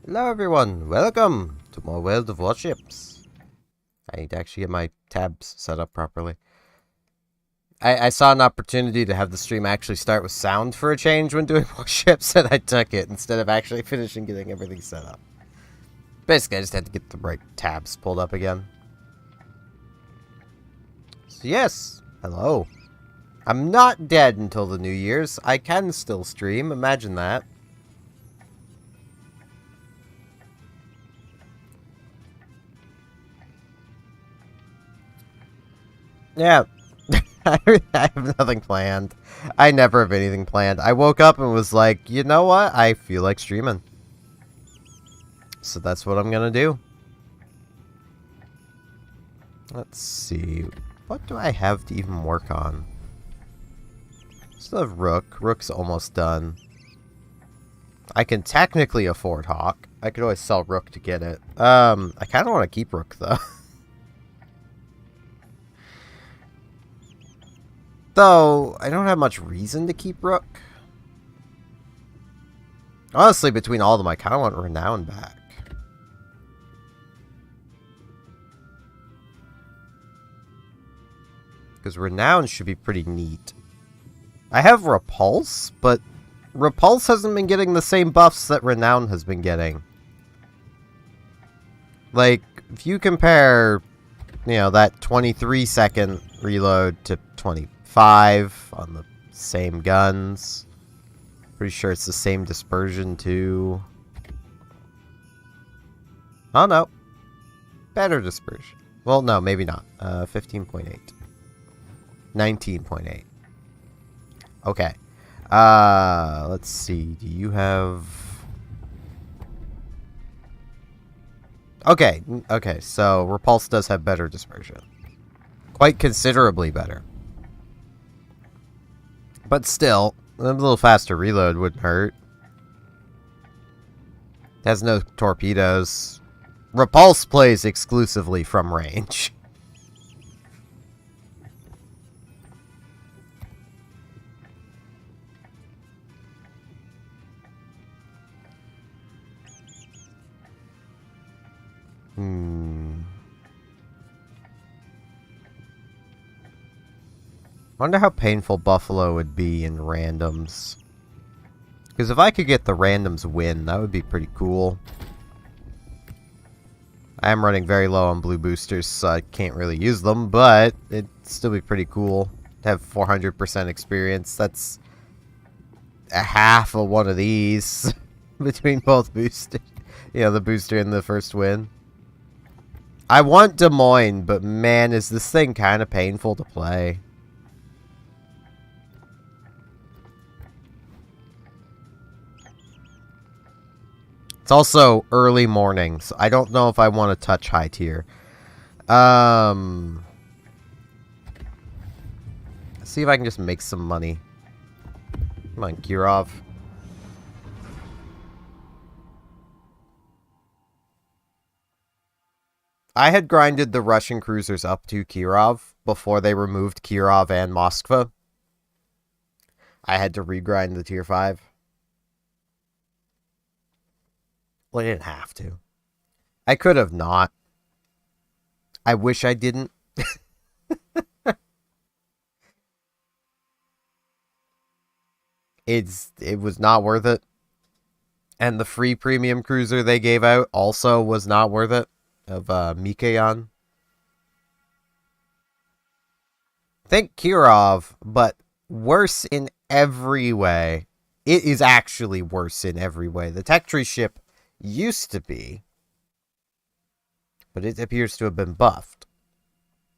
Hello everyone, welcome to more World of Warships. I need to actually get my tabs set up properly. I saw an opportunity to have the stream actually start with sound for a change when doing warships, and I took it instead of actually finishing getting everything set up. Basically, I just had to get the right tabs pulled up again. So yes, hello. I'm not dead until the New Year's. I can still stream, imagine that. Yeah, I have nothing planned. I never have anything planned. I woke up and was like, you know what? I feel like streaming. So that's what I'm gonna do. Let's see. What do I have to even work on? Still have Rook. Rook's almost done. I can technically afford Hawk. I could always sell Rook to get it. I kind of want to keep Rook, though. Though, I don't have much reason to keep Rook. Honestly, between all of them, I kind of want Renown back. Because Renown should be pretty neat. I have Repulse, but Repulse hasn't been getting the same buffs that Renown has been getting. Like, if you compare, you know, that 23-second reload to 25 on the same guns. Pretty sure it's the same dispersion, too. Oh, no. Better dispersion. Well, no, maybe not. 15.8. 19.8. Okay. Let's see. Do you have... Okay. Okay, so Repulse does have better dispersion. Quite considerably better. But still, a little faster reload wouldn't hurt. It has no torpedoes. Repulse plays exclusively from range. Wonder how painful Buffalo would be in randoms. Because if I could get the randoms win, that would be pretty cool. I am running very low on blue boosters, so I can't really use them, but it'd still be pretty cool to have 400% experience. That's a half of one of these between both boosters. You know, the booster and the first win. I want Des Moines, but man, is this thing kind of painful to play. It's also early morning, so I don't know if I want to touch high tier. See if I can just make some money. Come on, Kirov. I had grinded the Russian cruisers up to Kirov before they removed Kirov and Moskva. I had to regrind the tier 5. Well, I didn't have to. I could have not. I wish I didn't. It was not worth it. And the free premium cruiser they gave out also was not worth it. Of Mikoyan. Think Kirov, but worse in every way. It is actually worse in every way. The tech tree ship used to be, but it appears to have been buffed.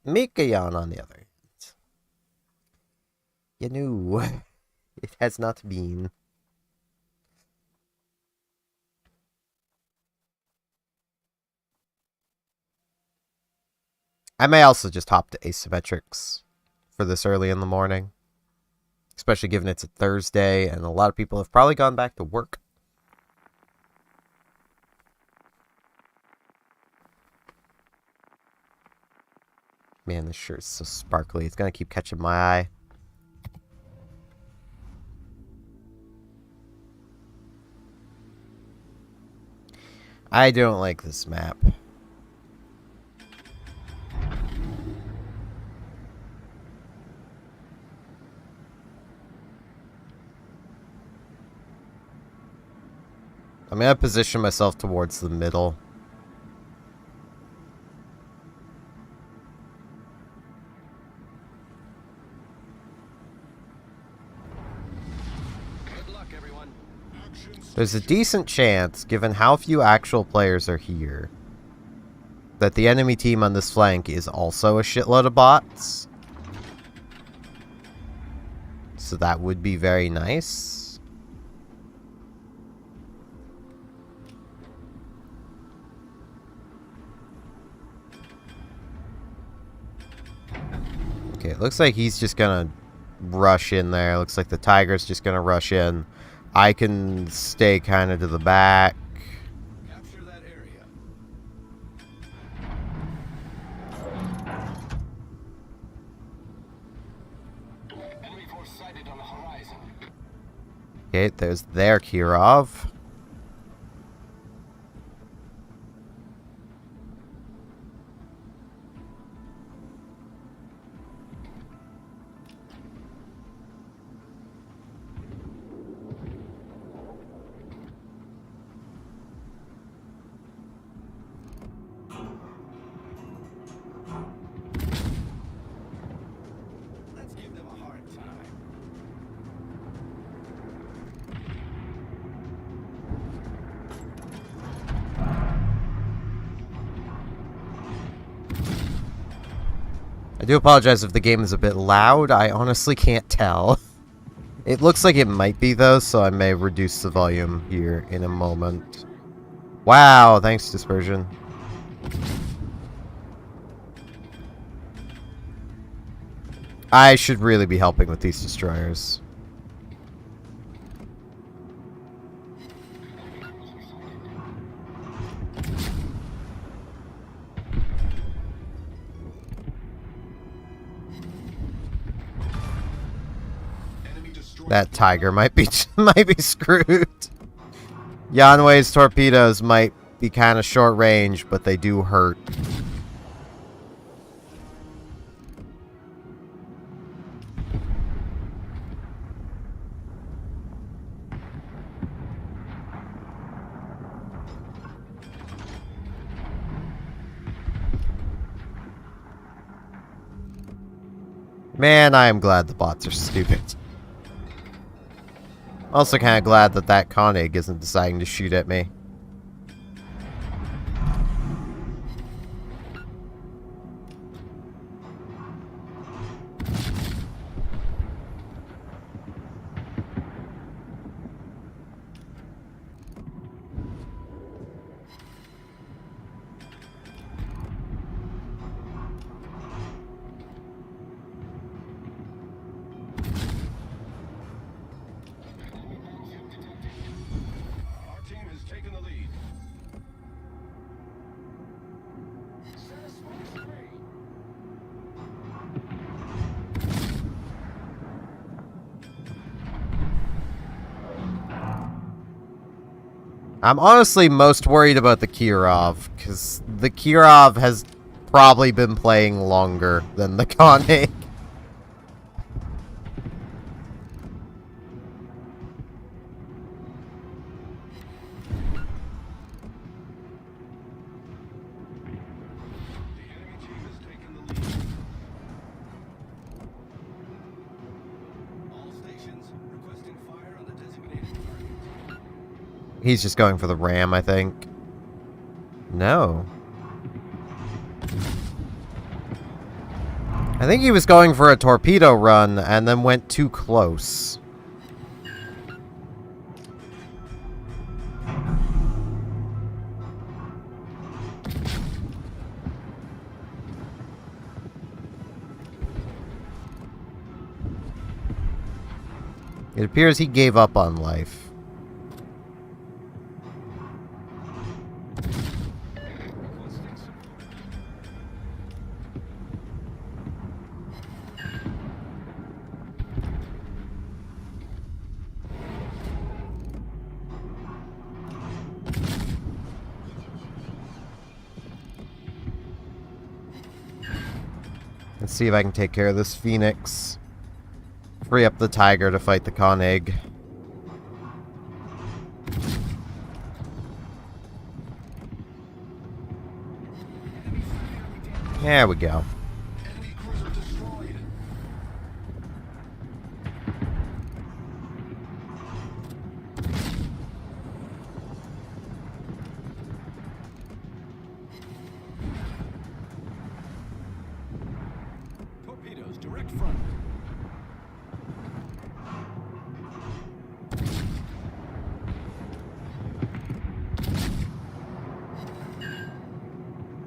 Mikoyan, on the other hand, you know, it has not been. I may also just hop to asymmetrics for this early in the morning, especially given it's a Thursday and a lot of people have probably gone back to work. Man, this shirt's so sparkly. It's gonna keep catching my eye. I don't like this map. I'm gonna position myself towards the middle. Good luck, everyone. There's a decent chance, given how few actual players are here, that the enemy team on this flank is also a shitload of bots. So that would be very nice. Okay, it looks like he's just gonna rush in there. Looks like the Tiger's just gonna rush in. I can stay kind of to the back. Capture that area. Enemy force sighted on the horizon. Okay, there's their Kirov. Let's give them a hard time. I do apologize if the game is a bit loud. I honestly can't tell. It looks like it might be, though, so I may reduce the volume here in a moment. Wow, thanks, Dispersion. I should really be helping with these destroyers. That Tiger might be screwed. Yanwei's torpedoes might be kind of short range, but they do hurt. Man, I am glad the bots are stupid. Also kind of glad that that Koenig isn't deciding to shoot at me. Our team has taken the lead. I'm honestly most worried about the Kirov, because the Kirov has probably been playing longer than the Koenig. The enemy team has taken the lead. All stations requesting fire on the designated target. He's just going for the ram, I think. No. I think he was going for a torpedo run and then went too close. It appears he gave up on life. Requesting support. Let's see if I can take care of this Phoenix. Free up the Tiger to fight the Koenig. There we go. Enemy cruiser destroyed. Torpedoes, direct front.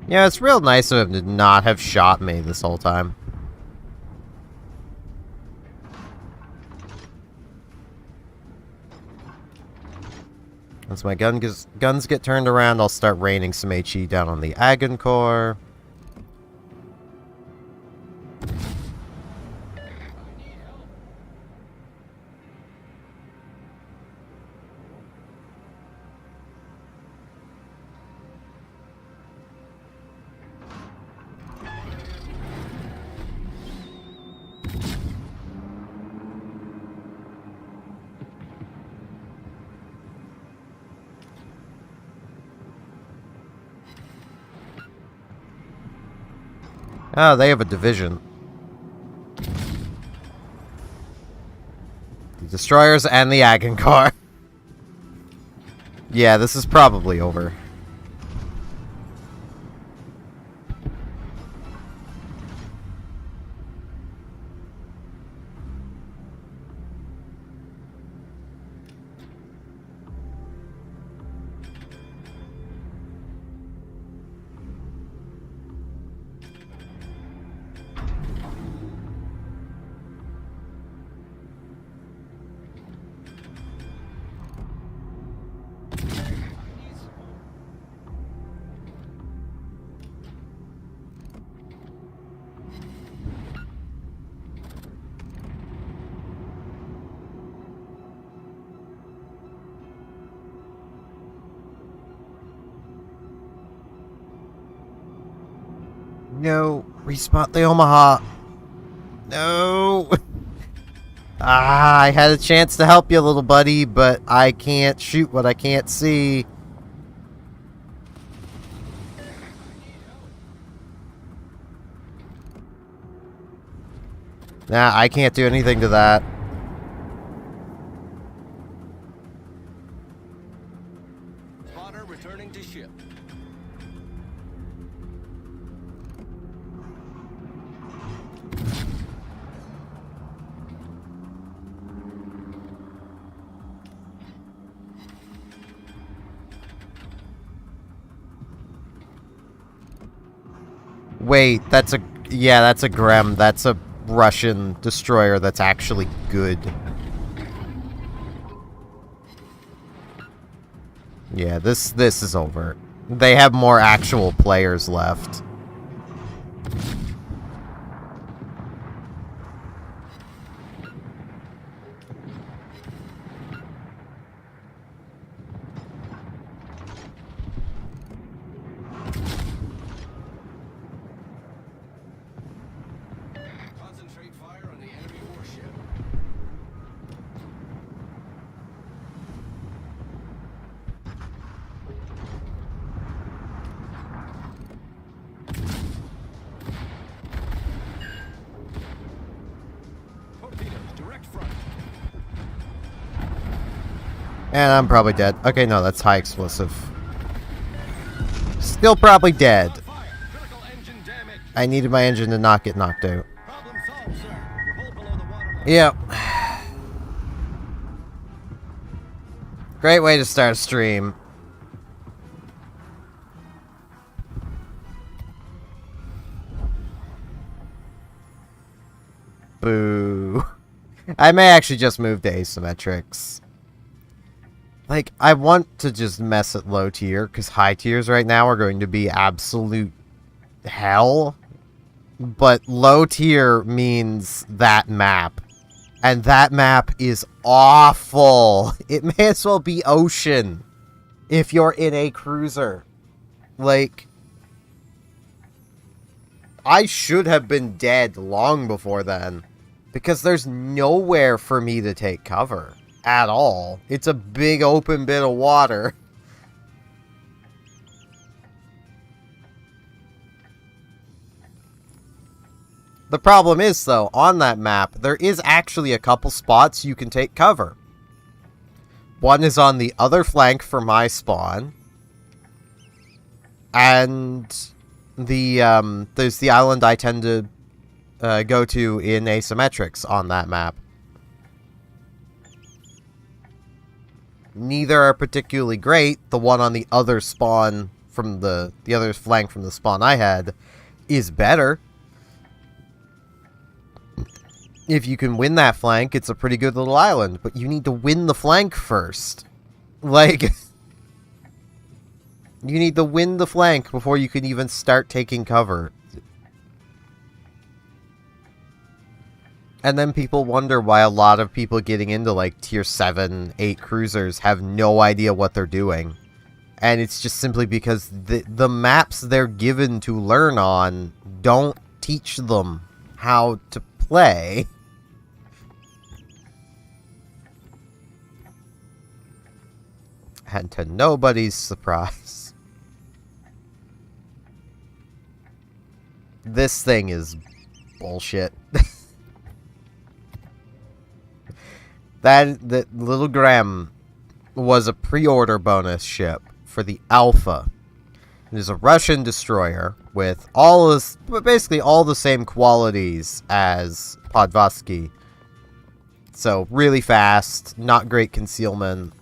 Yeah, it's real nice of him to not have shot me this whole time. Once my guns get turned around, I'll start raining some HE down on the Agincore. Oh, they have a division. The destroyers and the Agincore. Yeah, this is probably over. No, respawn the Omaha. No. Ah, I had a chance to help you, little buddy, but I can't shoot what I can't see. Nah, I can't do anything to that. Spotter returning to ship. Wait, that's a... Yeah, that's a Grem. That's a Russian destroyer that's actually good. Yeah, this is over. They have more actual players left. Concentrate fire on the enemy warship. Torpedoes, direct front. And I'm probably dead. Okay, no, that's high explosive. Still probably dead. Fire. Critical engine damage. I needed my engine to not get knocked out. Problem solved, sir. We're hull below the waterline. Yep. Great way to start a stream. Boo. I may actually just move to asymmetrics. Like, I want to just mess at low tier, because high tiers right now are going to be absolute hell. But low tier means that map. And that map is awful. It may as well be ocean if you're in a cruiser. Like, I should have been dead long before then. Because there's nowhere for me to take cover. At all. It's a big open bit of water. The problem is, though, on that map, there is actually a couple spots you can take cover. One is on the other flank for my spawn. And there's the island I tend to go to in asymmetrics on that map. Neither are particularly great. The one on the other spawn from the other flank from the spawn I had is better. If you can win that flank, it's a pretty good little island, but you need to win the flank first. Like, you need to win the flank before you can even start taking cover. And then people wonder why a lot of people getting into, like, tier 7, 8 cruisers have no idea what they're doing. And it's just simply because the maps they're given to learn on don't teach them how to play. And to nobody's surprise, this thing is bullshit. That little Graham was a pre-order bonus ship for the Alpha. It is a Russian destroyer with basically all the same qualities as Podvosky. So really fast, not great concealment.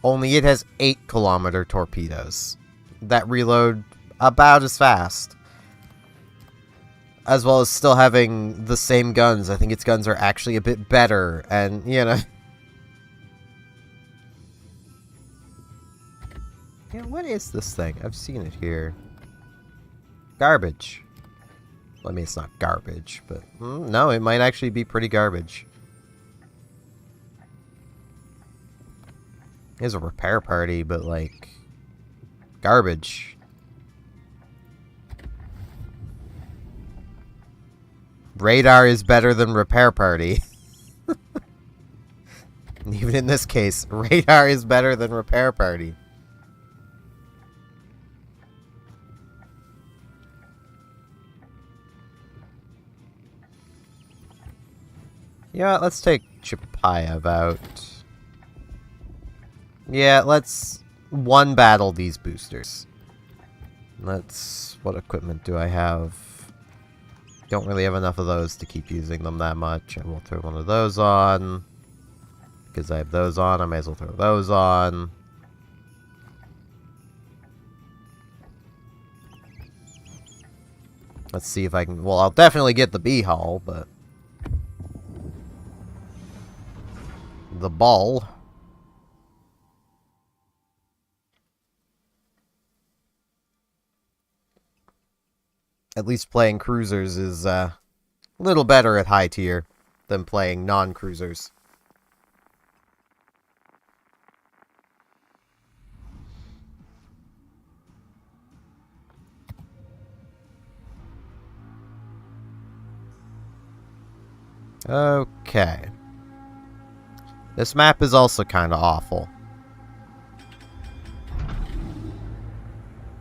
Only it has 8-kilometer torpedoes that reload about as fast. As well as still having the same guns. I think its guns are actually a bit better, and, you know. Yeah, what is this thing? I've seen it here. Garbage. Well, I mean, it's not garbage, but... no, it might actually be pretty garbage. Here's a repair party, but, like... garbage. Radar is better than repair party. Even in this case, radar is better than repair party. Yeah, let's take Chapayev out. Yeah, let's one battle these boosters. What equipment do I have? Don't really have enough of those to keep using them that much. I will throw one of those on. Because I have those on, I may as well throw those on. Let's see if I can... well, I'll definitely get the B-hull, but... the ball... at least playing cruisers is a little better at high tier than playing non-cruisers. Okay. This map is also kind of awful.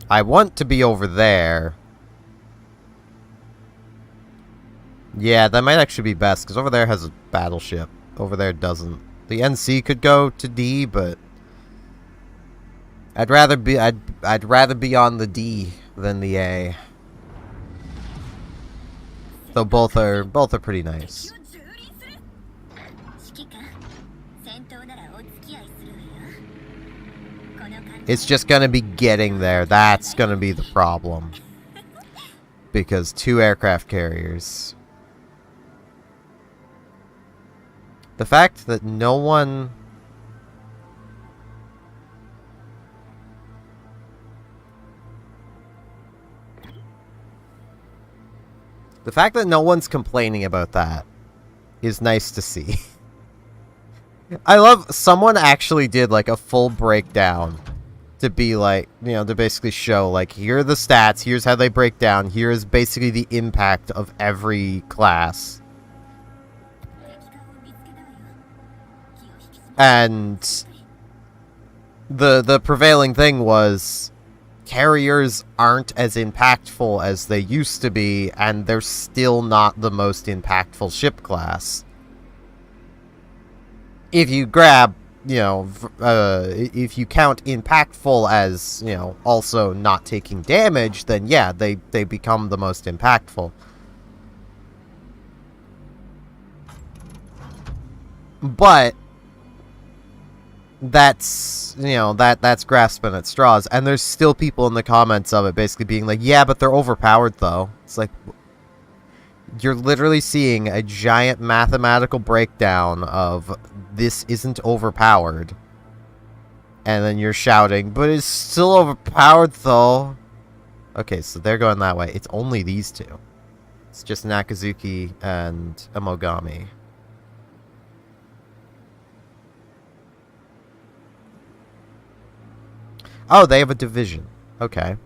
I want to be over there. Yeah, that might actually be best, because over there has a battleship. Over there doesn't. The NC could go to D, but... I'd rather be on the D than the A. Though both are pretty nice. It's just gonna be getting there. That's gonna be the problem. Because 2 aircraft carriers. The fact that no one... the fact that no one's complaining about that is nice to see. I love... someone actually did like a full breakdown to be like, to basically show, like, here are the stats, here's how they break down, here is basically the impact of every class. And the prevailing thing was carriers aren't as impactful as they used to be, and they're still not the most impactful ship class. If you grab, if you count impactful as, also not taking damage, then yeah, they become the most impactful. But that's, that's grasping at straws. And there's still people in the comments of it basically being like, yeah, but they're overpowered, though. It's like, you're literally seeing a giant mathematical breakdown of this isn't overpowered. And then you're shouting, but it's still overpowered, though. Okay, so they're going that way. It's only these two. It's just Nakazuki and Amogami. Oh, they have a division. Okay.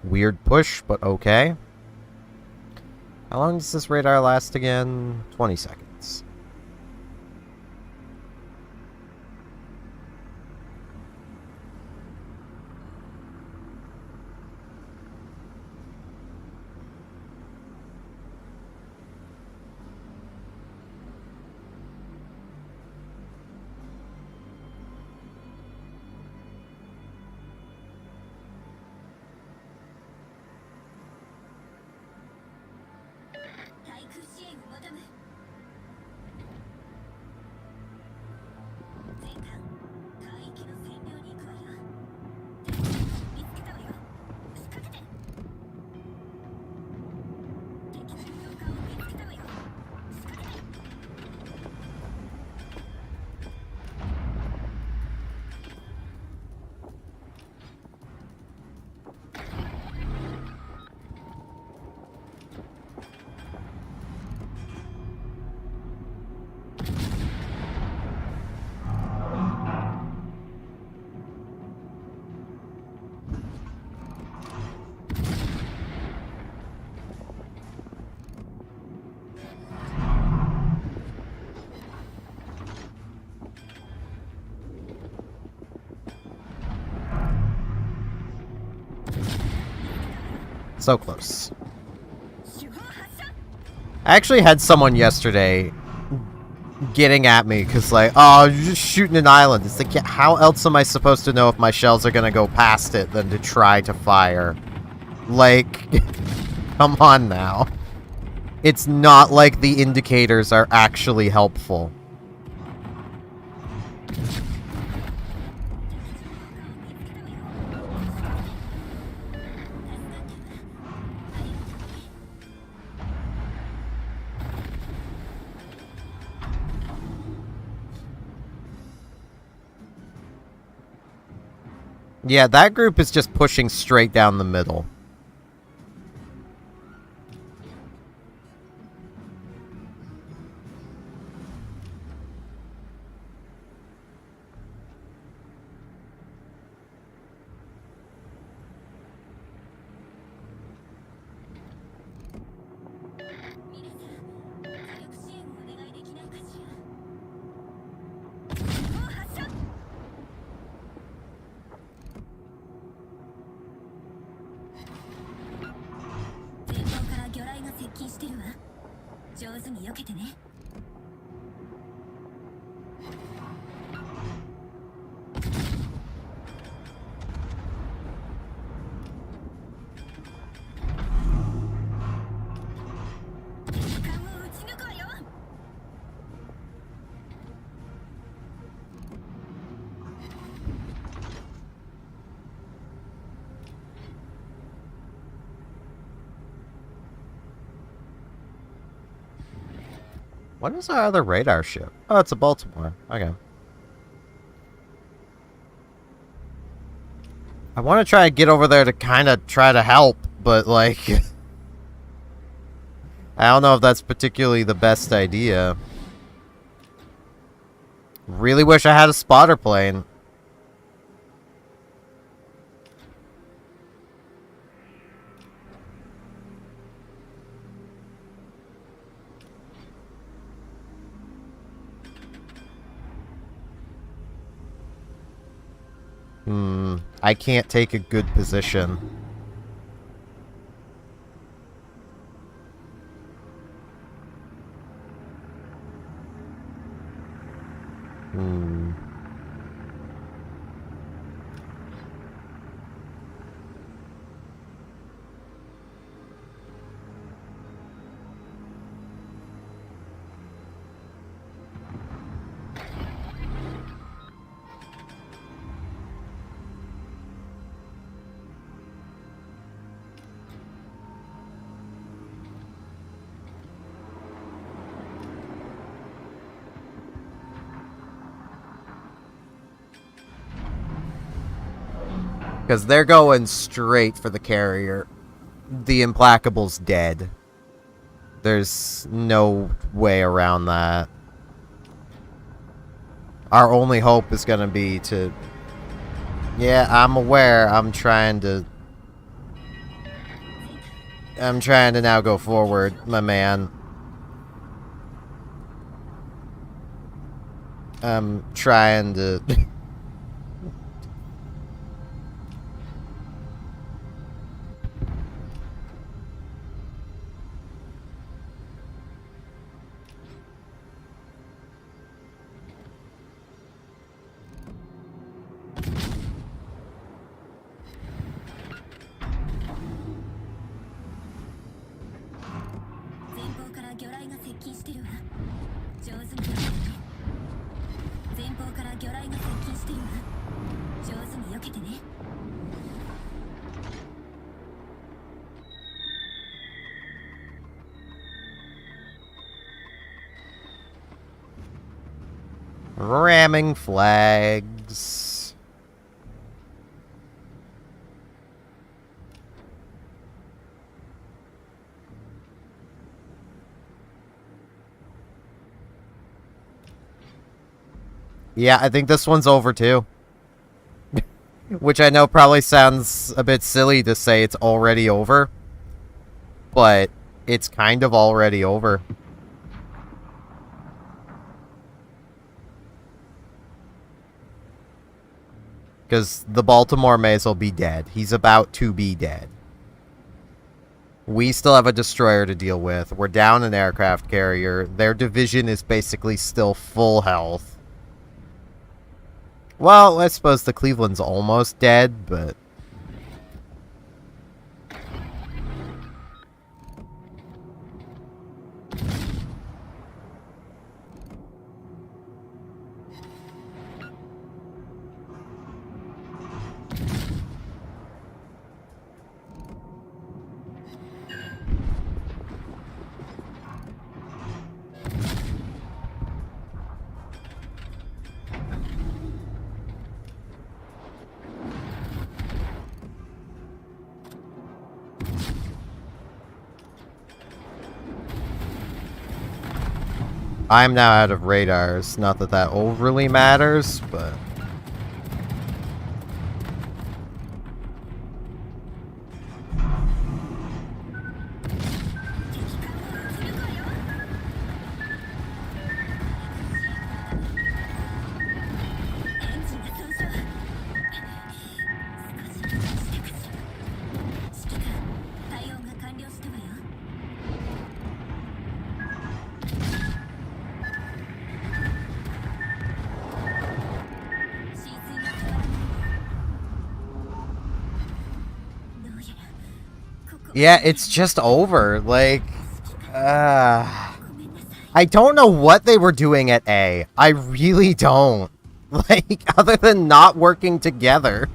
Weird push, but okay. How long does this radar last again? 20 seconds. So close. I actually had someone yesterday getting at me because, like, oh, you're just shooting an island. It's like, yeah, how else am I supposed to know if my shells are going to go past it than to try to fire? Like, come on now. It's not like the indicators are actually helpful. Yeah, that group is just pushing straight down the middle. What is our other radar ship? Oh, it's a Baltimore. Okay. I want to try to get over there to kind of try to help, but, like... I don't know if that's particularly the best idea. Really wish I had a spotter plane. I can't take a good position. Because they're going straight for the carrier. The Implacable's dead. There's no way around that. Our only hope is gonna be to... Yeah, I'm aware. I'm trying to now go forward, my man. I'm trying to... Ramming flags. Yeah, I think this one's over too. Which I know probably sounds a bit silly to say it's already over. But it's kind of already over. Because the Baltimore may as well be dead. He's about to be dead. We still have a destroyer to deal with. We're down an aircraft carrier. Their division is basically still full health. Well, I suppose the Cleveland's almost dead, but... I'm now out of radars. Not that that overly matters, but... Yeah, it's just over. Like, I don't know what they were doing at A. I really don't. Like, other than not working together.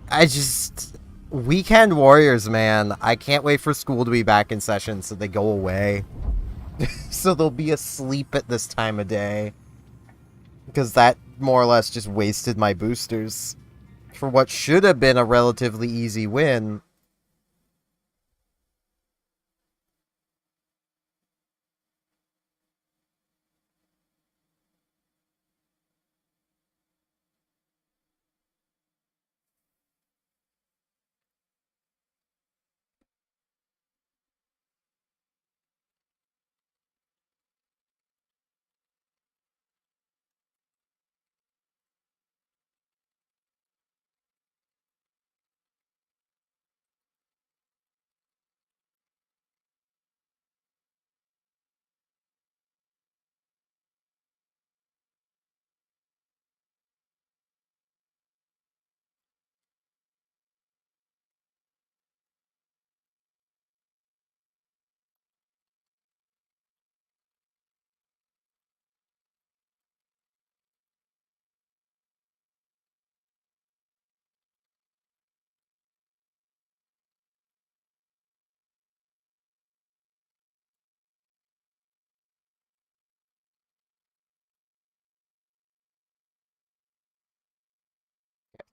I just... Weekend Warriors, man. I can't wait for school to be back in session so they go away. So they'll be asleep at this time of day. Because that more or less just wasted my boosters. For what should have been a relatively easy win.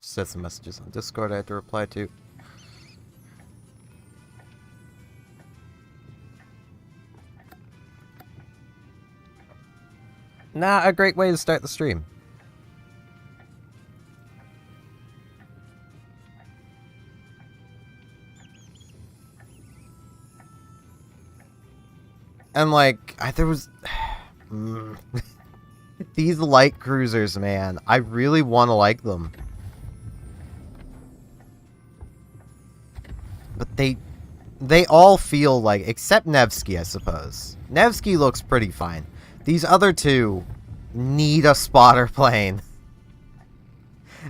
Said some messages on Discord I had to reply to. Not a great way to start the stream. And like, there was these light cruisers, man. I really want to like them. But they all feel like, except Nevsky, I suppose. Nevsky looks pretty fine. These other two need a spotter plane.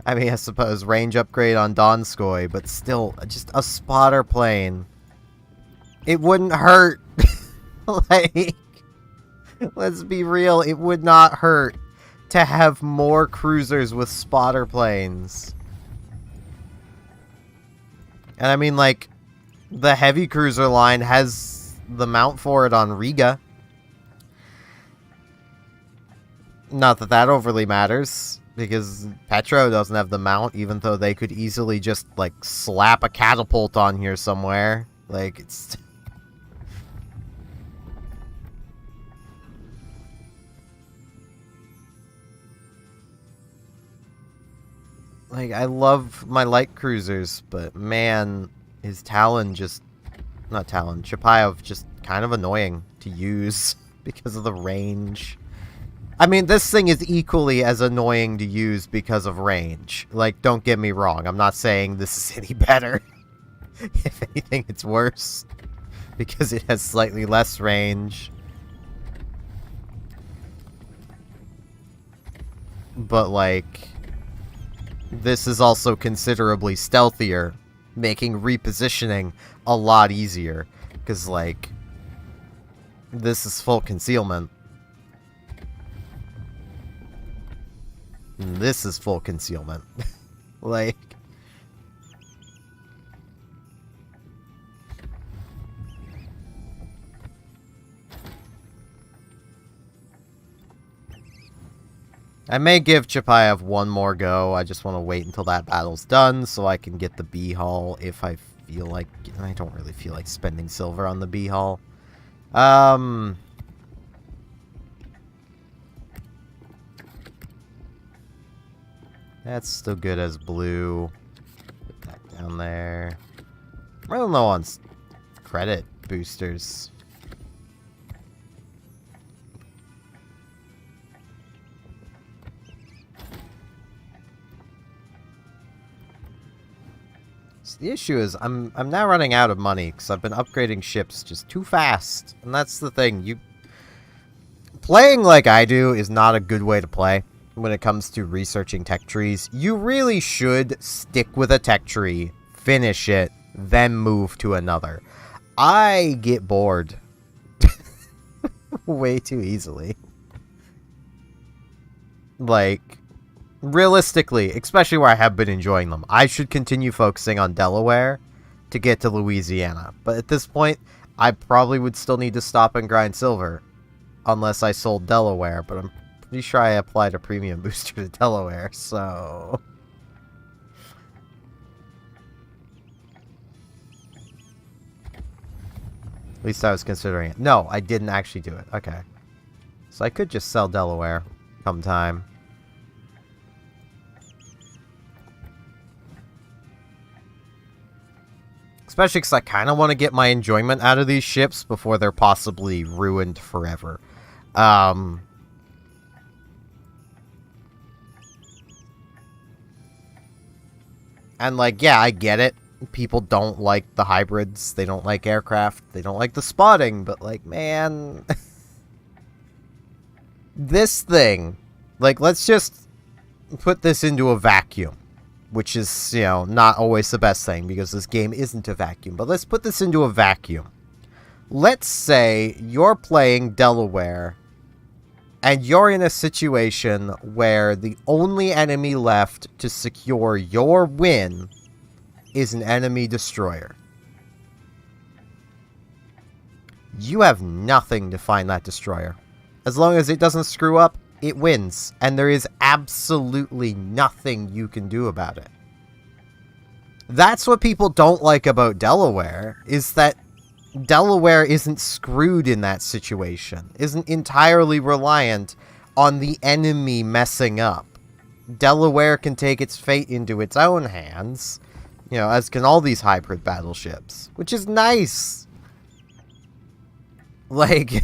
I mean, I suppose range upgrade on Donskoy, but still, just a spotter plane. It wouldn't hurt. Like, let's be real, it would not hurt to have more cruisers with spotter planes. And I mean, like, the heavy cruiser line has the mount for it on Riga. Not that that overly matters, because Petro doesn't have the mount, even though they could easily just, like, slap a catapult on here somewhere. Like, it's... Like, I love my light cruisers, but man, his Talon just... Not Talon, Chapayev just kind of annoying to use because of the range. I mean, this thing is equally as annoying to use because of range. Like, don't get me wrong, I'm not saying this is any better. If anything, it's worse. Because it has slightly less range. But, like... This is also considerably stealthier, making repositioning a lot easier. Because, like, this is full concealment. And this is full concealment. Like... I may give Chapayev one more go. I just want to wait until that battle's done so I can get the B-Hull if I feel like... I don't really feel like spending silver on the B-Hull. That's still good as blue. Put that down there. I don't know on credit boosters. The issue is, I'm now running out of money, because I've been upgrading ships just too fast. And that's the thing, playing like I do is not a good way to play when it comes to researching tech trees. You really should stick with a tech tree, finish it, then move to another. I get bored way too easily. Like... Realistically, especially where I have been enjoying them, I should continue focusing on Delaware to get to Louisiana. But at this point, I probably would still need to stop and grind silver. Unless I sold Delaware, but I'm pretty sure I applied a premium booster to Delaware, so... At least I was considering it. No, I didn't actually do it. Okay. So I could just sell Delaware come time. Especially because I kind of want to get my enjoyment out of these ships before they're possibly ruined forever. And, like, yeah, I get it. People don't like the hybrids. They don't like aircraft. They don't like the spotting. But, like, man... this thing... Like, let's just put this into a vacuum. Which is, you know, not always the best thing, because this game isn't a vacuum. But let's put this into a vacuum. Let's say you're playing Delaware, and you're in a situation where the only enemy left to secure your win is an enemy destroyer. You have nothing to find that destroyer. As long as it doesn't screw up, it wins, and there is absolutely nothing you can do about it. That's what people don't like about Delaware, is that Delaware isn't screwed in that situation, isn't entirely reliant on the enemy messing up. Delaware can take its fate into its own hands, you know, as can all these hybrid battleships, which is nice. Like...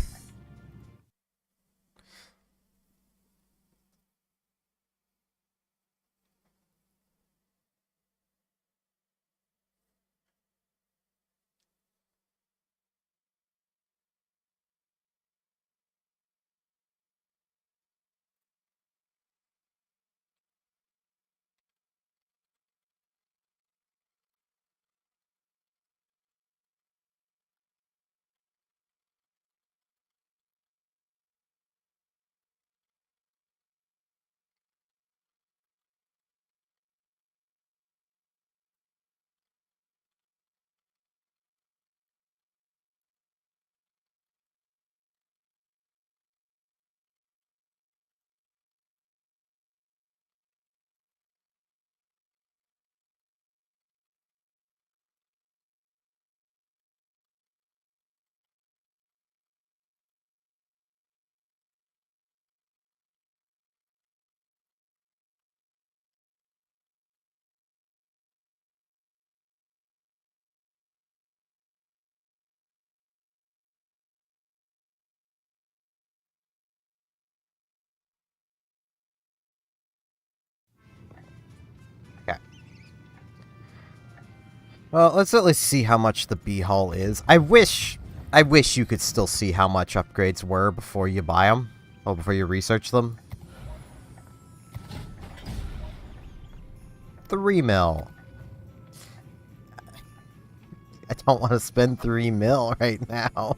Okay. Well, let's at least see how much the B-hull is. I wish you could still see how much upgrades were before you buy them. Or before you research them. 3 mil. I don't want to spend 3 mil right now.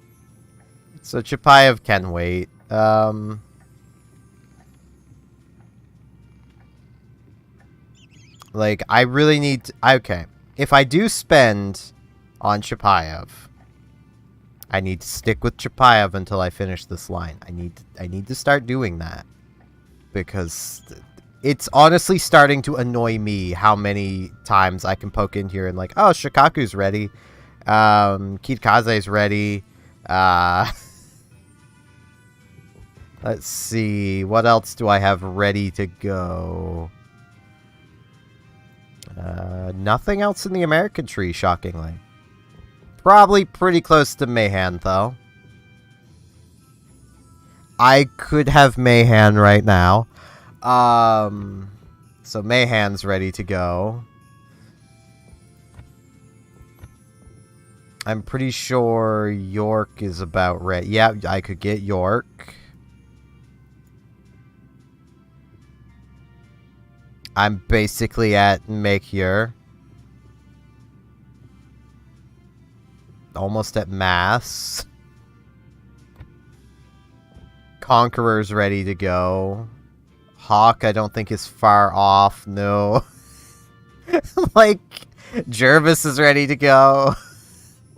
So Chapayev can wait. Like, I really need to... Okay. If I do spend on Chapayev, I need to stick with Chapayev until I finish this line. I need to start doing that. Because it's honestly starting to annoy me how many times I can poke in here and like, oh, Shikaku's ready. Kitkaze's ready. Let's see. What else do I have ready to go? Nothing else in the American tree, shockingly. Probably pretty close to Mayhan, though. I could have Mayhan right now. So Mayhan's ready to go. I'm pretty sure York is about ready. Yeah, I could get York. I'm basically at Make-Ure. Almost at Mass. Conqueror's ready to go. Hawk, I don't think is far off. No. Like, Jervis is ready to go.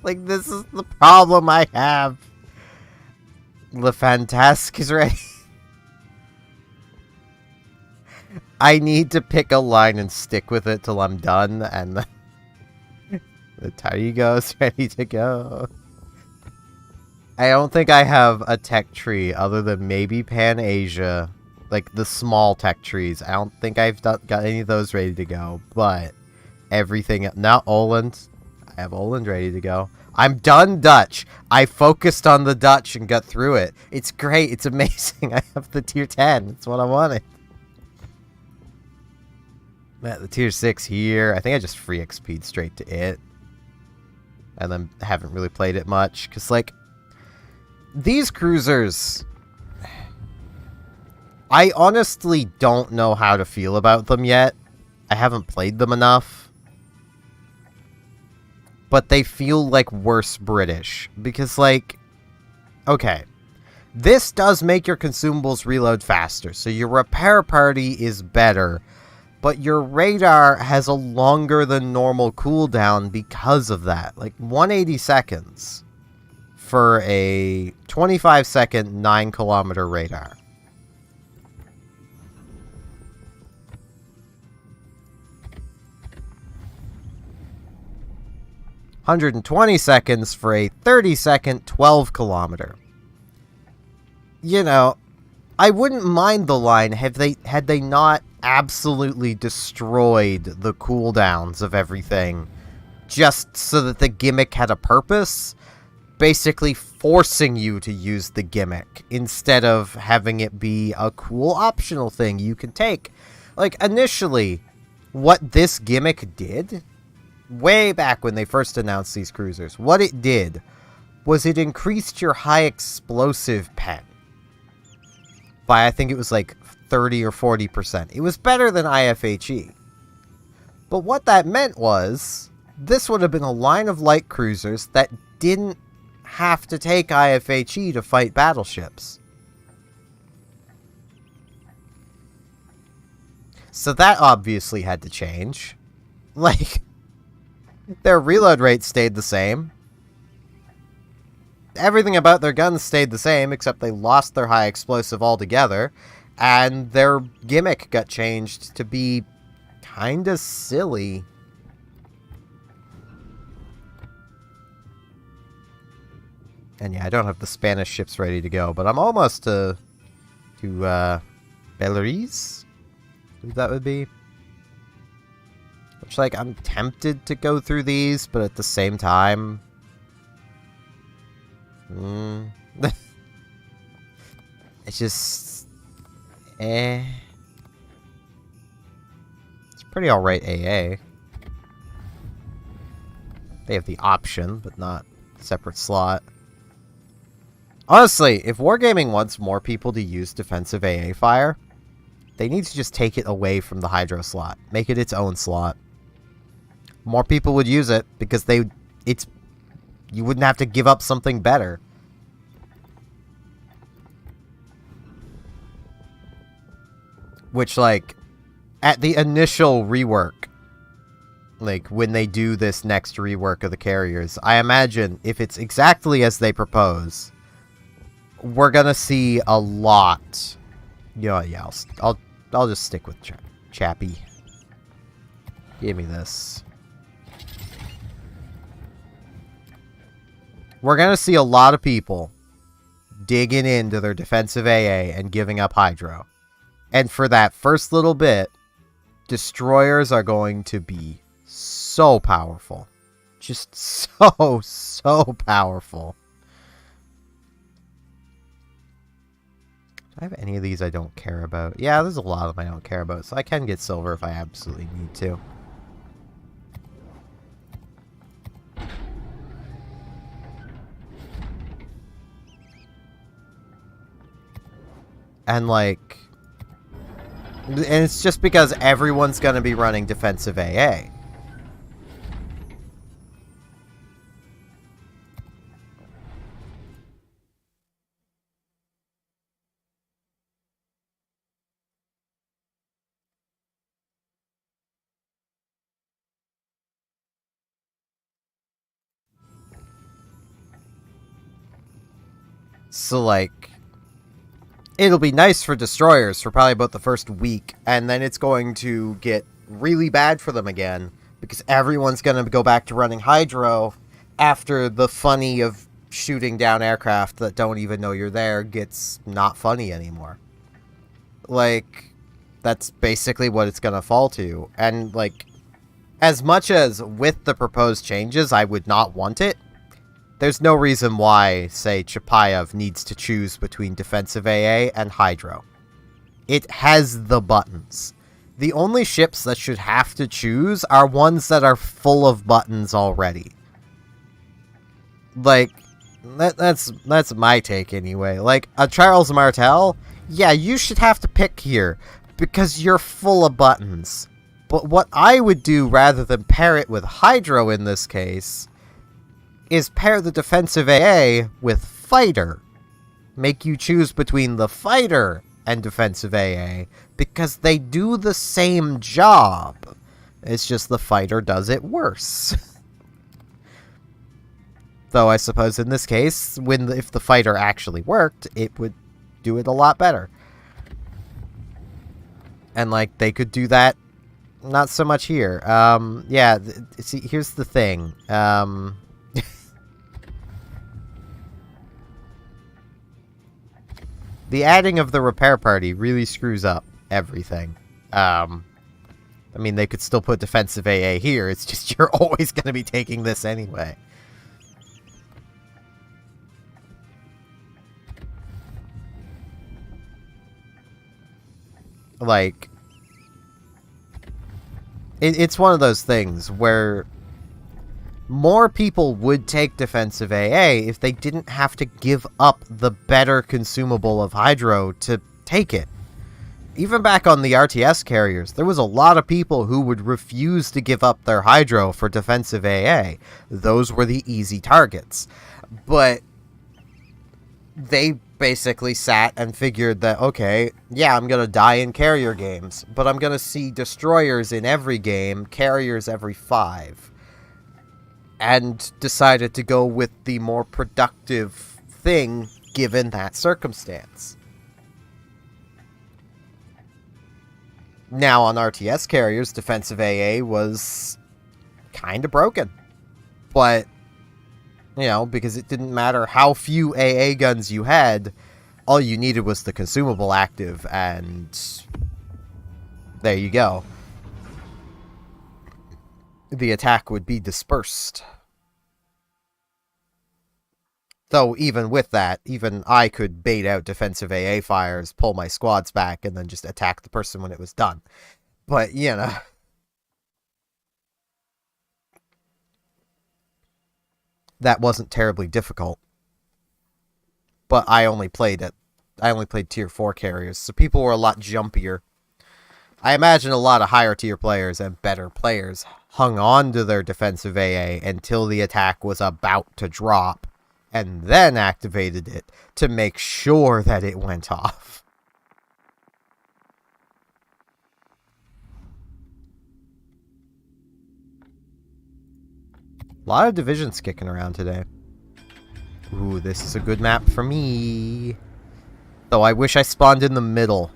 Like, this is the problem I have. Le Fantasque is ready. I need to pick a line and stick with it till I'm done, and the Taigo's ready to go. I don't think I have a tech tree other than maybe Pan Asia. Like, the small tech trees. I don't think I've got any of those ready to go, but everything... Now, Oland. I have Oland ready to go. I'm done Dutch. I focused on the Dutch and got through it. It's great. It's amazing. I have the tier 10. It's what I wanted. The tier 6 here. I think I just free XP'd straight to it. And then haven't really played it much. Because, like, these cruisers... I honestly don't know how to feel about them yet. I haven't played them enough. But they feel like worse British. Because, like... Okay. This does make your consumables reload faster. So your repair party is better. But your radar has a longer than normal cooldown because of that. Like, 180 seconds for a 25-second 9-kilometer radar. 120 seconds for a 30-second 12-kilometer. You know, I wouldn't mind the line had they not absolutely destroyed the cooldowns of everything just so that the gimmick had a purpose, basically forcing you to use the gimmick instead of having it be a cool optional thing you can take. Like, initially, what this gimmick did, way back when they first announced these cruisers, what it did was it increased your high explosive pen by, I think it was like 30 or 40%. It was better than IFHE. But what that meant was, this would have been a line of light cruisers that didn't have to take IFHE to fight battleships. So that obviously had to change. Like, their reload rate stayed the same. Everything about their guns stayed the same, except they lost their high explosive altogether, and their gimmick got changed to be kinda silly. And yeah, I don't have the Spanish ships ready to go, but I'm almost to Belarus? Who that would be? Which, like, I'm tempted to go through these, but at the same time... it's just... It's pretty alright AA. They have the option, but not separate slot. Honestly, if Wargaming wants more people to use defensive AA fire, they need to just take it away from the Hydro slot. Make it its own slot. More people would use it, because you wouldn't have to give up something better. Which, like, at the initial rework, like, when they do this next rework of the carriers, I imagine if it's exactly as they propose, we're gonna see a lot. Yeah, I'll just stick with Chappie. Give me this. We're gonna see a lot of people digging into their defensive AA and giving up Hydro. And for that first little bit, destroyers are going to be so powerful. Just so powerful. Do I have any of these I don't care about? Yeah, there's a lot of them I don't care about, so I can get silver if I absolutely need to. And, like... And it's just because everyone's gonna be running defensive AA. So, like... It'll be nice for destroyers for probably about the first week, and then it's going to get really bad for them again, because everyone's going to go back to running Hydro after the funny of shooting down aircraft that don't even know you're there gets not funny anymore. Like, that's basically what it's going to fall to. And, like, as much as with the proposed changes I would not want it, there's no reason why, say, Chapayev needs to choose between defensive AA and Hydro. It has the buttons. The only ships that should have to choose are ones that are full of buttons already. Like, that's my take anyway. Like, a Charles Martel, yeah, you should have to pick here, because you're full of buttons. But what I would do, rather than pair it with Hydro in this case, is pair the defensive AA with Fighter. Make you choose between the Fighter and defensive AA, because they do the same job. It's just the Fighter does it worse. Though I suppose in this case, if the Fighter actually worked, it would do it a lot better. And, like, they could do that not so much here. Yeah, see, here's the thing. The adding of the repair party really screws up everything. I mean, they could still put defensive AA here, it's just you're always going to be taking this anyway. Like, it's one of those things where more people would take defensive AA if they didn't have to give up the better consumable of Hydro to take it. Even back on the RTS carriers, there was a lot of people who would refuse to give up their Hydro for defensive AA. Those were the easy targets. But they basically sat and figured that, okay, yeah, I'm going to die in carrier games, but I'm going to see destroyers in every game, carriers every 5. And decided to go with the more productive thing given that circumstance. Now, on RTS carriers, defensive AA was kind of broken. But, you know, because it didn't matter how few AA guns you had, all you needed was the consumable active, and there you go. The attack would be dispersed. Though, even with that, even I could bait out defensive AA fires, pull my squads back, and then just attack the person when it was done. But, you know. That wasn't terribly difficult. But I only played tier 4 carriers, so people were a lot jumpier. I imagine a lot of higher tier players and better players hung on to their defensive AA until the attack was about to drop, and then activated it to make sure that it went off. A lot of divisions kicking around today. Ooh, this is a good map for me. Though I wish I spawned in the middle,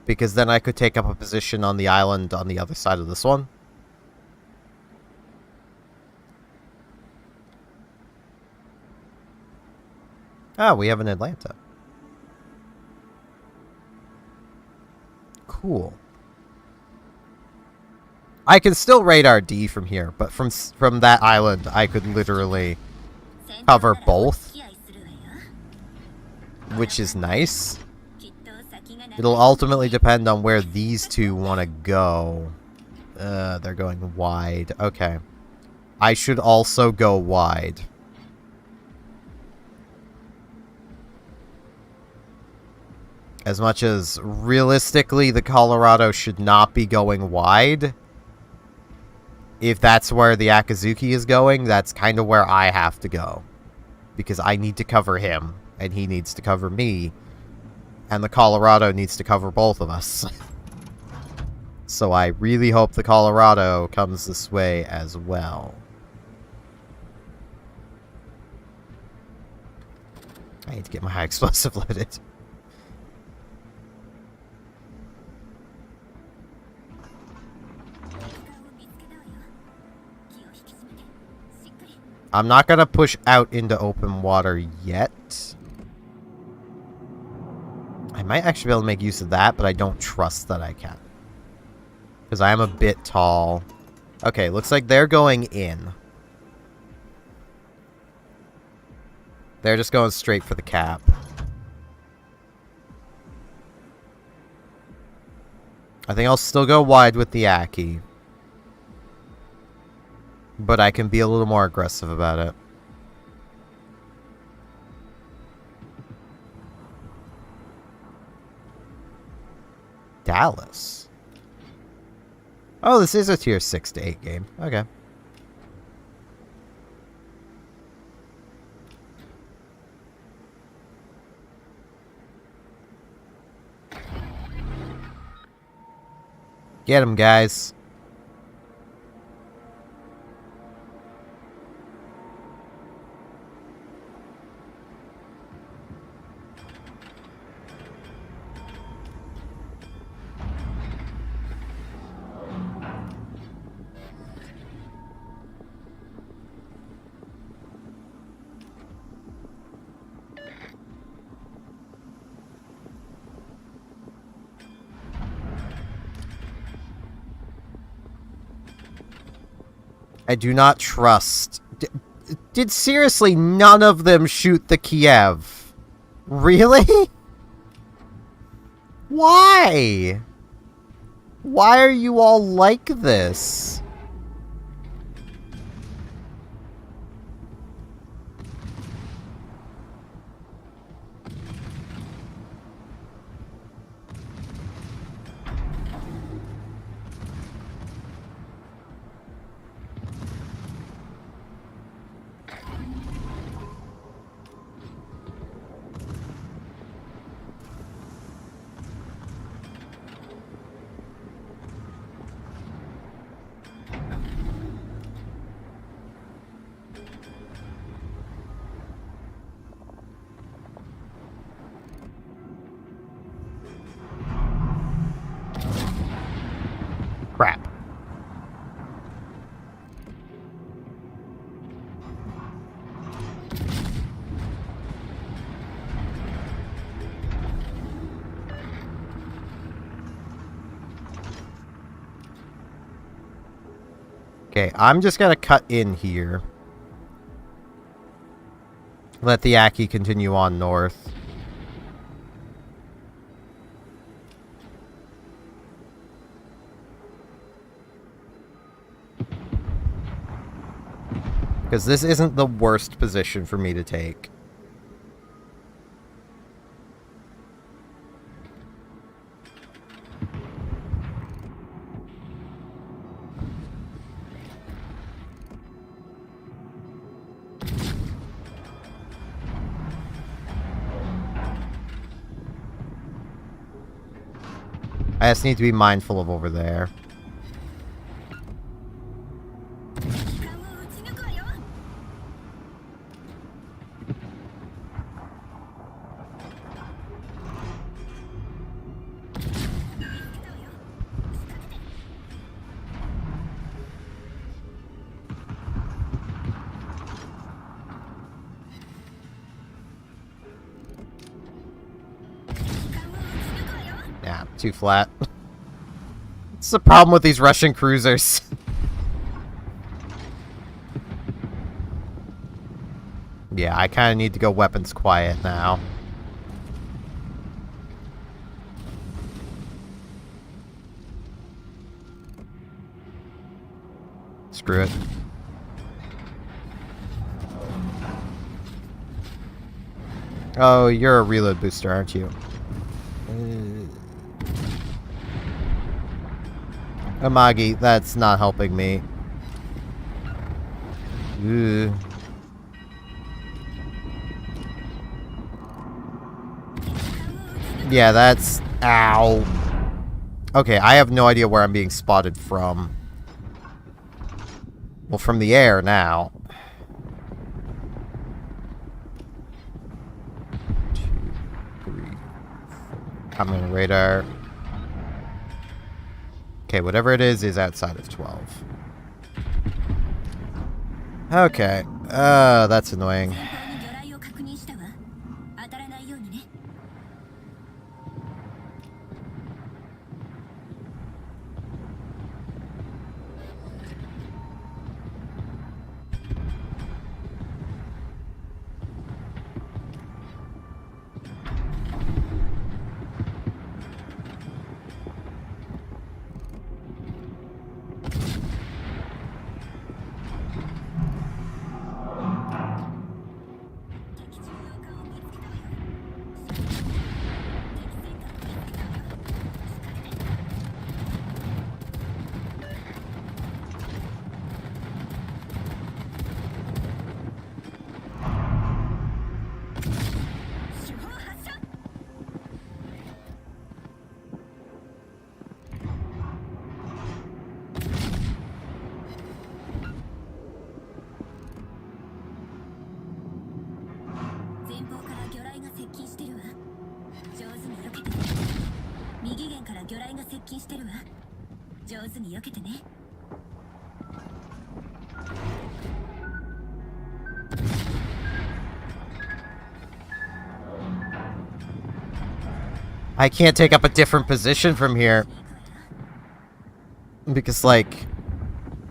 because then I could take up a position on the island on the other side of this one. Ah, we have an Atlanta. Cool. I can still radar D from here, but from that island, I could literally cover both, which is nice. It'll ultimately depend on where these two want to go. They're going wide. Okay. I should also go wide. As much as, realistically, the Colorado should not be going wide. If that's where the Akazuki is going, that's kind of where I have to go. Because I need to cover him, and he needs to cover me. And the Colorado needs to cover both of us. So I really hope the Colorado comes this way as well. I need to get my high explosive loaded. I'm not going to push out into open water yet. I might actually be able to make use of that, but I don't trust that I can. Because I am a bit tall. Okay, looks like they're going in. They're just going straight for the cap. I think I'll still go wide with the Aki. But I can be a little more aggressive about it. Dallas. Oh, this is a tier 6 to 8 game. Okay. Get him, guys. I do not trust. Did seriously none of them shoot the Kiev? Really? Why? Why are you all like this? Crap. Okay, I'm just gonna cut in here. Let the Aki continue on north. Because this isn't the worst position for me to take. I just need to be mindful of over there. Yeah, too flat. It's the problem with these Russian cruisers. Yeah, I kind of need to go weapons quiet now. Screw it. Oh, you're a reload booster, aren't you? Amagi, that's not helping me. Ugh. Yeah, that's... Ow. Okay, I have no idea where I'm being spotted from. Well, from the air now. 2, 3, 4. I'm on radar. Okay, whatever it is outside of 12. Okay. That's annoying. I can't take up a different position from here. Because, like...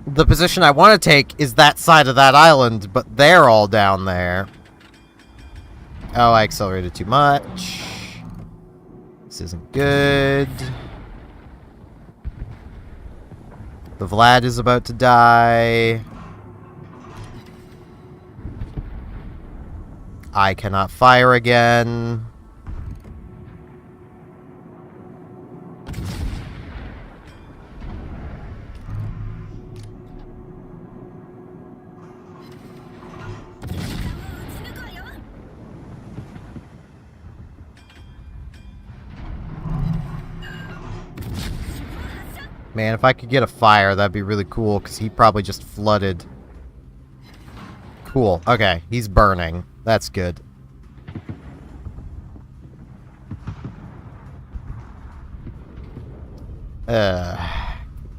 The position I want to take is that side of that island, but they're all down there. Oh, I accelerated too much. This isn't good. The Vlad is about to die. I cannot fire again. Man, if I could get a fire, that'd be really cool, because he probably just flooded. Cool. Okay, he's burning. That's good.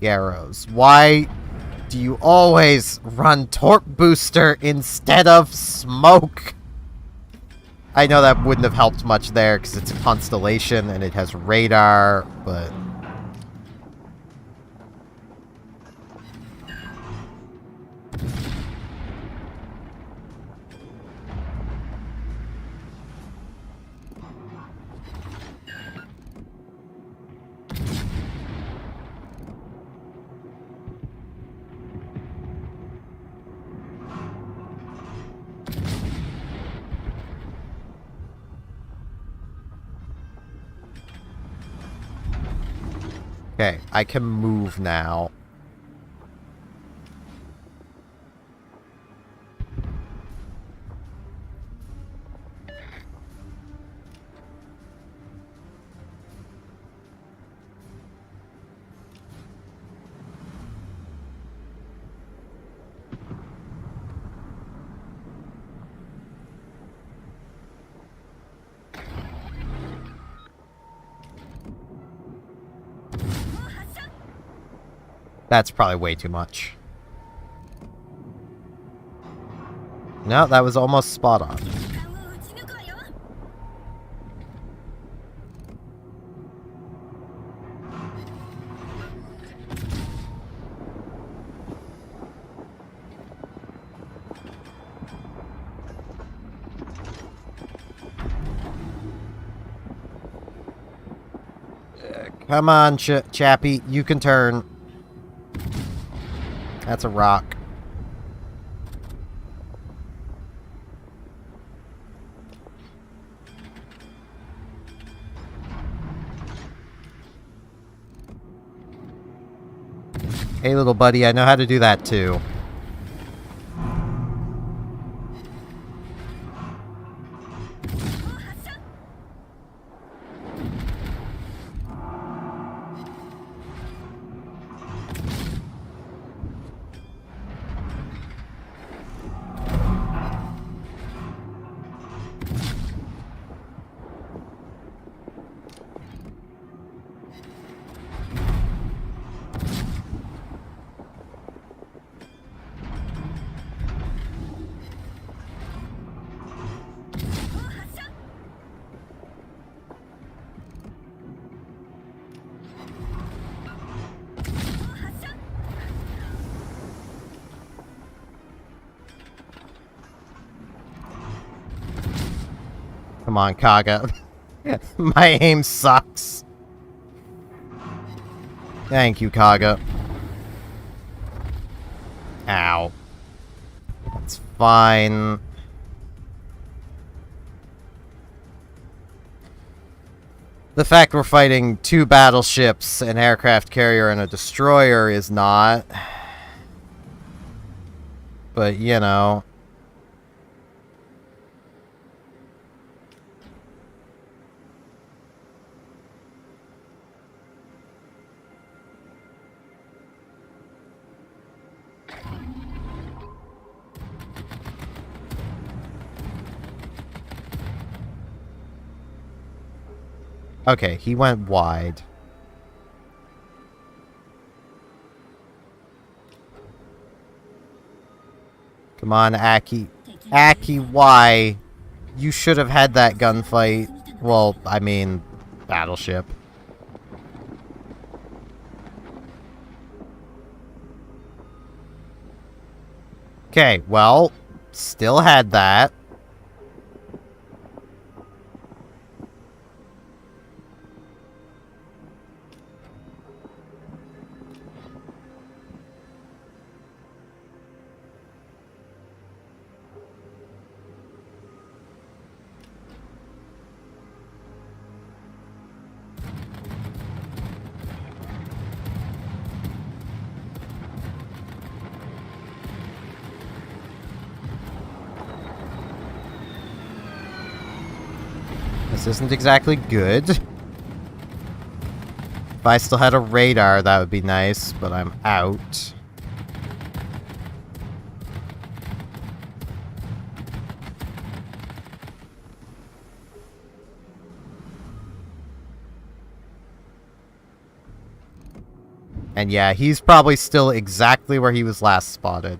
Garrows. Why do you always run torp booster instead of smoke? I know that wouldn't have helped much there, because it's a constellation and it has radar, but... Okay, I can move now. That's probably way too much. No, that was almost spot on. Come on, Chappie, you can turn. That's a rock. Hey, little buddy, I know how to do that too. Come on, Kaga. My aim sucks. Thank you, Kaga. Ow. It's fine. The fact we're fighting 2 battleships, an aircraft carrier, and a destroyer is not. But, you know. Okay, he went wide. Come on, Aki. Aki, why? You should have had that gunfight. Well, I mean, battleship. Okay, well, still had that. This isn't exactly good. If I still had a radar, that would be nice, but I'm out. And yeah, he's probably still exactly where he was last spotted.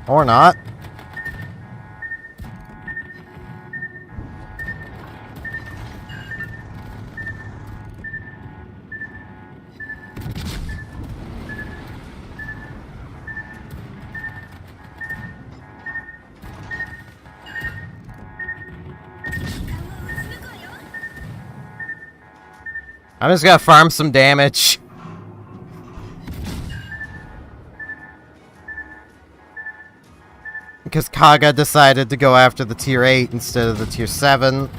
Or not. I'm just gonna farm some damage. Because Kaga decided to go after the tier 8 instead of the tier 7.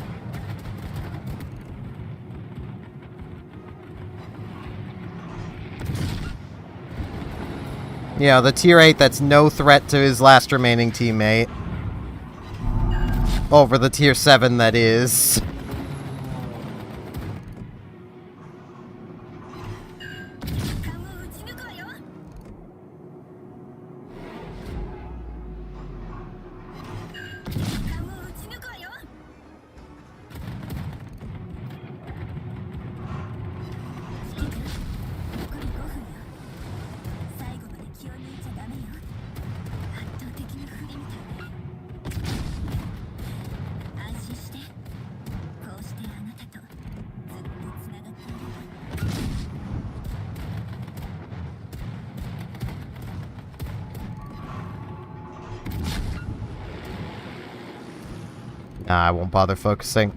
You know, the tier 8 that's no threat to his last remaining teammate. Over the tier 7 that is. Nah, I won't bother focusing.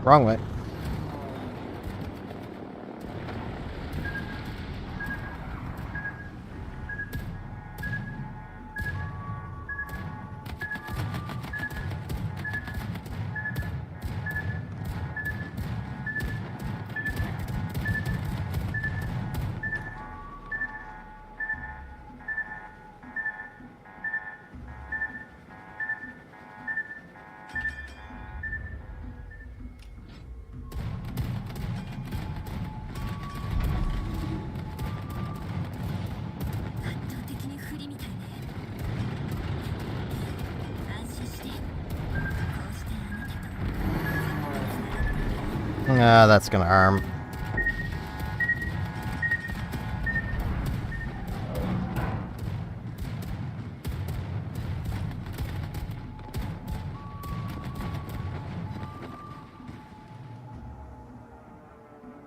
Wrong way. That's gonna arm.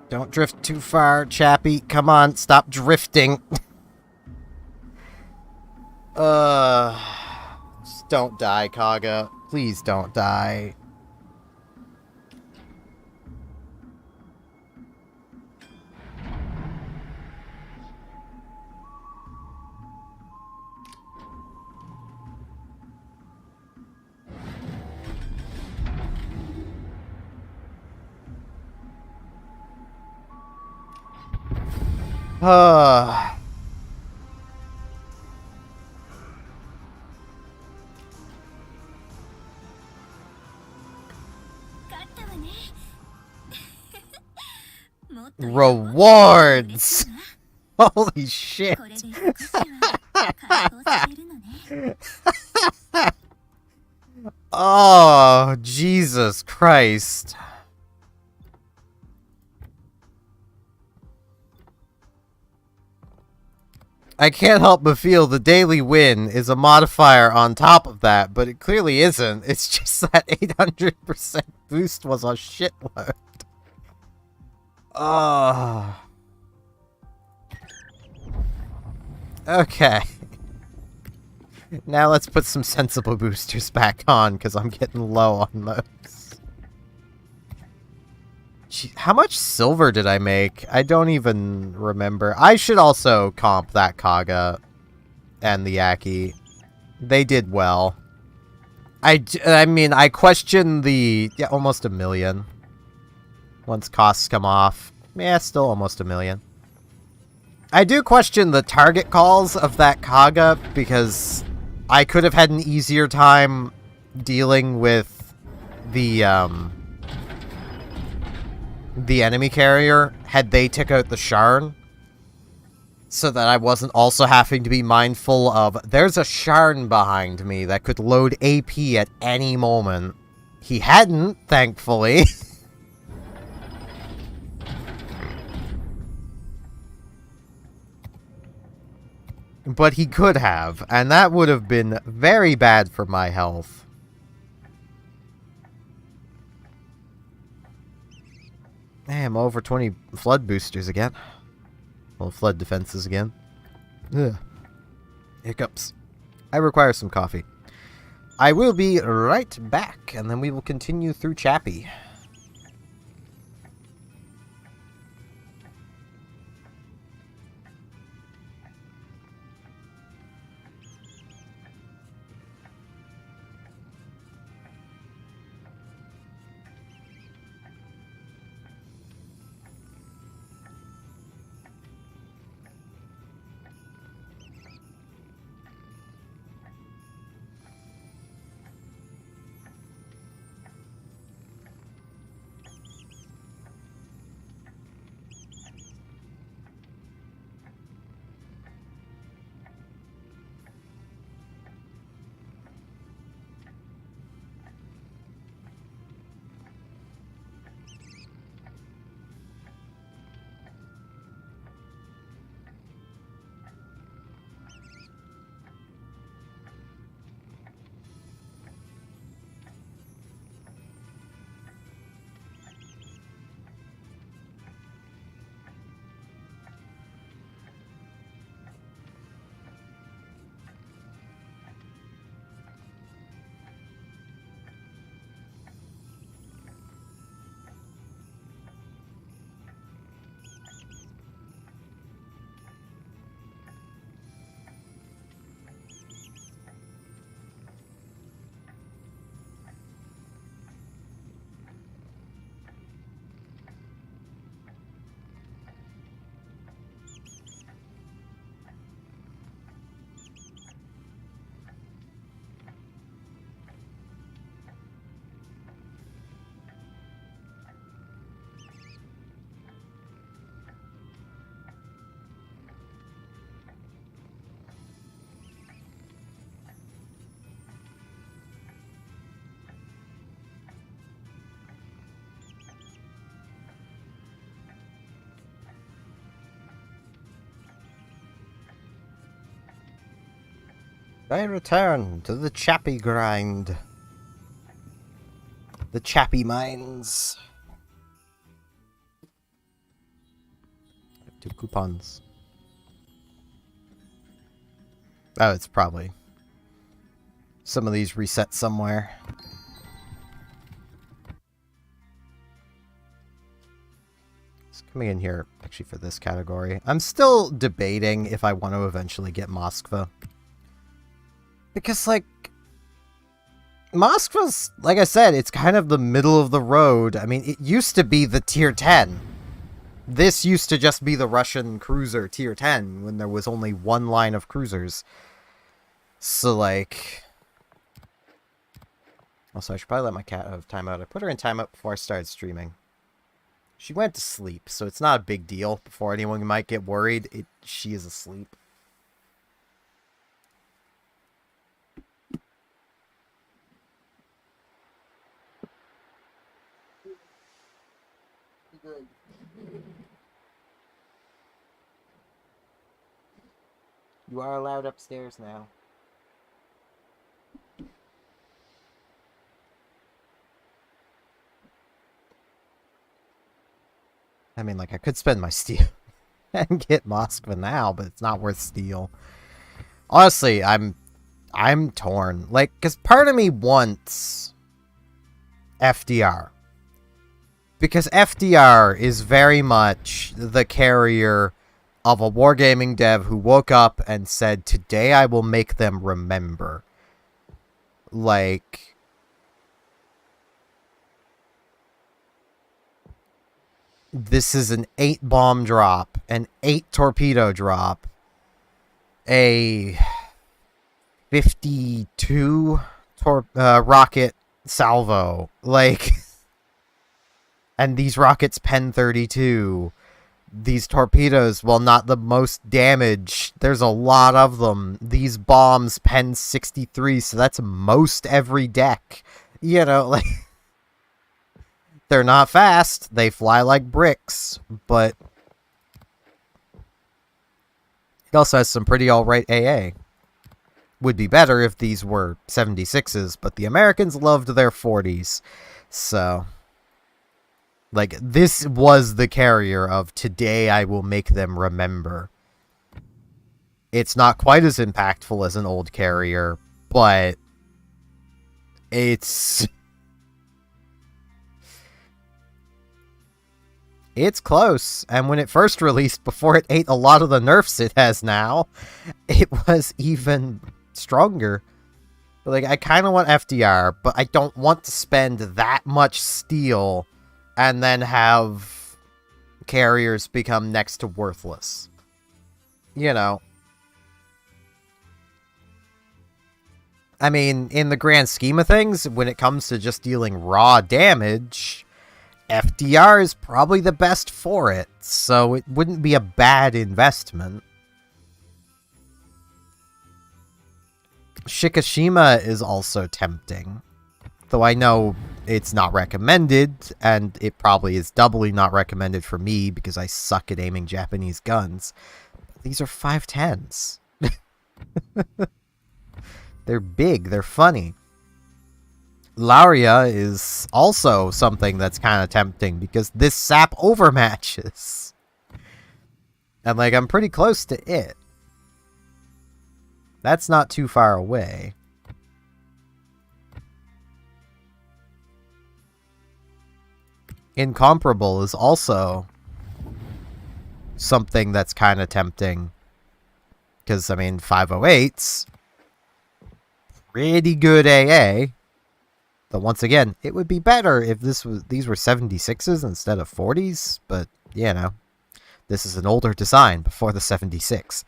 Don't drift too far, Chappie. Come on, stop drifting. Just don't die, Kaga. Please don't die. Rewards! Holy shit! Oh, Jesus Christ. I can't help but feel the daily win is a modifier on top of that, but it clearly isn't. It's just that 800% boost was a shitload. Oh. Okay. Now let's put some sensible boosters back on, because I'm getting low on those. Gee, how much silver did I make? I don't even remember. I should also comp that Kaga and the Yaki. They did well. I mean, I question the... Yeah, almost 1 million. Once costs come off. Yeah, still almost 1 million. I do question the target calls of that Kaga, because I could have had an easier time dealing with the enemy carrier had they took out the Sharn, so that I wasn't also having to be mindful of, there's a Sharn behind me that could load AP at any moment. He hadn't, thankfully. But he could have, and that would have been very bad for my health. Hey, I'm over 20 flood boosters again. Well, flood defenses again. Ugh. Hiccups. I require some coffee. I will be right back, and then we will continue through Chappie. I return to the Chappie grind. The Chappie mines. I have 2 coupons. Oh, it's probably... some of these reset somewhere. It's coming in here, actually, for this category. I'm still debating if I want to eventually get Moskva. Because, like, Moskva's, like I said, it's kind of the middle of the road. I mean, it used to be the tier 10. This used to just be the Russian cruiser tier 10 when there was only one line of cruisers. So, like... Also, I should probably let my cat have timeout. I put her in timeout before I started streaming. She went to sleep, so it's not a big deal. Before anyone might get worried, she is asleep. Good. You are allowed upstairs now. I mean, like, I could spend my steel and get Moskva now, but it's not worth steel. Honestly, I'm torn. Like, because part of me wants FDR. Because FDR is very much the carrier of a wargaming dev who woke up and said, today I will make them remember. Like... This is an 8 bomb drop, an 8 torpedo drop, a 52 rocket salvo, like, and these rockets pen 32. These torpedoes, while not the most damage, there's a lot of them. These bombs pen 63, so that's most every deck. You know, like... They're not fast. They fly like bricks, but it also has some pretty alright AA. Would be better if these were 76s, but the Americans loved their 40s. So, like, this was the carrier of today I will make them remember. It's not quite as impactful as an old carrier, but it's close, and when it first released, before it ate a lot of the nerfs it has now, it was even stronger. But, like, I kind of want FDR, but I don't want to spend that much steel and then have carriers become next to worthless. You know. I mean, in the grand scheme of things, when it comes to just dealing raw damage... FDR is probably the best for it, so it wouldn't be a bad investment. Shikishima is also tempting, though I know it's not recommended, and it probably is doubly not recommended for me because I suck at aiming Japanese guns. These are 510s. They're big, they're funny. Lauria is also something that's kind of tempting because this sap overmatches. And, like, I'm pretty close to it. That's not too far away. Incomparable is also something that's kind of tempting. Because, I mean, 508's pretty good AA. But once again, it would be better if these were 76s instead of 40s, but, you know, this is an older design before the 76.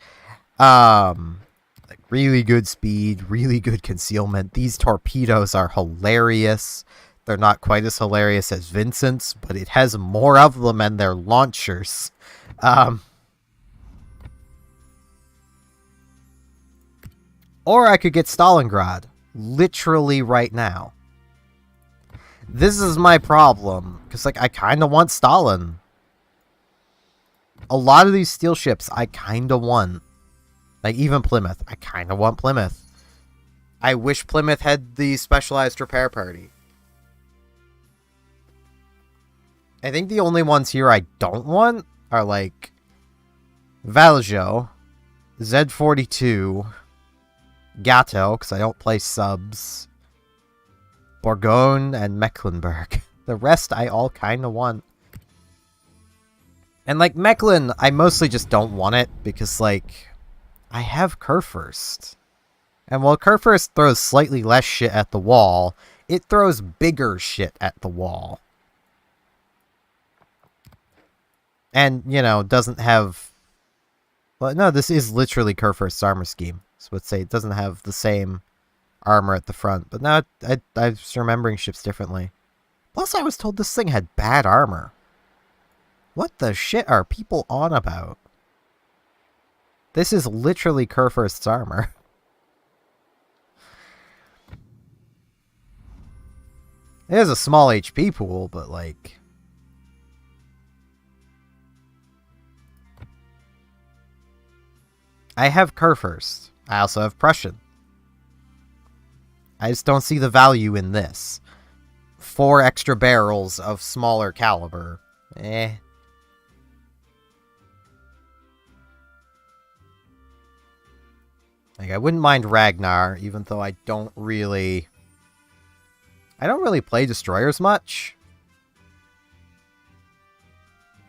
Like, really good speed, really good concealment. These torpedoes are hilarious. They're not quite as hilarious as Vincent's, but it has more of them and they're launchers. Or I could get Stalingrad, literally right now. This is my problem, because, like, I kind of want Stalin. A lot of these steel ships, I kind of want. Like, even Plymouth, I kind of want Plymouth. I wish Plymouth had the specialized repair party. I think the only ones here I don't want are, like, Valjo, Z42, Gatto, because I don't play subs, Bourgogne, and Mecklenburg. The rest I all kind of want. And, like, Mechlin, I mostly just don't want it because, like, I have Kurfürst. And while Kurfürst throws slightly less shit at the wall, it throws bigger shit at the wall. And, you know, doesn't have... Well, no, this is literally Kurfürst's armor scheme. So let's say it doesn't have the same armor at the front. But now I was remembering ships differently. Plus, I was told this thing had bad armor. What the shit are people on about? This is literally Kurfürst's armor. It has a small HP pool, but like... I have Kurfürst. I also have Prussian. I just don't see the value in this. 4 extra barrels of smaller caliber. Eh. Like, I wouldn't mind Ragnar, even though I don't really play destroyers much.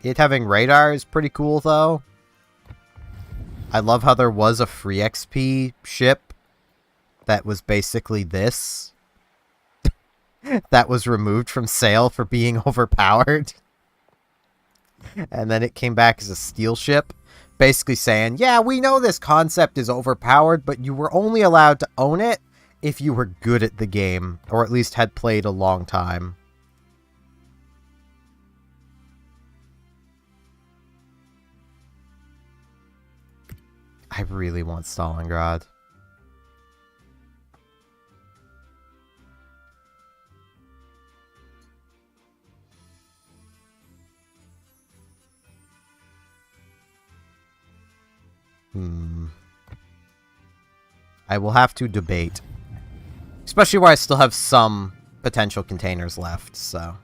It having radar is pretty cool, though. I love how there was a free XP ship that was basically this. That was removed from sale for being overpowered. And then it came back as a steel ship. Basically saying, yeah, we know this concept is overpowered, but you were only allowed to own it if you were good at the game, or at least had played a long time. I really want Stalingrad. I will have to debate. Especially where I still have some potential containers left, so...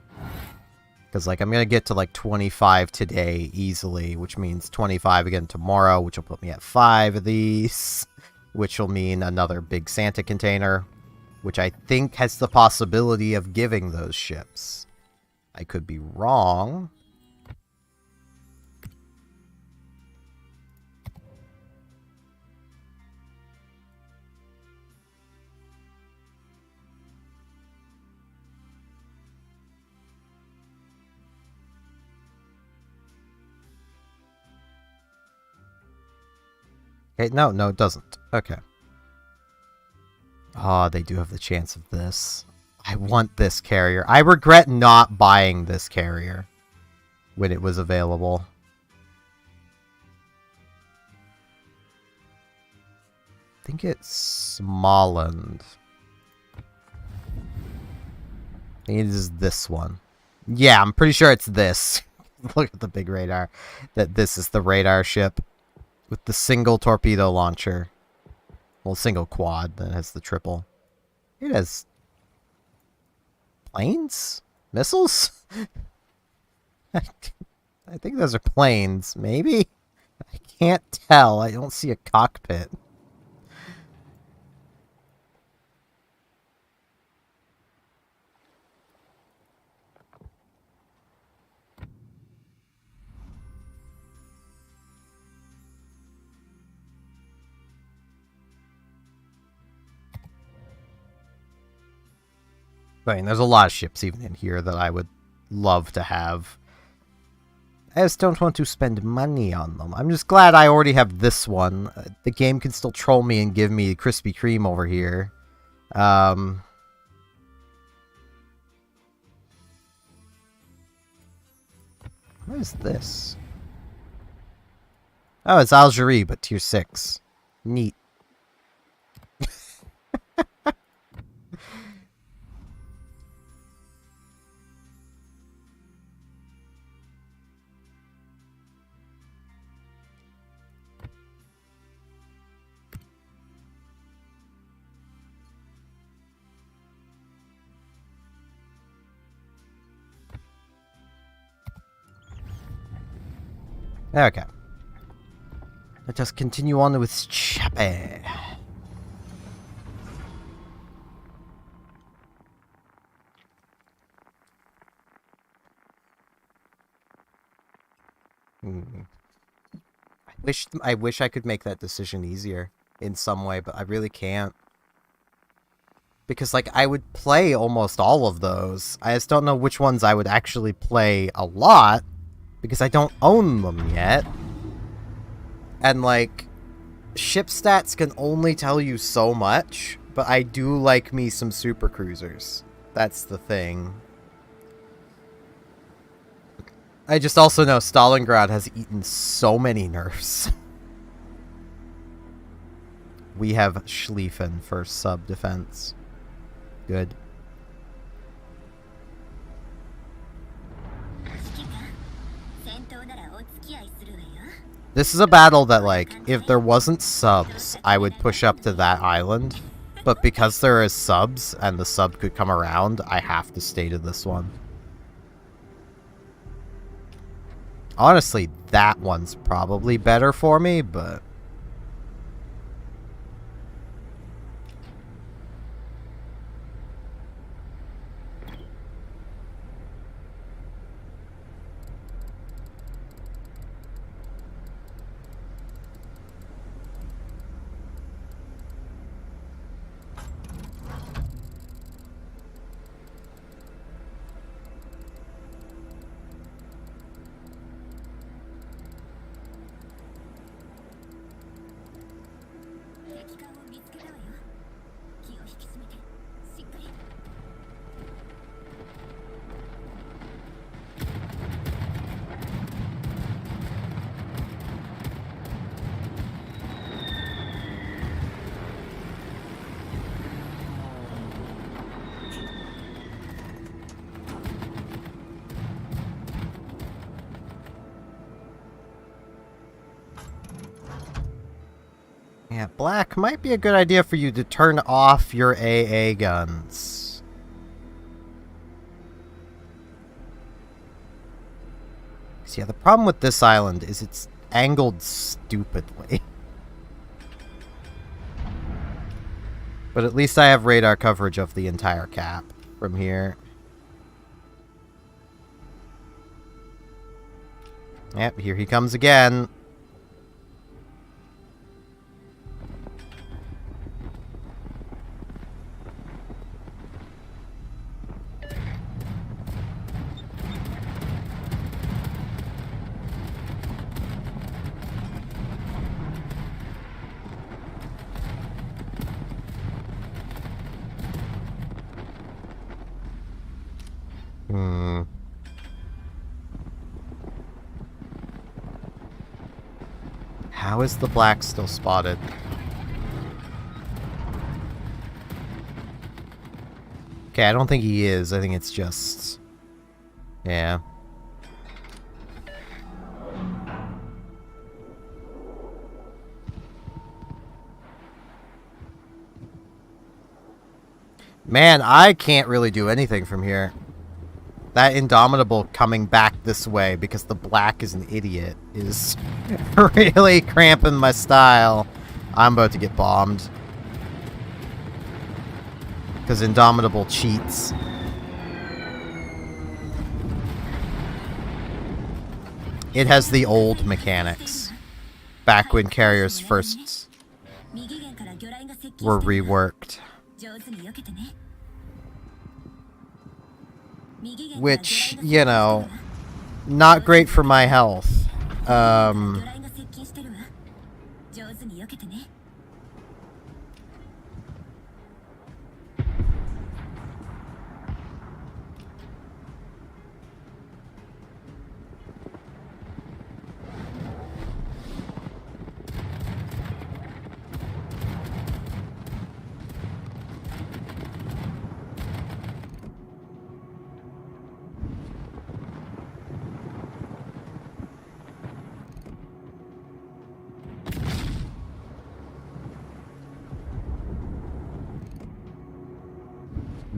Because, like, I'm going to get to, like, 25 today easily, which means 25 again tomorrow, which will put me at 5 of these. Which will mean another big Santa container, which I think has the possibility of giving those ships. I could be wrong. Okay, no, it doesn't. Okay. Ah, they do have the chance of this. I want this carrier. I regret not buying this carrier when it was available. I think it's Smolensk. I think it is this one. Yeah, I'm pretty sure it's this. Look at the big radar. That this is the radar ship. With the single torpedo launcher. Well, single quad that has the triple. It has... planes? Missiles? I think those are planes. Maybe? I can't tell. I don't see a cockpit. I mean, there's a lot of ships even in here that I would love to have. I just don't want to spend money on them. I'm just glad I already have this one. The game can still troll me and give me Krispy Kreme over here. What is this? Oh, it's Algeria, but tier 6. Neat. Okay. Let us continue on with Chappie. I wish I could make that decision easier in some way, but I really can't. Because, like, I would play almost all of those. I just don't know which ones I would actually play a lot. because I don't own them yet. And, like, ship stats can only tell you so much, but I do like me some super cruisers. That's the thing. I just also know Stalingrad has eaten so many nerfs. We have Schlieffen for sub-defense. Good. This is a battle that, like, if there wasn't subs, I would push up to that island. But because there is subs, and the sub could come around, I have to stay to this one. Honestly, that one's probably better for me, but... Yeah, black might be a good idea for you to turn off your AA guns. So yeah, the problem with this island is it's angled stupidly. But at least I have radar coverage of the entire cap from here. Yep, here he comes again. How is the black still spotted? Okay, I don't think he is. I think it's just... Yeah. Man, I can't really do anything from here. That Indomitable coming back this way because the black is an idiot is really cramping my style. I'm about to get bombed. Because Indomitable cheats. It has the old mechanics. Back when carriers first were reworked. Which, you know, not great for my health.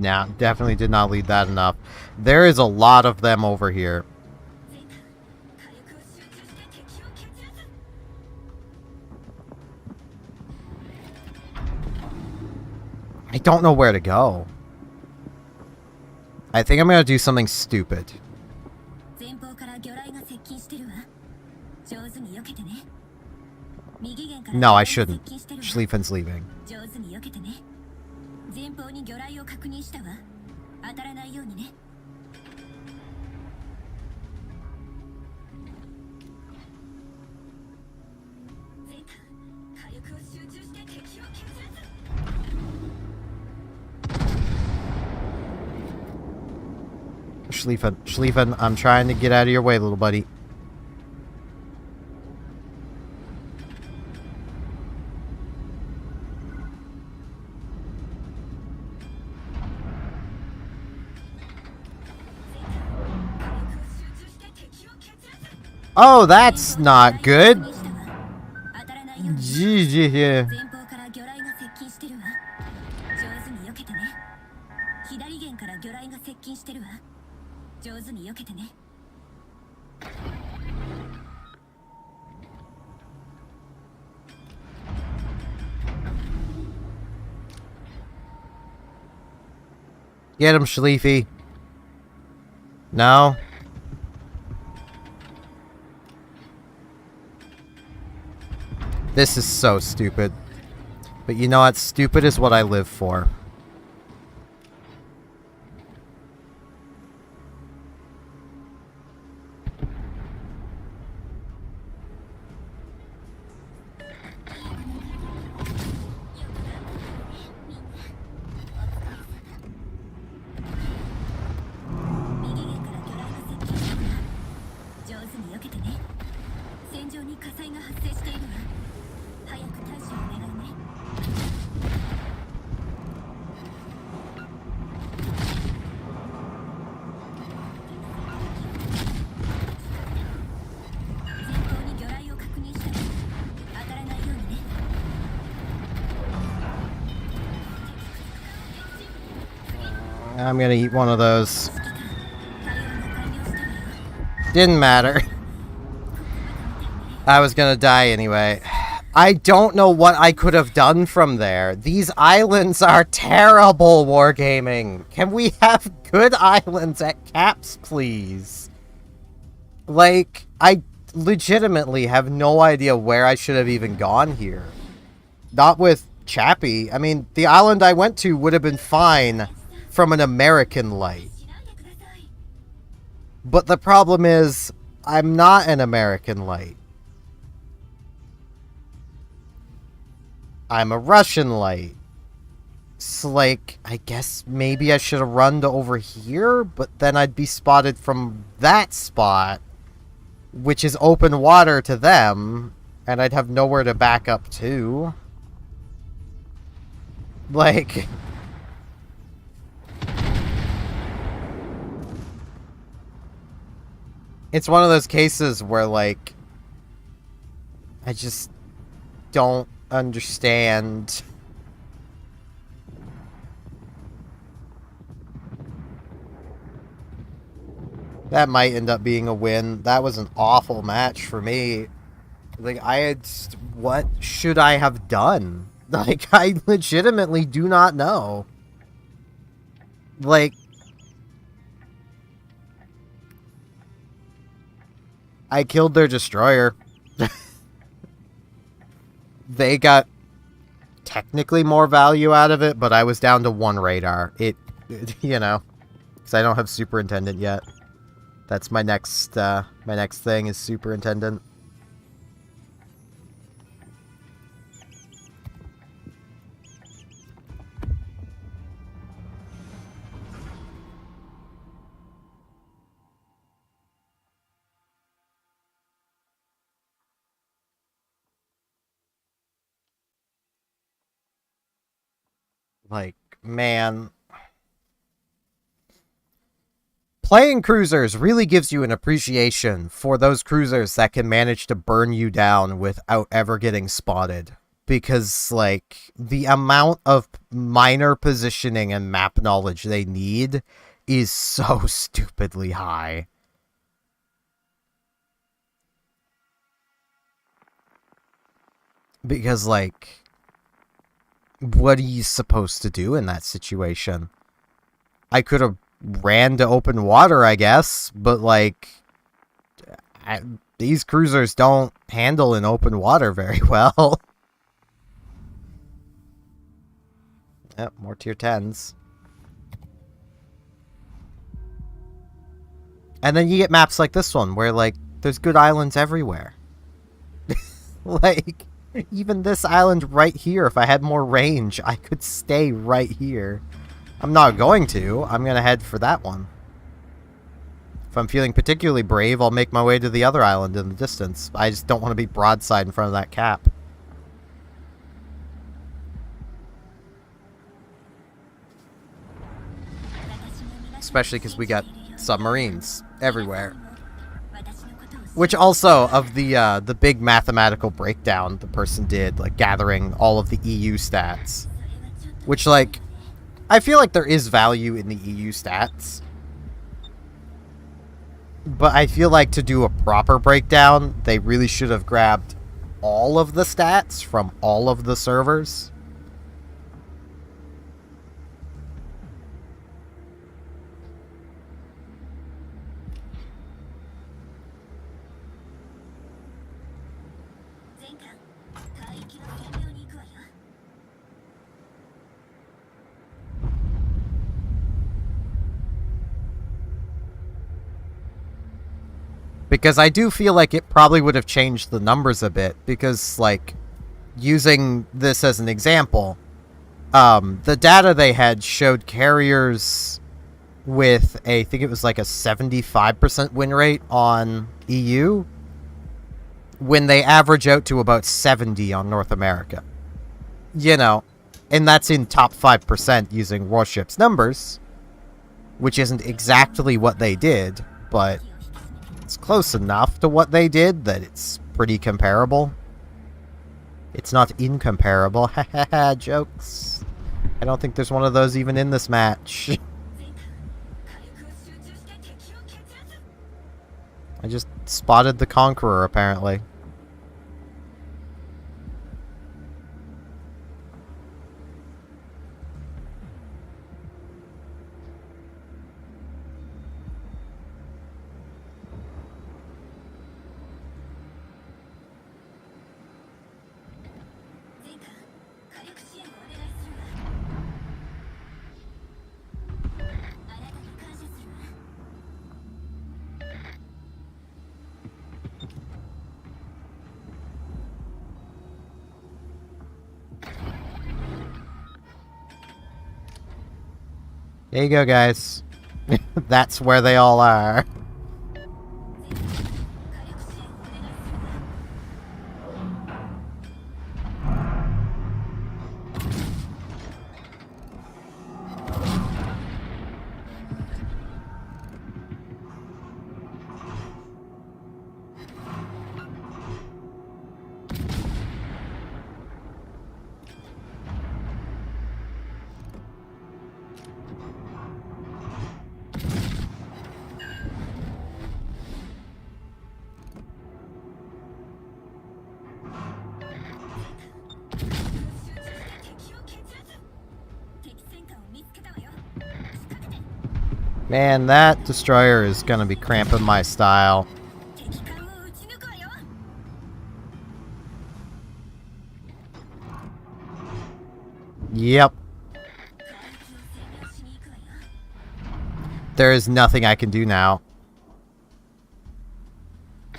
Nah, definitely did not lead that enough. There is a lot of them over here. I don't know where to go. I think I'm gonna do something stupid. No, I shouldn't. Schlieffen's leaving. Schlieffen. Schlieffen, I'm trying to get out of your way, little buddy. Oh, that's not good. Yeah. Get him, Schleify. No. This is so stupid. But you know what? Stupid is what I live for. I'm gonna eat one of those. Didn't matter. I was gonna die anyway. I don't know what I could have done from there. These islands are terrible, Wargaming. Can we have good islands at caps, please? Like, I legitimately have no idea where I should have even gone here. Not with Chappie. I mean, the island I went to would have been fine from an American light. But the problem is, I'm not an American light. I'm a Russian light. So, like, I guess maybe I should have run to over here, but then I'd be spotted from that spot, which is open water to them, and I'd have nowhere to back up to. Like... It's one of those cases where, like, I just don't understand. That might end up being a win. That was an awful match for me. Like, what should I have done? Like, I legitimately do not know. Like, I killed their destroyer. They got technically more value out of it, but I was down to 1 radar. You know, because I don't have superintendent yet. That's my next thing is superintendent. Like, man. Playing cruisers really gives you an appreciation for those cruisers that can manage to burn you down without ever getting spotted. Because, like, the amount of minor positioning and map knowledge they need is so stupidly high. Because, like... what are you supposed to do in that situation? I could have ran to open water, I guess, but, like, these cruisers don't handle in open water very well. Yep, more tier 10s. And then you get maps like this one, where, like, there's good islands everywhere. Like... even this island right here, if I had more range, I could stay right here. I'm not going to. I'm going to head for that one. If I'm feeling particularly brave, I'll make my way to the other island in the distance. I just don't want to be broadside in front of that cap. Especially because we got submarines everywhere. Which also, of the big mathematical breakdown the person did, like gathering all of the EU stats. Which, like, I feel like there is value in the EU stats. But I feel like to do a proper breakdown, they really should have grabbed all of the stats from all of the servers. Because I do feel like it probably would have changed the numbers a bit. Because, like, using this as an example, the data they had showed carriers with I think it was like a 75% win rate on EU, when they average out to about 70 on North America. You know, and that's in top 5% using Warships numbers, which isn't exactly what they did, but it's close enough to what they did that it's pretty comparable. It's not incomparable. Haha, jokes. I don't think there's one of those even in this match. I just spotted the Conqueror, apparently. There you go, guys. That's where they all are. Man, that destroyer is gonna be cramping my style. Yep. There is nothing I can do now.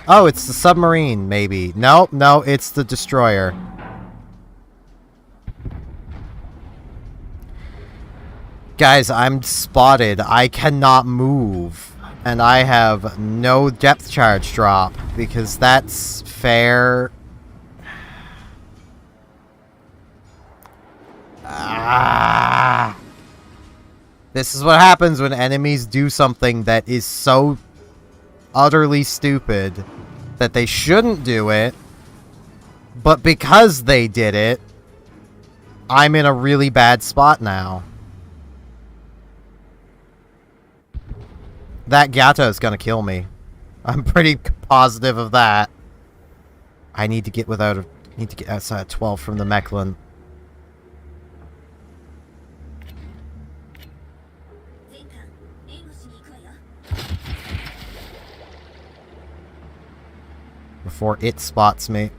Oh, it's the submarine, maybe. No, no, it's the destroyer. Guys, I'm spotted. I cannot move. And I have no depth charge drop, because that's fair. Ah. This is what happens when enemies do something that is so utterly stupid that they shouldn't do it, but because they did it, I'm in a really bad spot now. That Gato is gonna kill me. I'm pretty positive of that. I need to get outside 12 from the Mechlin. Before it spots me.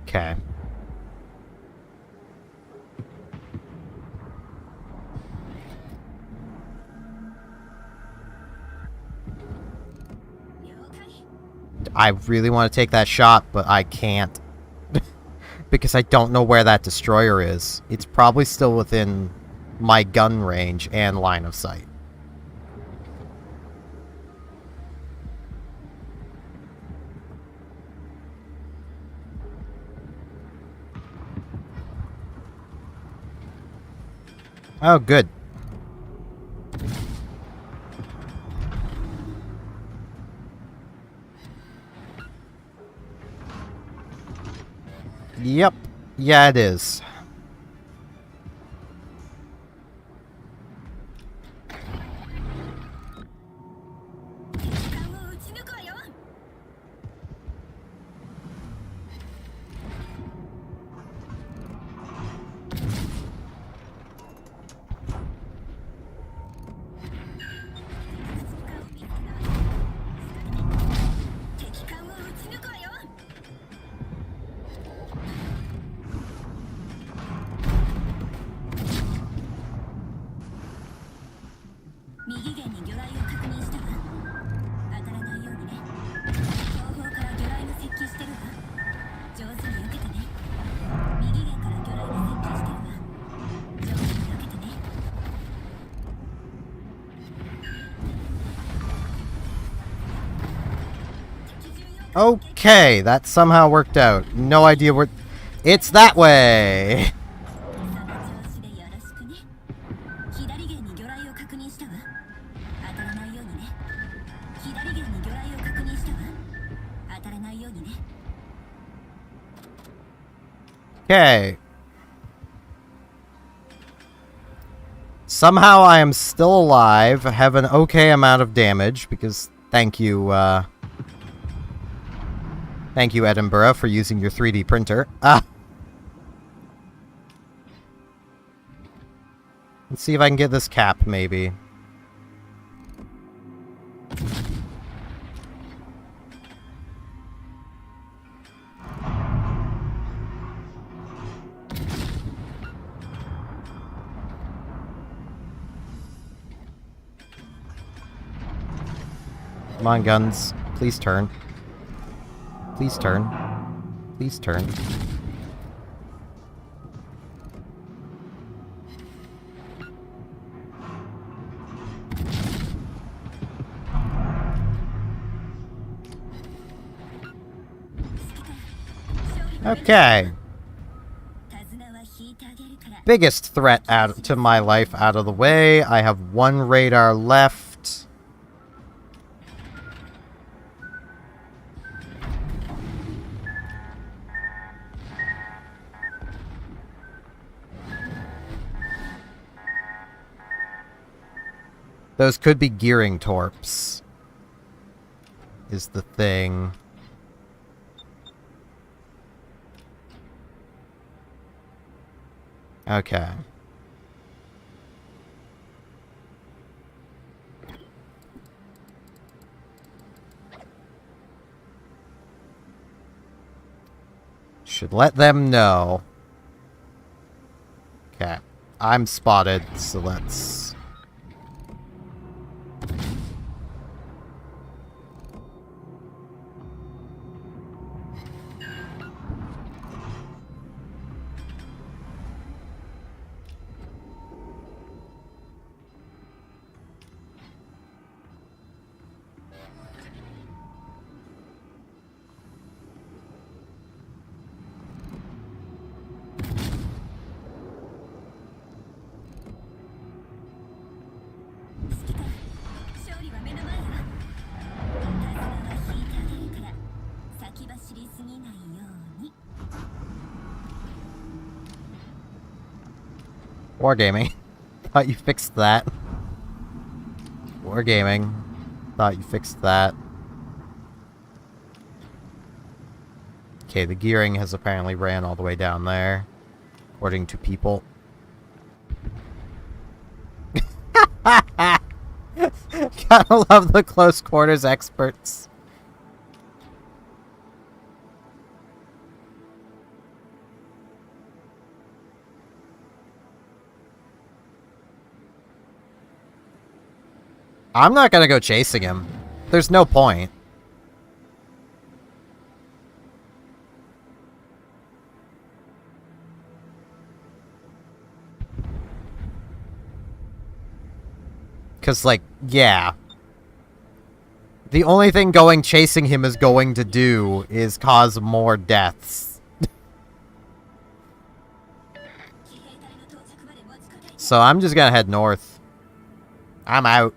Okay. I really want to take that shot, but I can't. Because I don't know where that destroyer is. It's probably still within my gun range and line of sight. Oh, good. Yep. Yeah, it is. Okay, that somehow worked out. No idea where... It's that way! Okay. Somehow I am still alive, have an okay amount of damage, because thank you, thank you, Edinburgh, for using your 3D printer. Let's see if I can get this cap, maybe. Come on, guns. Please turn. Please turn. Please turn. Okay. Biggest threat out to my life out of the way. I have one radar left. Those could be gearing torps. Is the thing. Okay. Should let them know. Okay. I'm spotted, so let's... Wargaming. Thought you fixed that. Wargaming. Thought you fixed that. Okay, the gearing has apparently ran all the way down there, according to people. Gotta love the close quarters experts. I'm not gonna go chasing him. There's no point. Because, like, yeah. The only thing going chasing him is going to do is cause more deaths. So I'm just gonna head north. I'm out.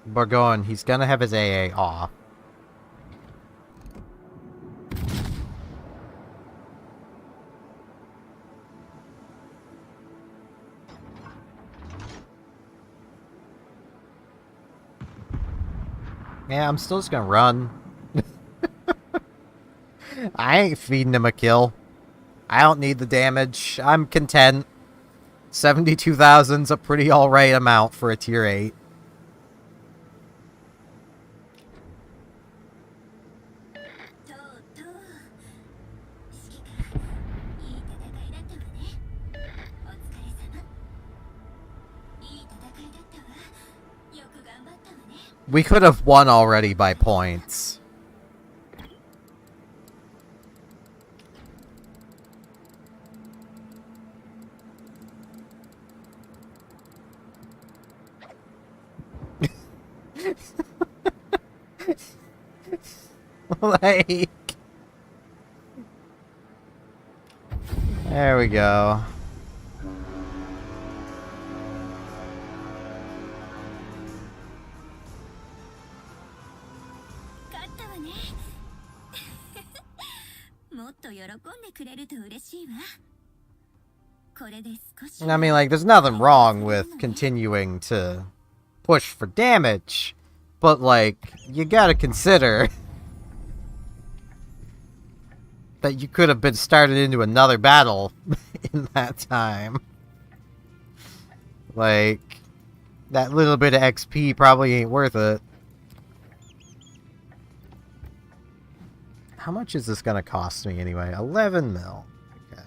Bargon, he's gonna have his AA off. Yeah, I'm still just gonna run. I ain't feeding him a kill. I don't need the damage. I'm content. 72,000's a pretty alright amount for a tier 8. We could have won already by points. Like... There we go. I mean, like, there's nothing wrong with continuing to push for damage, but, like, you gotta consider that you could have been started into another battle in that time. Like, that little bit of XP probably ain't worth it. How much is this gonna cost me anyway? 11 mil. Okay.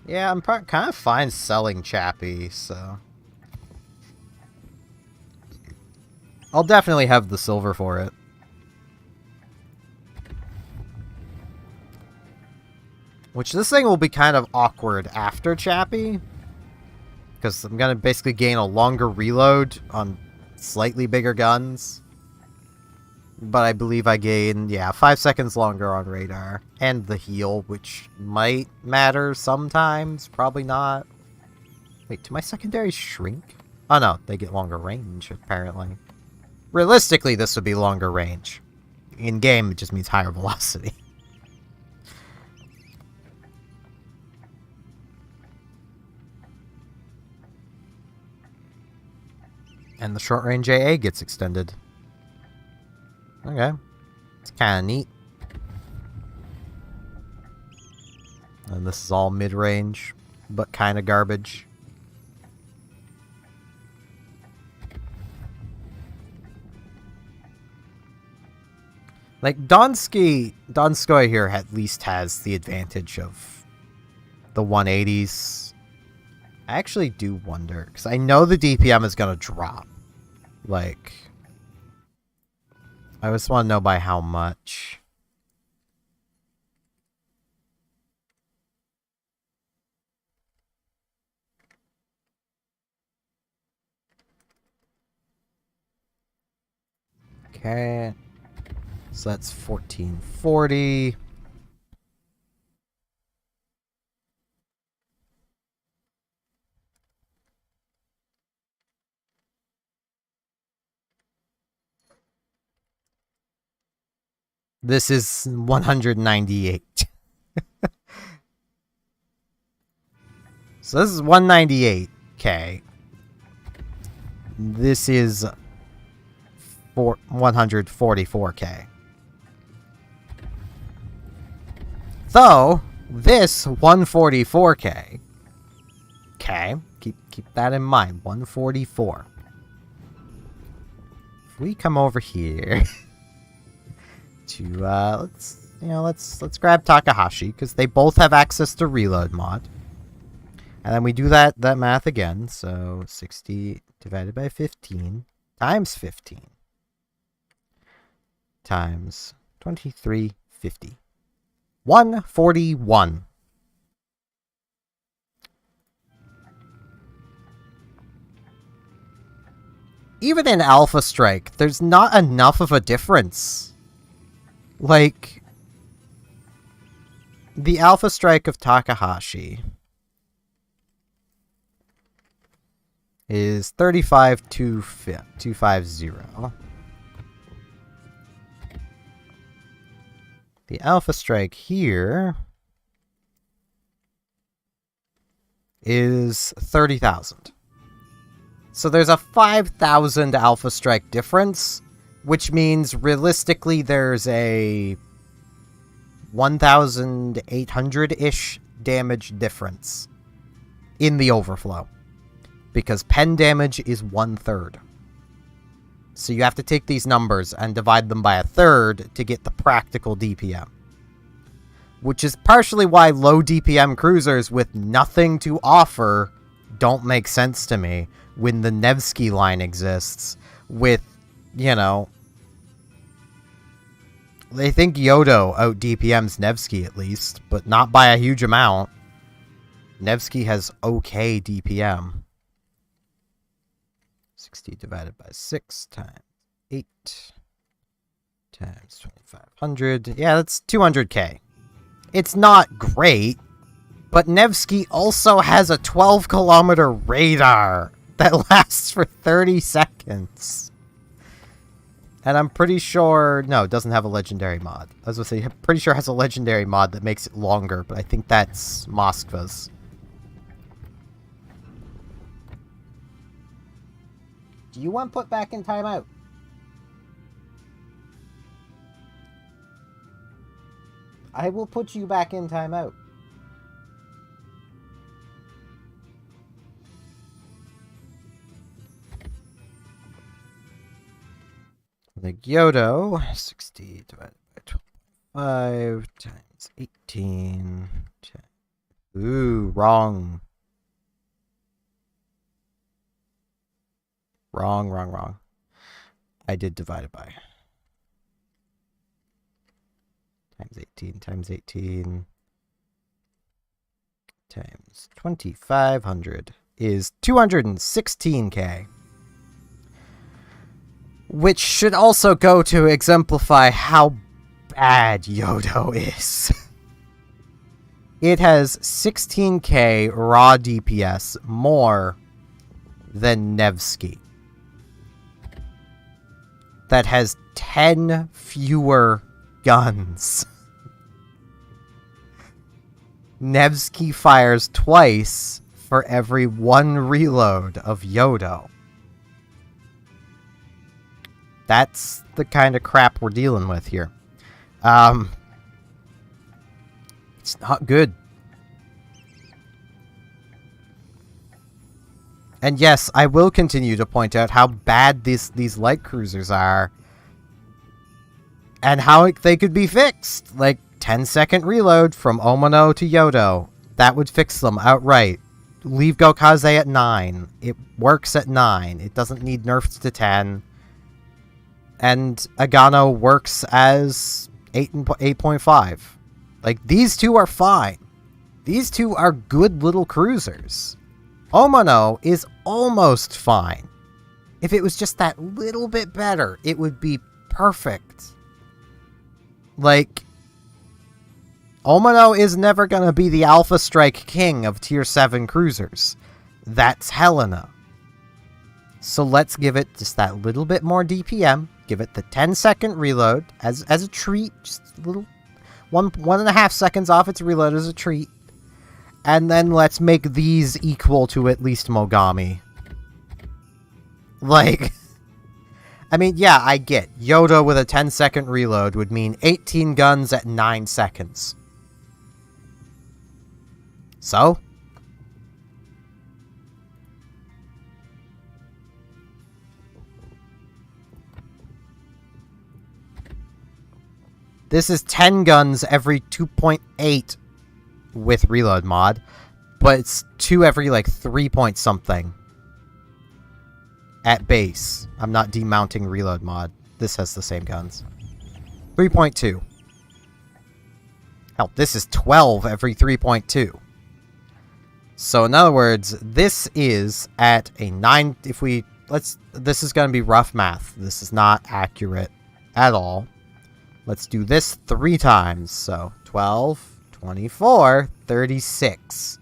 Yeah, I'm kind of fine selling Chappie, so... I'll definitely have the silver for it. Which, this thing will be kind of awkward after Chappie. Because I'm gonna basically gain a longer reload on slightly bigger guns. But I believe I gain, yeah, 5 seconds longer on radar. And the heal, which might matter sometimes. Probably not. Wait, do my secondaries shrink? Oh no, they get longer range, apparently. Realistically, this would be longer range. In-game, it just means higher velocity. And the short-range AA gets extended. Okay. It's kind of neat. And this is all mid-range, but kind of garbage. Like, Donskoy here at least has the advantage of the 180s. I actually do wonder, because I know the DPM is going to drop. Like, I just want to know by how much. Okay. So that's 1440. This is 198. So this is 198k. This is 144k. So, this 144k. Okay, keep that in mind. 144. If we come over here to let's grab Takahashi, because they both have access to reload mod. And then we do that math again. So 60 divided by 15 times 15 times 2350. 141. even in Alpha Strike, there's not enough of a difference. Like, the Alpha Strike of Takahashi is 35,250. The Alpha Strike here is 30,000. So there's a 5,000 Alpha Strike difference, which means realistically there's a 1,800-ish damage difference in the overflow. Because pen damage is 1/3. So you have to take these numbers and divide them by 1/3 to get the practical DPM. Which is partially why low DPM cruisers with nothing to offer don't make sense to me when the Nevsky line exists with, you know... They think Yodo out DPMs Nevsky at least, but not by a huge amount. Nevsky has okay DPM. 60 divided by 6 times 8 times 2,500. Yeah, that's 200k. It's not great, but Nevsky also has a 12-kilometer radar that lasts for 30 seconds. And I'm pretty sure... No, it doesn't have a legendary mod. I was going to say, I'm pretty sure it has a legendary mod that makes it longer, but I think that's Moskva's. Do you want put back in timeout? I will put you back in timeout. The Yodo, 60 divided by 12.5 times 18. Ooh, wrong. Wrong. I did divide it by. Times 18 times 18 times 2,500 is 216k. Which should also go to exemplify how bad Yodo is. It has 16k raw DPS more than Nevsky. That has 10 fewer guns. Nevsky fires twice for every 1 reload of Yodo. That's the kind of crap we're dealing with here. It's not good. And yes, I will continue to point out how bad these light cruisers are. And how they could be fixed. Like, 10-second reload from Omano to Yodo. That would fix them outright. Leave Gokaze at 9. It works at 9. It doesn't need nerfs to 10. And Agano works as 8.5. Like, these two are fine. These two are good little cruisers. Omano is almost fine. If it was just that little bit better, it would be perfect. Like, Omano is never gonna be the Alpha Strike king of Tier 7 cruisers. That's Helena. So let's give it just that little bit more DPM. Give it the 10-second reload as a treat. Just a little... 1.5 seconds off its reload as a treat. And then let's make these equal to at least Mogami. Like... I mean, yeah, I get. Yodo with a 10-second reload would mean 18 guns at 9 seconds. So? This is 10 guns every 2.8 with reload mod, but it's 2 every, like, 3 point something. At base. I'm not demounting reload mod. This has the same guns. 3.2. Hell, this is 12 every 3.2. So in other words, this is at a 9... If we This is going to be rough math. This is not accurate at all. Let's do this 3 times. So 12, 24, 36.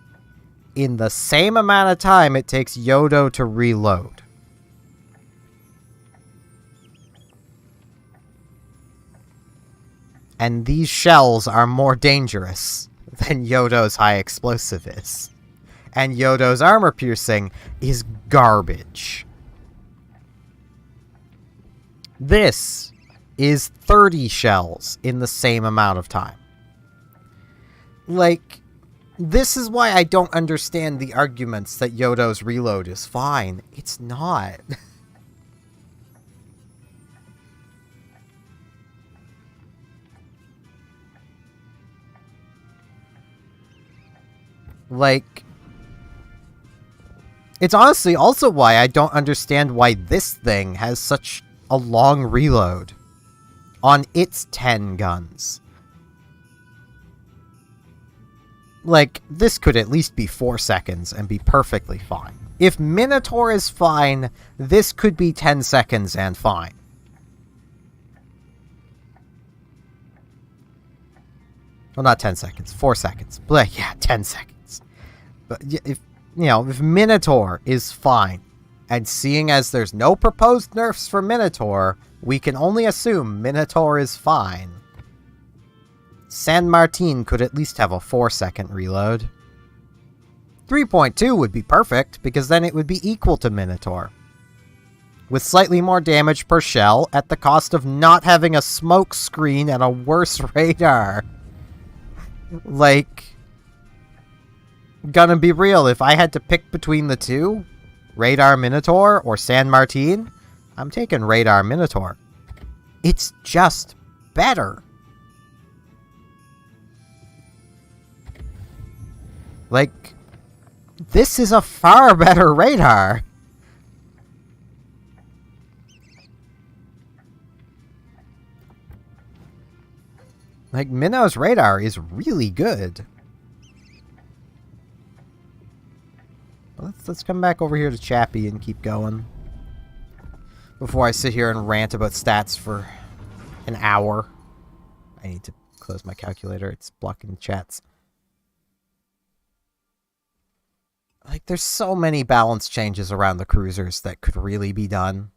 In the same amount of time it takes Yodo to reload. And these shells are more dangerous than Yodo's high explosive is. And Yodo's armor piercing is garbage. This is 30 shells in the same amount of time. Like, this is why I don't understand the arguments that Yodo's reload is fine. It's not. Like, it's honestly also why I don't understand why this thing has such a long reload on its 10 guns. Like, this could at least be 4 seconds and be perfectly fine. If Minotaur is fine, this could be 10 seconds and fine. Well, not 10 seconds, 4 seconds. But yeah, 10 seconds. But if, you know, if Minotaur is fine, and seeing as there's no proposed nerfs for Minotaur, we can only assume Minotaur is fine. San Martin could at least have a 4-second reload. 3.2 would be perfect, because then it would be equal to Minotaur. With slightly more damage per shell, at the cost of not having a smoke screen and a worse radar. Like, gonna be real, if I had to pick between the two, Radar Minotaur or San Martin, I'm taking Radar Minotaur. It's just better. Like, this is a far better radar. Like, Minno's radar is really good. Let's come back over here to Chappie and keep going. Before I sit here and rant about stats for an hour. I need to close my calculator. It's blocking the chats. Like, there's so many balance changes around the cruisers that could really be done.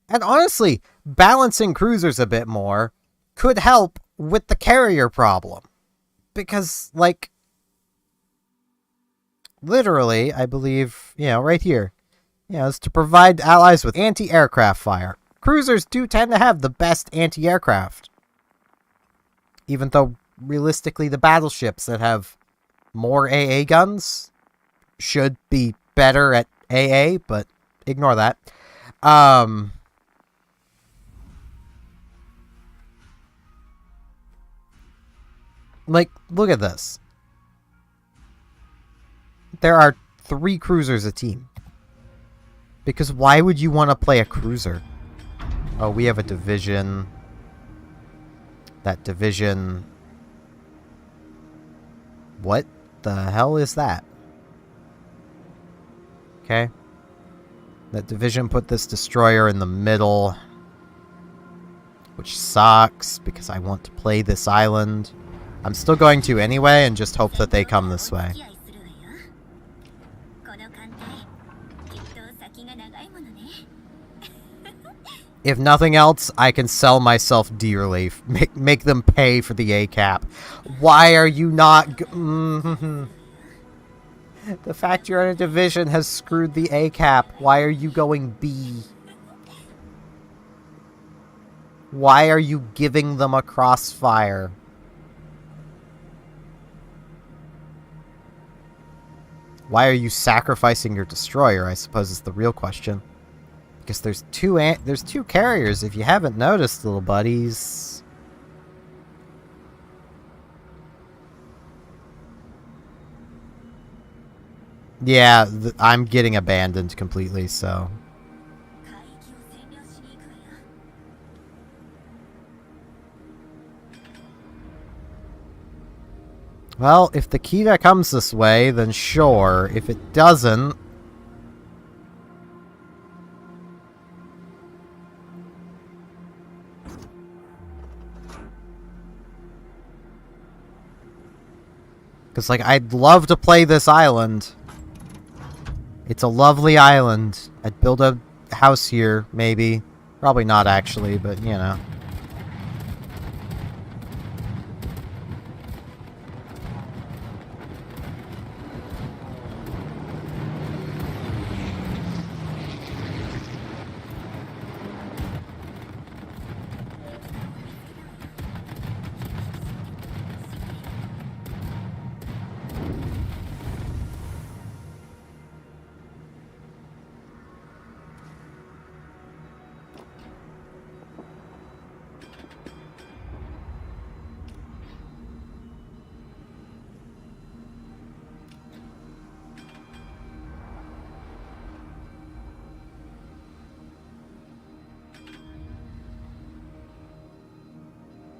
And honestly, balancing cruisers a bit more could help with the carrier problem. Because, like, literally, I believe, you know, right here, you know, is to provide allies with anti-aircraft fire. Cruisers do tend to have the best anti-aircraft. Even though, realistically, the battleships that have more AA guns should be better at AA, but ignore that. Like, look at this. There are 3 cruisers a team. Because why would you want to play a cruiser? Oh, we have a division. That division... What the hell is that? Okay. That division put this destroyer in the middle. Which sucks, because I want to play this island. I'm still going to anyway, and just hope that they come this way. If nothing else, I can sell myself dearly. Make them pay for the A cap. Why are you not... The fact you're in a division has screwed the A cap. Why are you going B? Why are you giving them a crossfire? Why are you sacrificing your destroyer, I suppose is the real question. Because there's two carriers, if you haven't noticed, little buddies. Yeah, I'm getting abandoned completely, so... Well, if the Kita comes this way, then sure. If it doesn't... Because, like, I'd love to play this island. It's a lovely island. I'd build a house here, maybe. Probably not, actually, but, you know.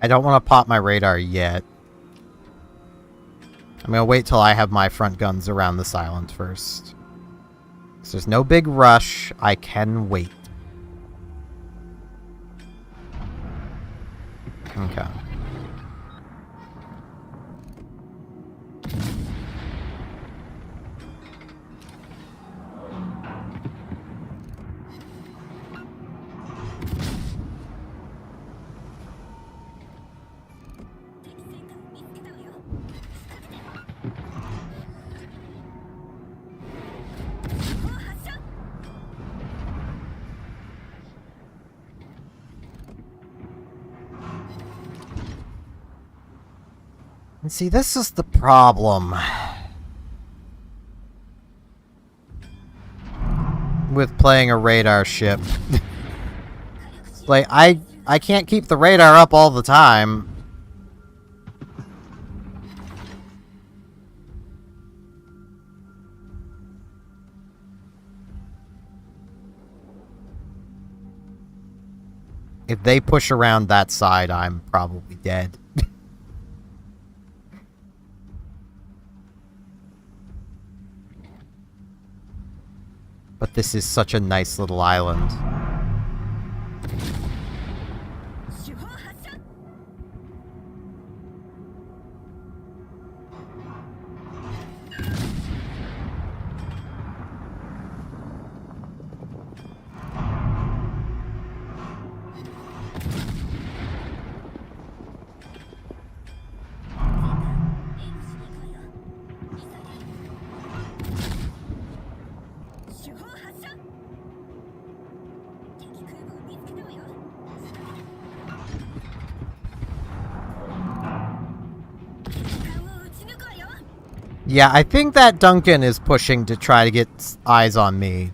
I don't want to pop my radar yet. I'm going to wait till I have my front guns around this island first. So there's no big rush. I can wait. Okay. And see, this is the problem with playing a radar ship. Like, I can't keep the radar up all the time. If they push around that side, I'm probably dead. But this is such a nice little island. Yeah, I think that Duncan is pushing to try to get eyes on me.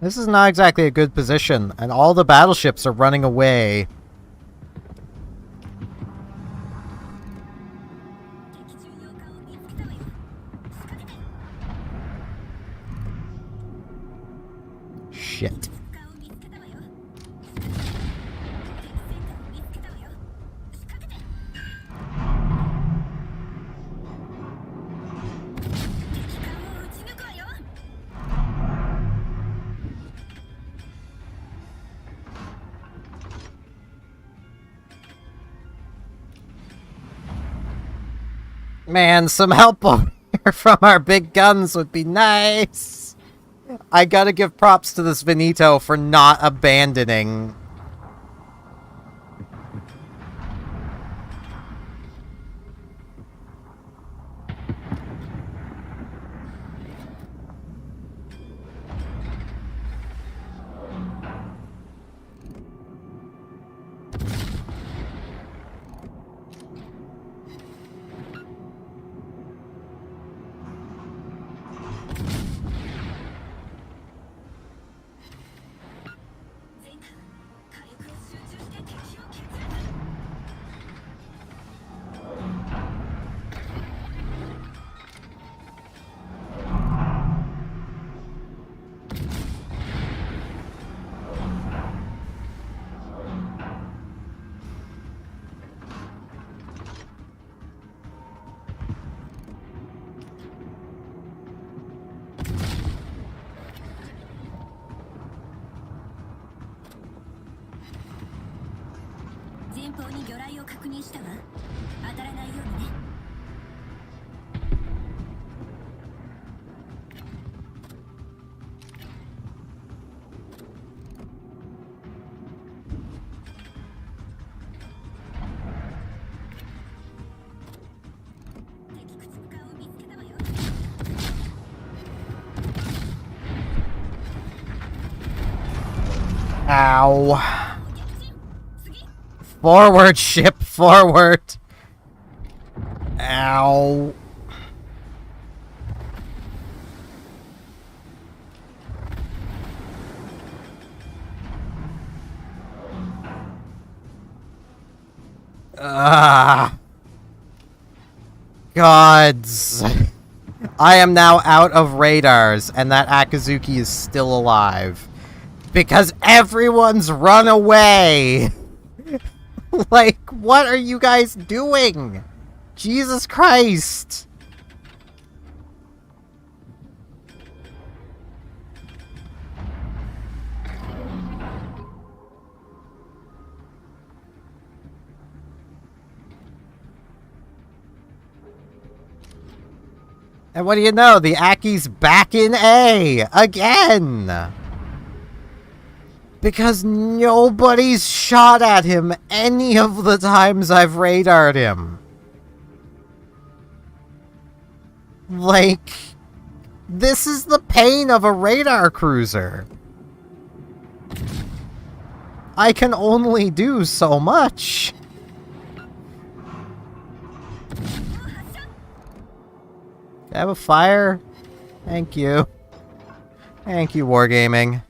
This is not exactly a good position, and all the battleships are running away. Shit. Man, some help over here from our big guns would be nice. I gotta give props to this Veneto for not abandoning. Ow. Forward, ship, forward. Ow. Ah. Gods. I am now out of radars, and that Akazuki is still alive. Because everyone's run away! Like, what are you guys doing? Jesus Christ! And what do you know? The Aki's back in A! Again! Because nobody's shot at him any of the times I've radared him. Like, this is the pain of a radar cruiser. I can only do so much. Do I have a fire? Thank you. Thank you, Wargaming.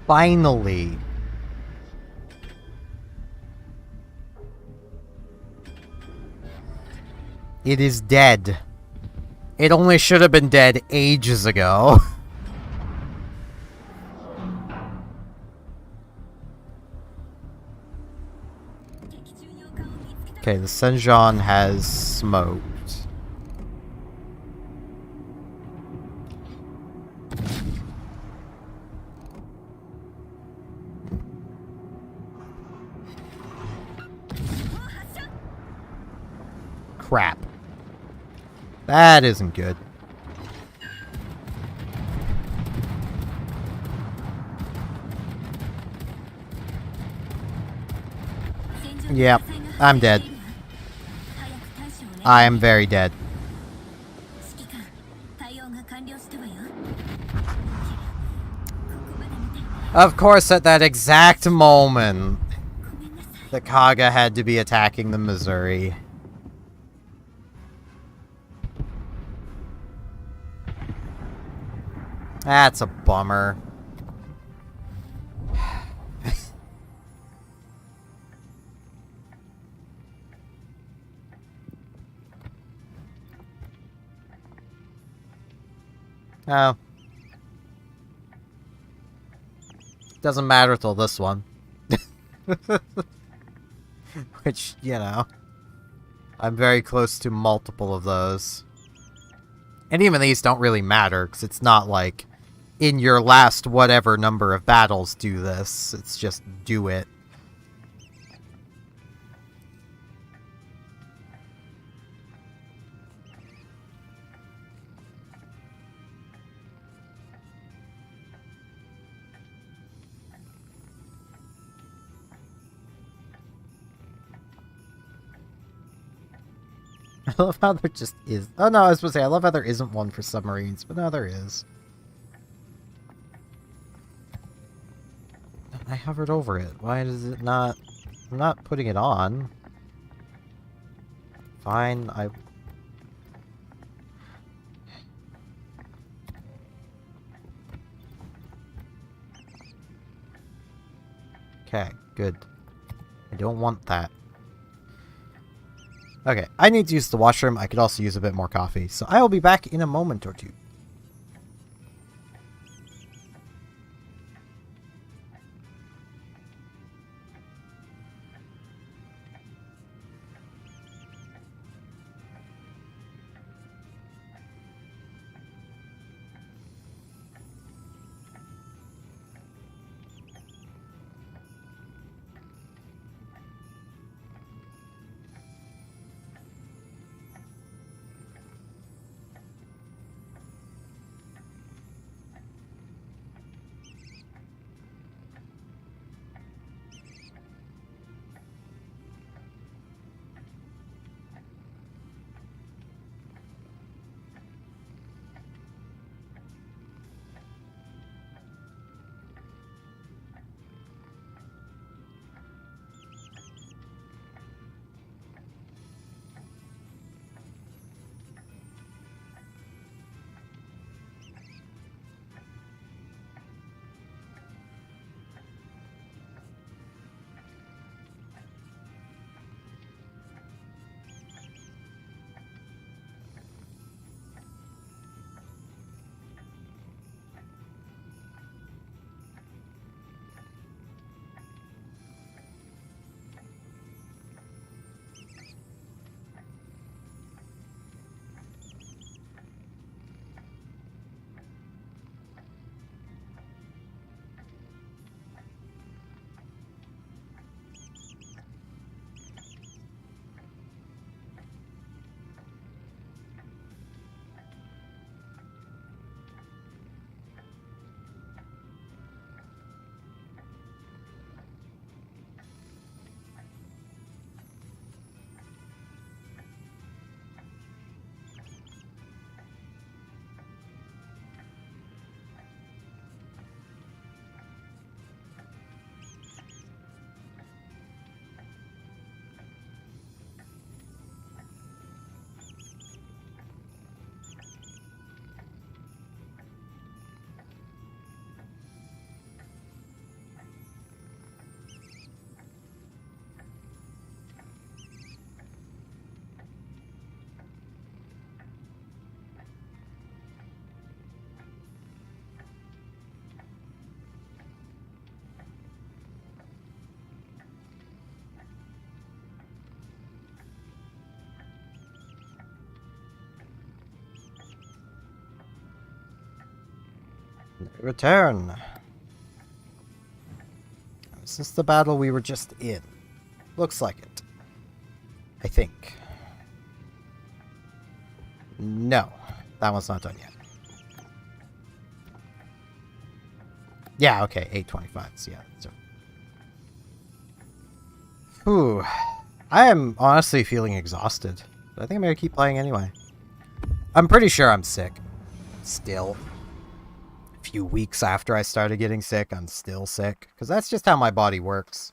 Finally. It is dead. It only should have been dead ages ago. Okay, the Senjon has smoked. Crap. That isn't good. Yep, I'm dead. I am very dead. Of course, at that exact moment, the Kaga had to be attacking the Missouri. That's a bummer. Oh. Doesn't matter till this one. Which, you know, I'm very close to multiple of those. And even these don't really matter, because it's not like, in your last whatever number of battles do this. It's just do it. I love how there just is. Oh no, I was supposed to say, I love how there isn't one for submarines, but no, there is. I hovered over it. Why does it not... I'm not putting it on. Fine, I... Okay, good. I don't want that. Okay, I need to use the washroom. I could also use a bit more coffee, so I will be back in a moment or two. Return. Is this the battle we were just in? Looks like it. I think. No. That one's not done yet. Yeah, okay. 825s. Yeah. So. Whew. I am honestly feeling exhausted. But I think I'm going to keep playing anyway. I'm pretty sure I'm sick. Still. A few weeks after I started getting sick, I'm still sick. Because that's just how my body works.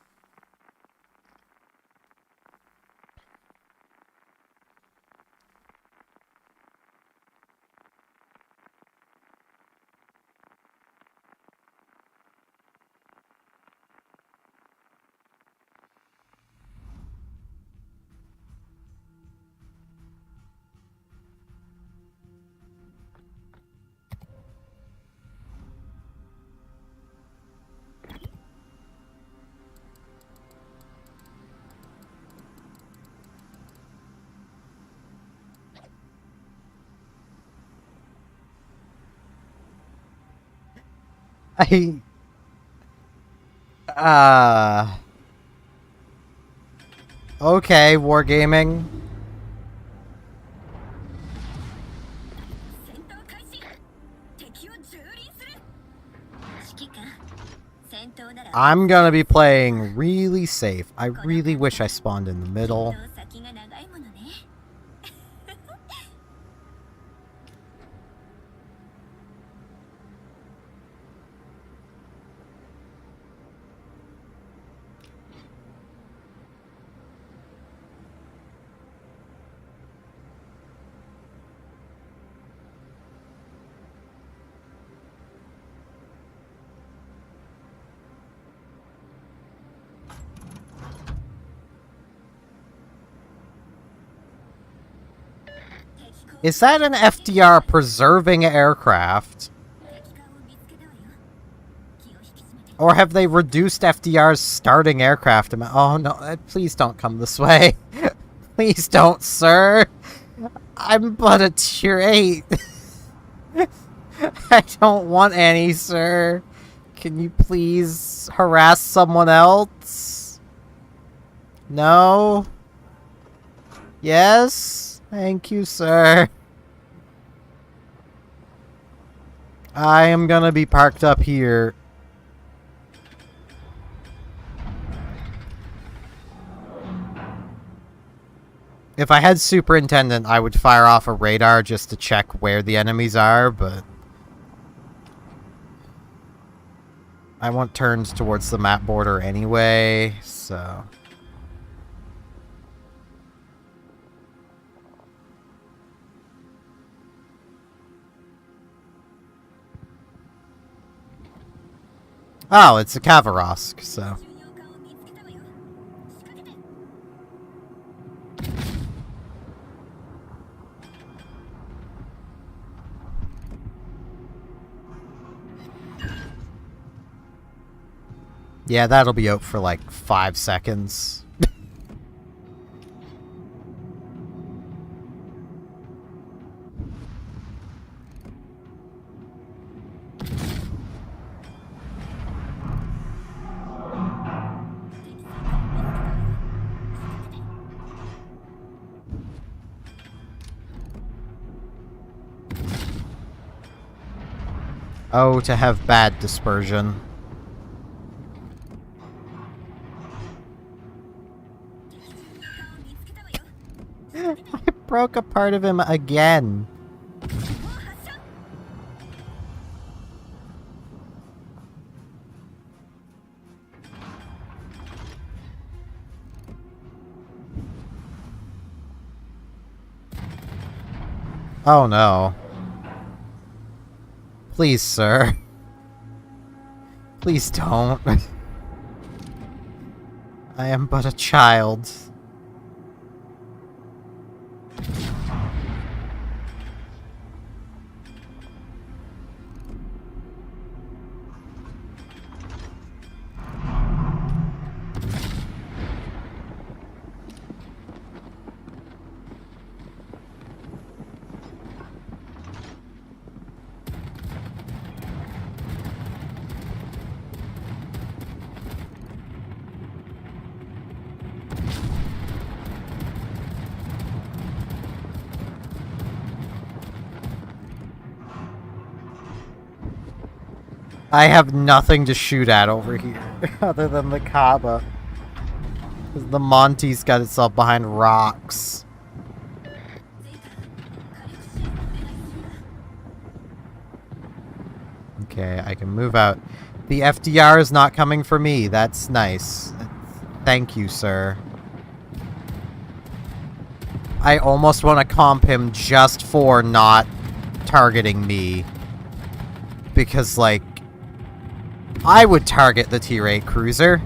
Okay, wargaming. I'm gonna be playing really safe. I really wish I spawned in the middle. Is that an FDR preserving aircraft? Or have they reduced FDR's starting aircraft amount? Oh no, please don't come this way. Please don't, sir. I'm but a tier 8. I don't want any, sir. Can you please harass someone else? No? Yes? Thank you, sir. I am gonna be parked up here. If I had Superintendent, I would fire off a radar just to check where the enemies are, but I want turns towards the map border anyway, so... Oh, it's a Kavarosk, so... Yeah, that'll be out for like 5 seconds. Oh, to have bad dispersion. I broke a part of him again. Oh no. Please, sir. Please don't. I am but a child. I have nothing to shoot at over here other than the Kaaba. 'Cause the Monty's got itself behind rocks. Okay, I can move out. The FDR is not coming for me. That's nice. Thank you, sir. I almost want to comp him just for not targeting me. Because, like, I would target the Tier 8 cruiser.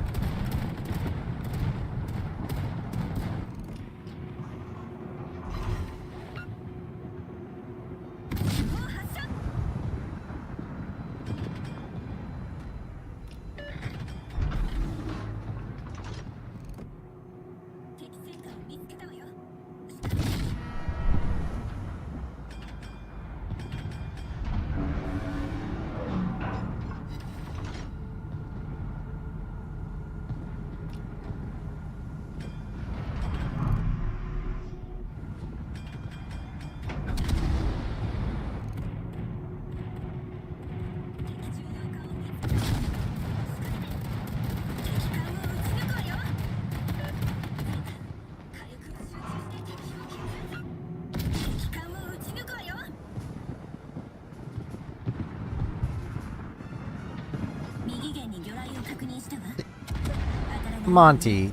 Monty.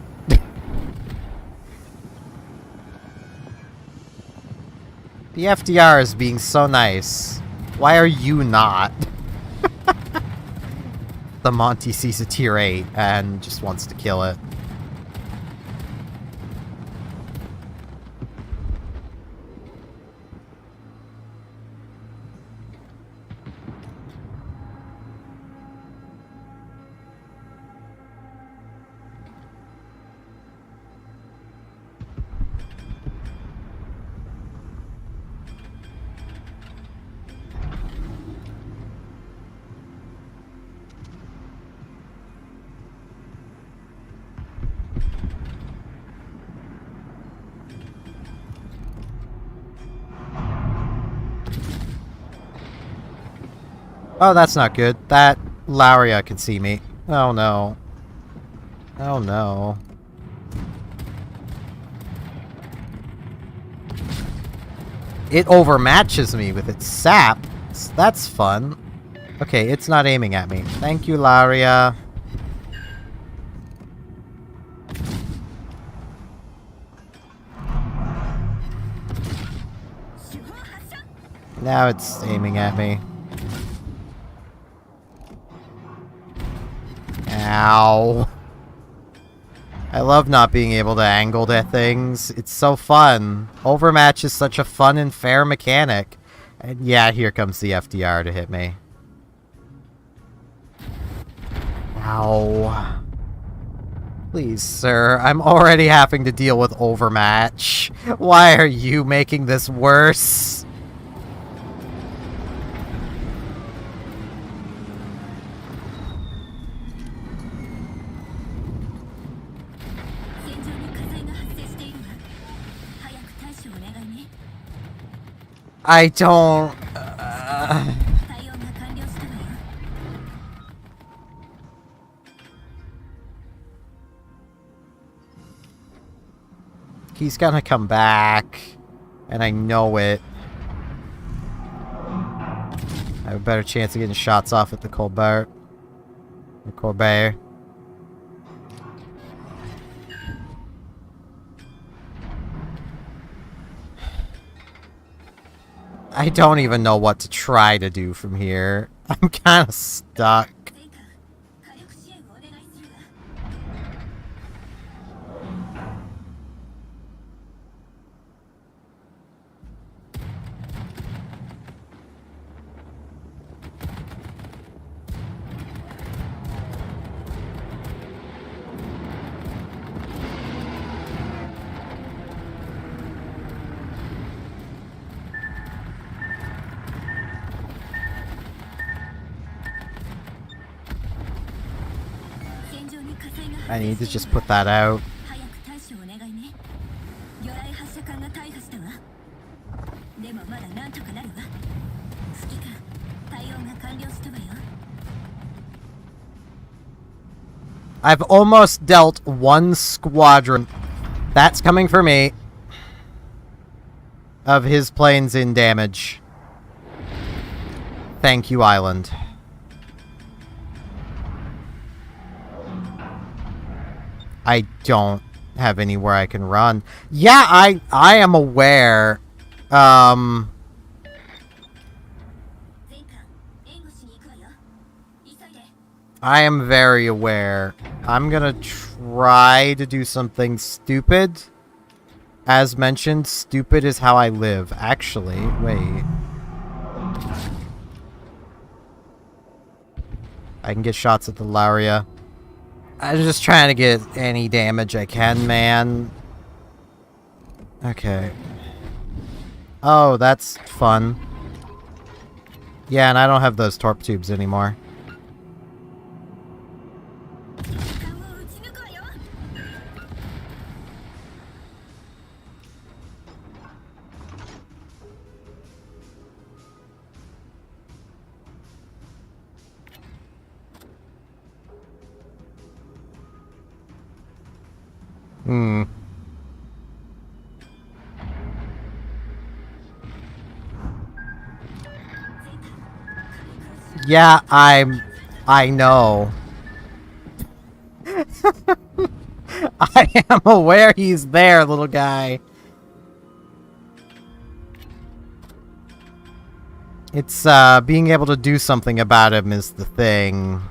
The FDR is being so nice. Why are you not? The Monty sees a Tier 8 and just wants to kill it. Oh, that's not good. That Lauria can see me. Oh no. Oh no. It overmatches me with its sap. That's fun. Okay, it's not aiming at me. Thank you, Lauria. Now it's aiming at me. Ow. I love not being able to angle at things. It's so fun. Overmatch is such a fun and fair mechanic. And yeah, here comes the FDR to hit me. Ow. Please, sir. I'm already having to deal with Overmatch. Why are you making this worse? I don't... He's gonna come back. And I know it. I have a better chance of getting shots off at the Colbert. The Corbett. I don't even know what to try to do from here. I'm kind of stuck. I need to just put that out. I've almost dealt one squadron. That's coming for me. Of his planes in damage. Thank you, island. I don't have anywhere I can run. Yeah, I am aware. I am very aware. I'm gonna try to do something stupid. As mentioned, stupid is how I live. Actually, wait. I can get shots at the Lauria. I'm just trying to get any damage I can, man. Okay. Oh, that's fun. Yeah, and I don't have those torp tubes anymore. Hmm. Yeah, I know. I am aware he's there, little guy. It's, being able to do something about him is the thing.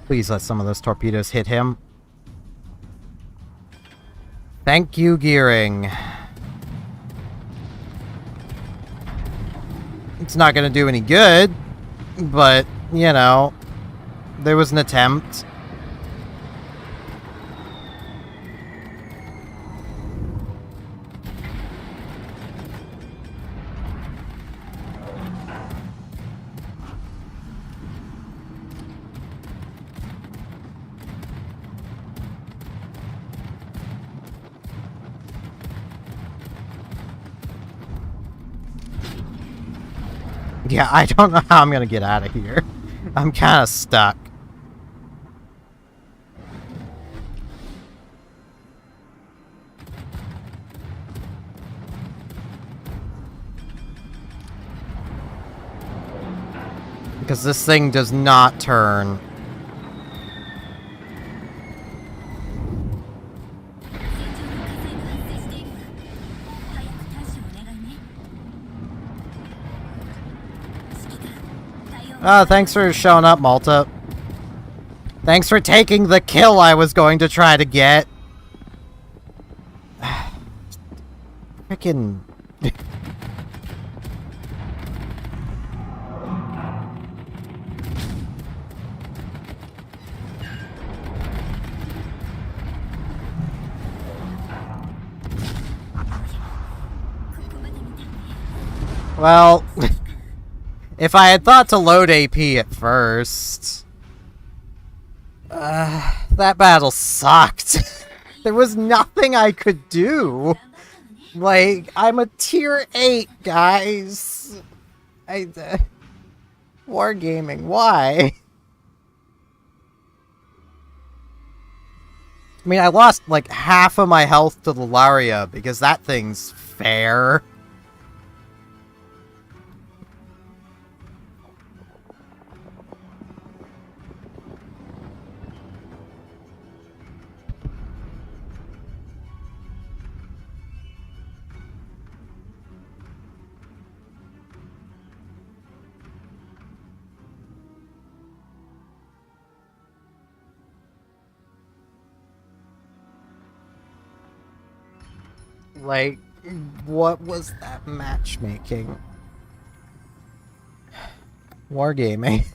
Please let some of those torpedoes hit him. Thank you, Gearing. It's not gonna do any good, but, you know, there was an attempt. Yeah, I don't know how I'm gonna get out of here. I'm kind of stuck. Because this thing does not turn. Oh, thanks for showing up, Malta. Thanks for taking the kill I was going to try to get. Frickin'... Well... If I had thought to load AP at first... that battle sucked. There was nothing I could do. Like, I'm a tier 8, guys. Wargaming, why? I mean, I lost, like, half of my health to the Laria, because that thing's fair. Like, what was that matchmaking? Wargaming.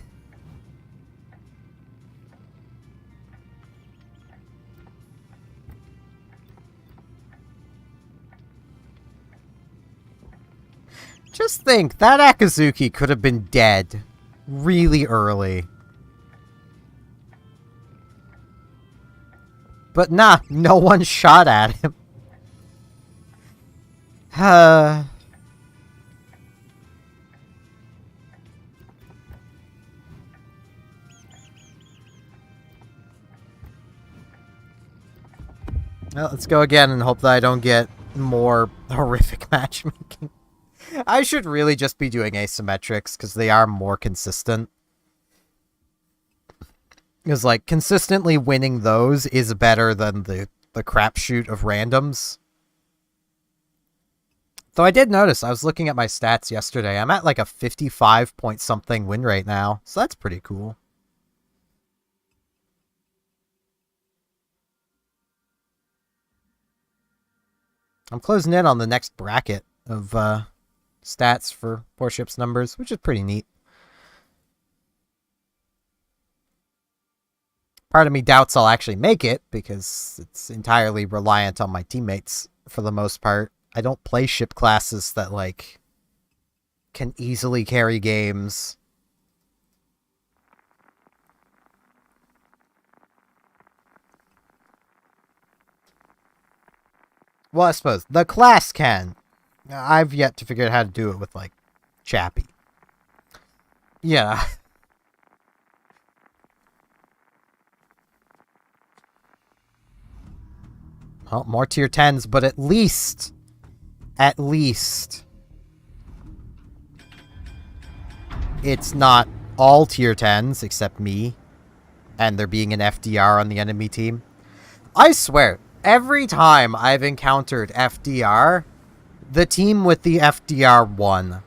Just think, that Akazuki could have been dead really early. But nah, no one shot at him. Well, let's go again and hope that I don't get more horrific matchmaking. I should really just be doing asymmetrics, because they are more consistent. Because, like, consistently winning those is better than the crapshoot of randoms. Though I did notice, I was looking at my stats yesterday, I'm at like a 55 point something win rate now, so that's pretty cool. I'm closing in on the next bracket of stats for warships numbers, which is pretty neat. Part of me doubts I'll actually make it, because it's entirely reliant on my teammates for the most part. I don't play ship classes that, like, can easily carry games. Well, I suppose the class can. I've yet to figure out how to do it with, like, Chappie. Yeah. Well, more tier 10s, but at least, it's not all tier 10s except me, and there being an FDR on the enemy team. I swear, every time I've encountered FDR, the team with the FDR won.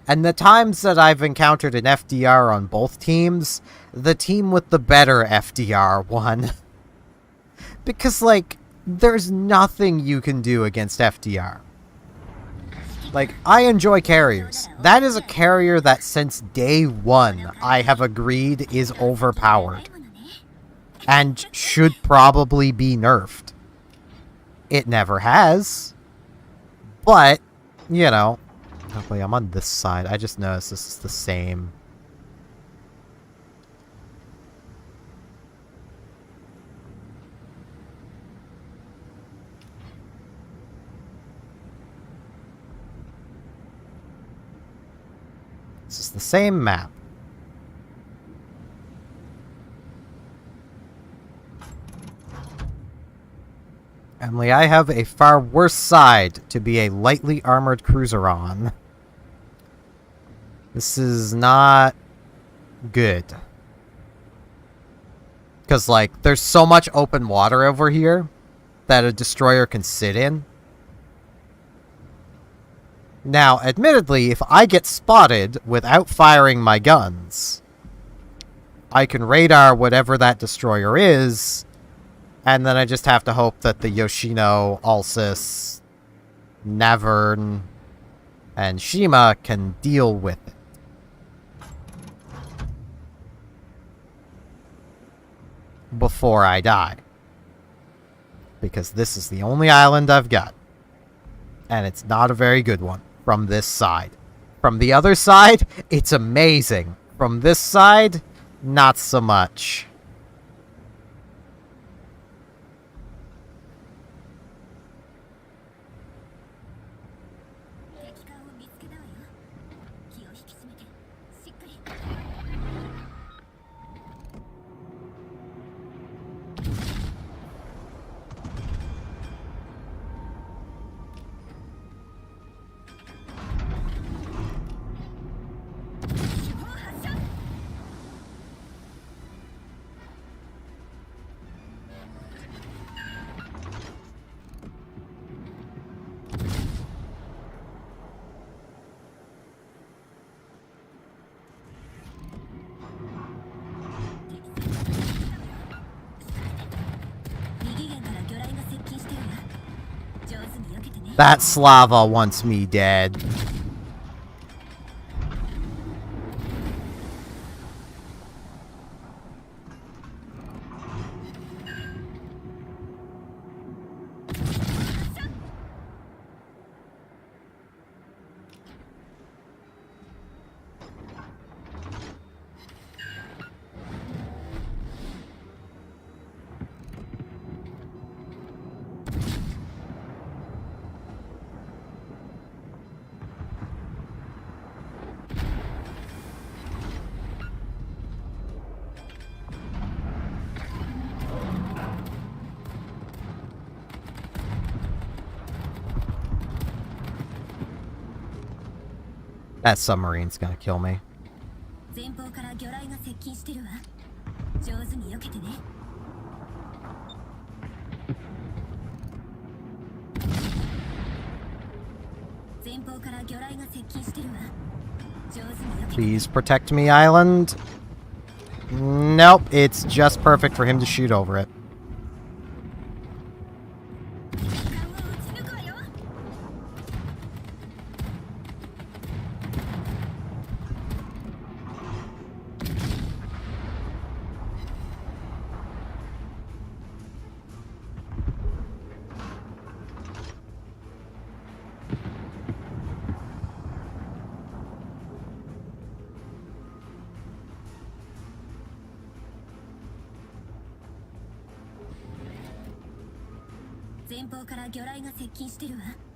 And the times that I've encountered an FDR on both teams, the team with the better FDR won. Because, like, there's nothing you can do against FDR. Like, I enjoy carriers. That is a carrier that since day one I have agreed is overpowered. And should probably be nerfed. It never has. But, you know. Oh, wait, I'm on this side. I just noticed this is the same. This is the same map. Emily, I have a far worse side to be a lightly armored cruiser on. This is not good. Because, like, there's so much open water over here that a destroyer can sit in. Now, admittedly, if I get spotted without firing my guns, I can radar whatever that destroyer is, and then I just have to hope that the Yoshino, Alsis, Navern, and Shima can deal with it. Before I die. Because this is the only island I've got. And it's not a very good one from this side. From the other side, it's amazing. From this side, not so much. That Slava wants me dead. That submarine's gonna kill me. 前方から魚雷が接近してるわ。上手に避けてね。前方から魚雷が接近してるわ。上手に避けて。 Please protect me, island. Nope, it's just perfect for him to shoot over it.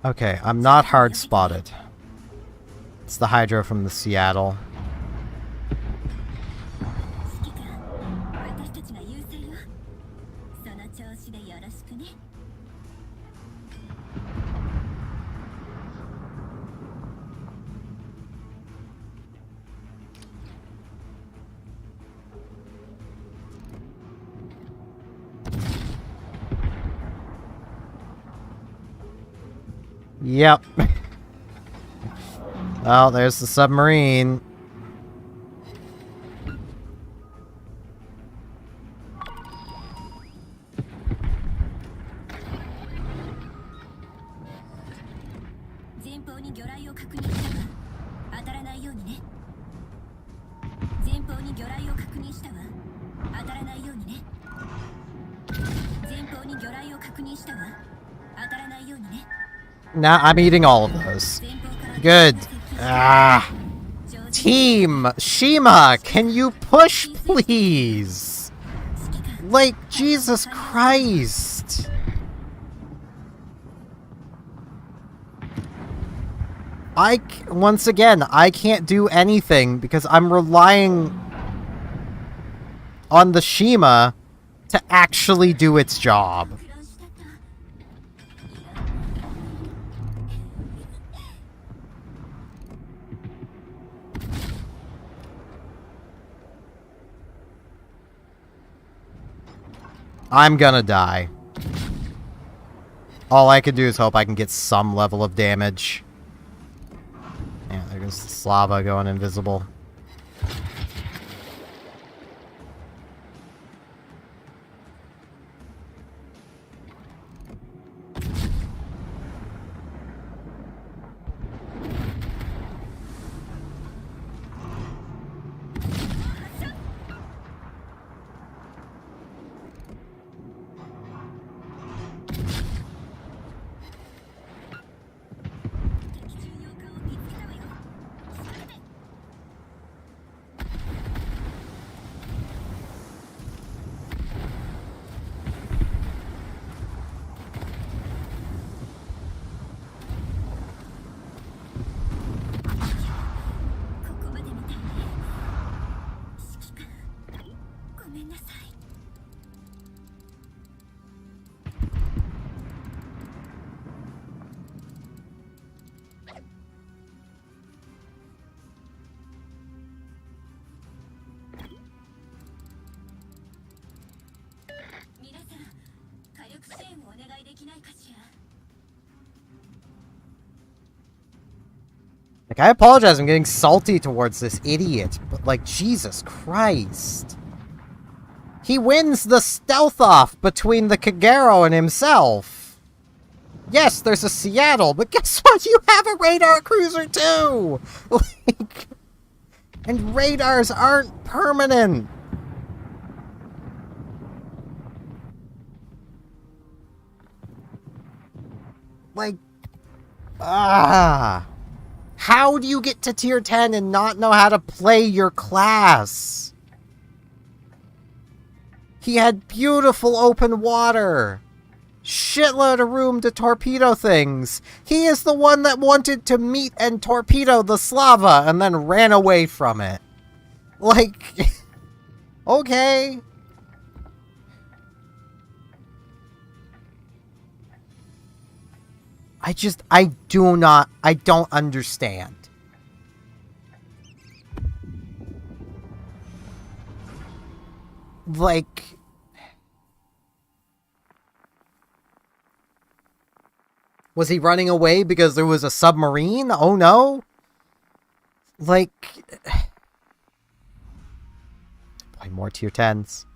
Okay, I'm not hard spotted. It's the Hydra from the Seattle. Yep. Well, there's the submarine. Now I'm eating all of those. Good. Ah. Team Shima, can you push, please? Like, Jesus Christ. Once again, I can't do anything because I'm relying on the Shima to actually do its job. I'm gonna die. All I can do is hope I can get some level of damage. Yeah, there goes the Slava going invisible. Like, I apologize, I'm getting salty towards this idiot, but, like, Jesus Christ. He wins the stealth off between the Kagero and himself. Yes, there's a Seattle, but guess what? You have a radar cruiser too! Like, and radars aren't permanent! Like, how do you get to tier 10 and not know how to play your class? He had beautiful open water. Shitload of room to torpedo things. He is the one that wanted to meet and torpedo the Slava and then ran away from it. Like, okay. I don't understand. Like, was he running away because there was a submarine? Oh no. Like, boy, more tier 10s.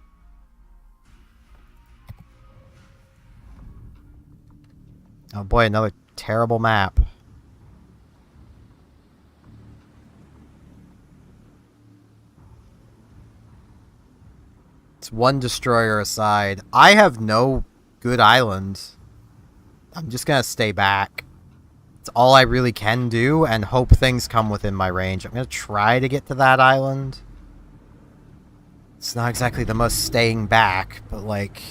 Oh boy, another terrible map. It's one destroyer aside. I have no good islands. I'm just gonna stay back. It's all I really can do and hope things come within my range. I'm gonna try to get to that island. It's not exactly the most staying back, but like...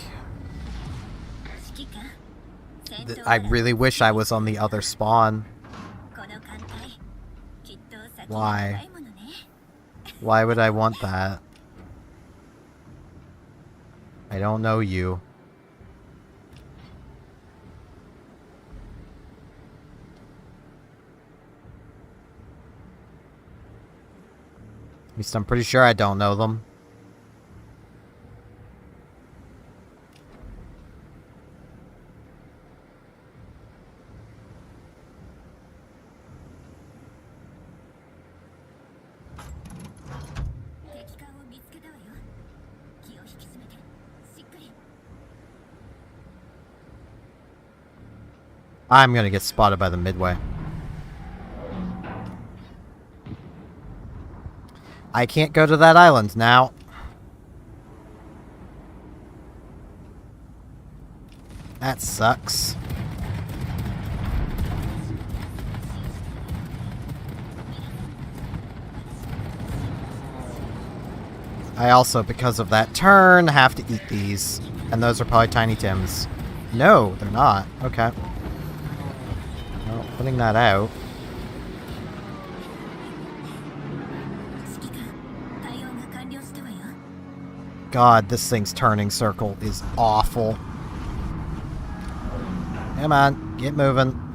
I really wish I was on the other spawn. Why? Why would I want that? I don't know you. At least I'm pretty sure I don't know them. I'm gonna get spotted by the Midway. I can't go to that island now. That sucks. I also, because of that turn, have to eat these. And those are probably Tiny Tims. No, they're not. Okay. Well, putting that out. God, this thing's turning circle is awful. Come on, get moving.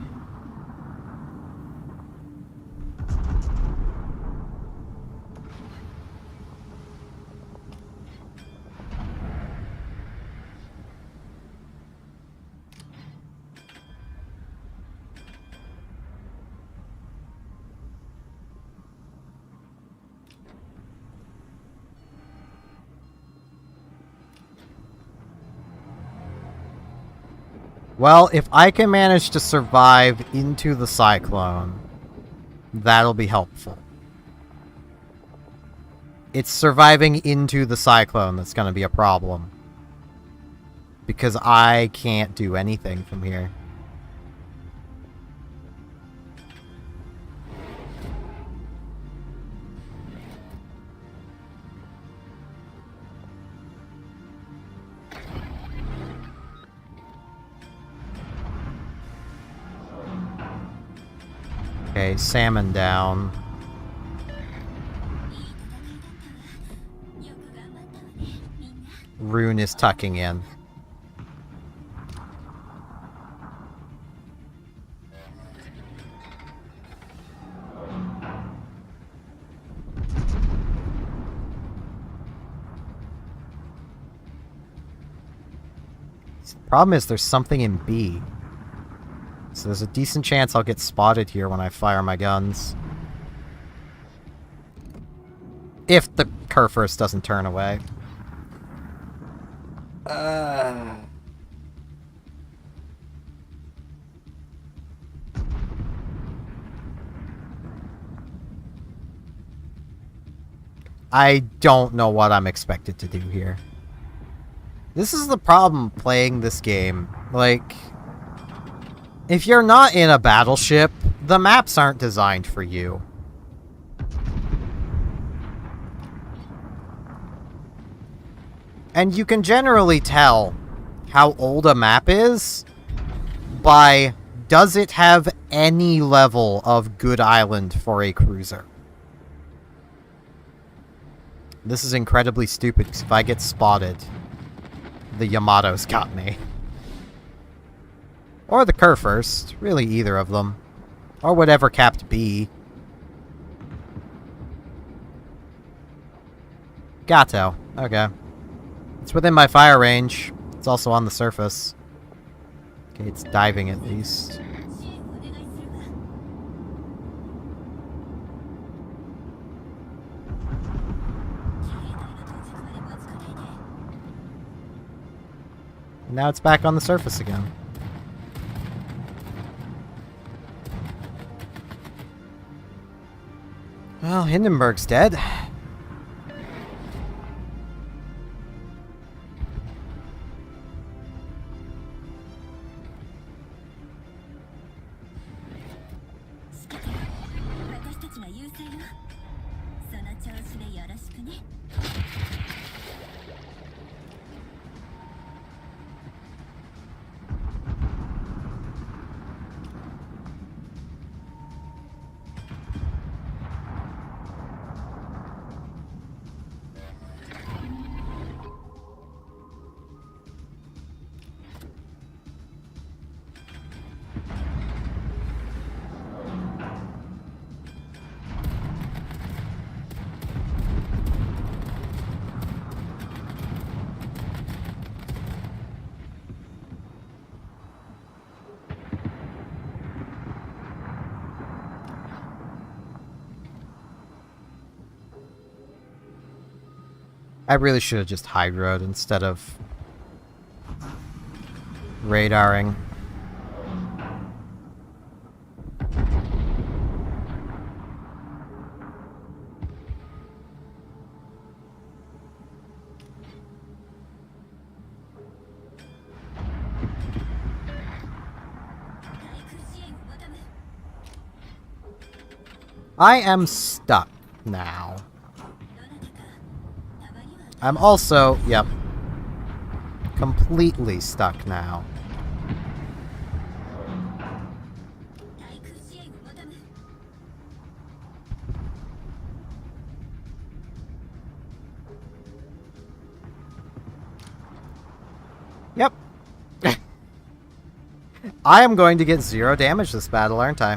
Well, if I can manage to survive into the cyclone, that'll be helpful. It's surviving into the cyclone that's going to be a problem. Because I can't do anything from here. Okay, salmon down. Rune is tucking in. The problem is there's something in B. So there's a decent chance I'll get spotted here when I fire my guns. If the Kurfürst doesn't turn away. I don't know what I'm expected to do here. This is the problem playing this game. Like, if you're not in a battleship, the maps aren't designed for you. And you can generally tell how old a map is by, does it have any level of good island for a cruiser? This is incredibly stupid, because if I get spotted, the Yamato's got me. Or the Kurfürst. Really, either of them. Or whatever capped B. Gato. Okay. It's within my fire range. It's also on the surface. Okay, it's diving at least. And now it's back on the surface again. Well, Hindenburg's dead. I really should have just hydroed instead of radaring. I am stuck now. I'm also, yep, completely stuck now. Yep. I am going to get 0 damage this battle, aren't I?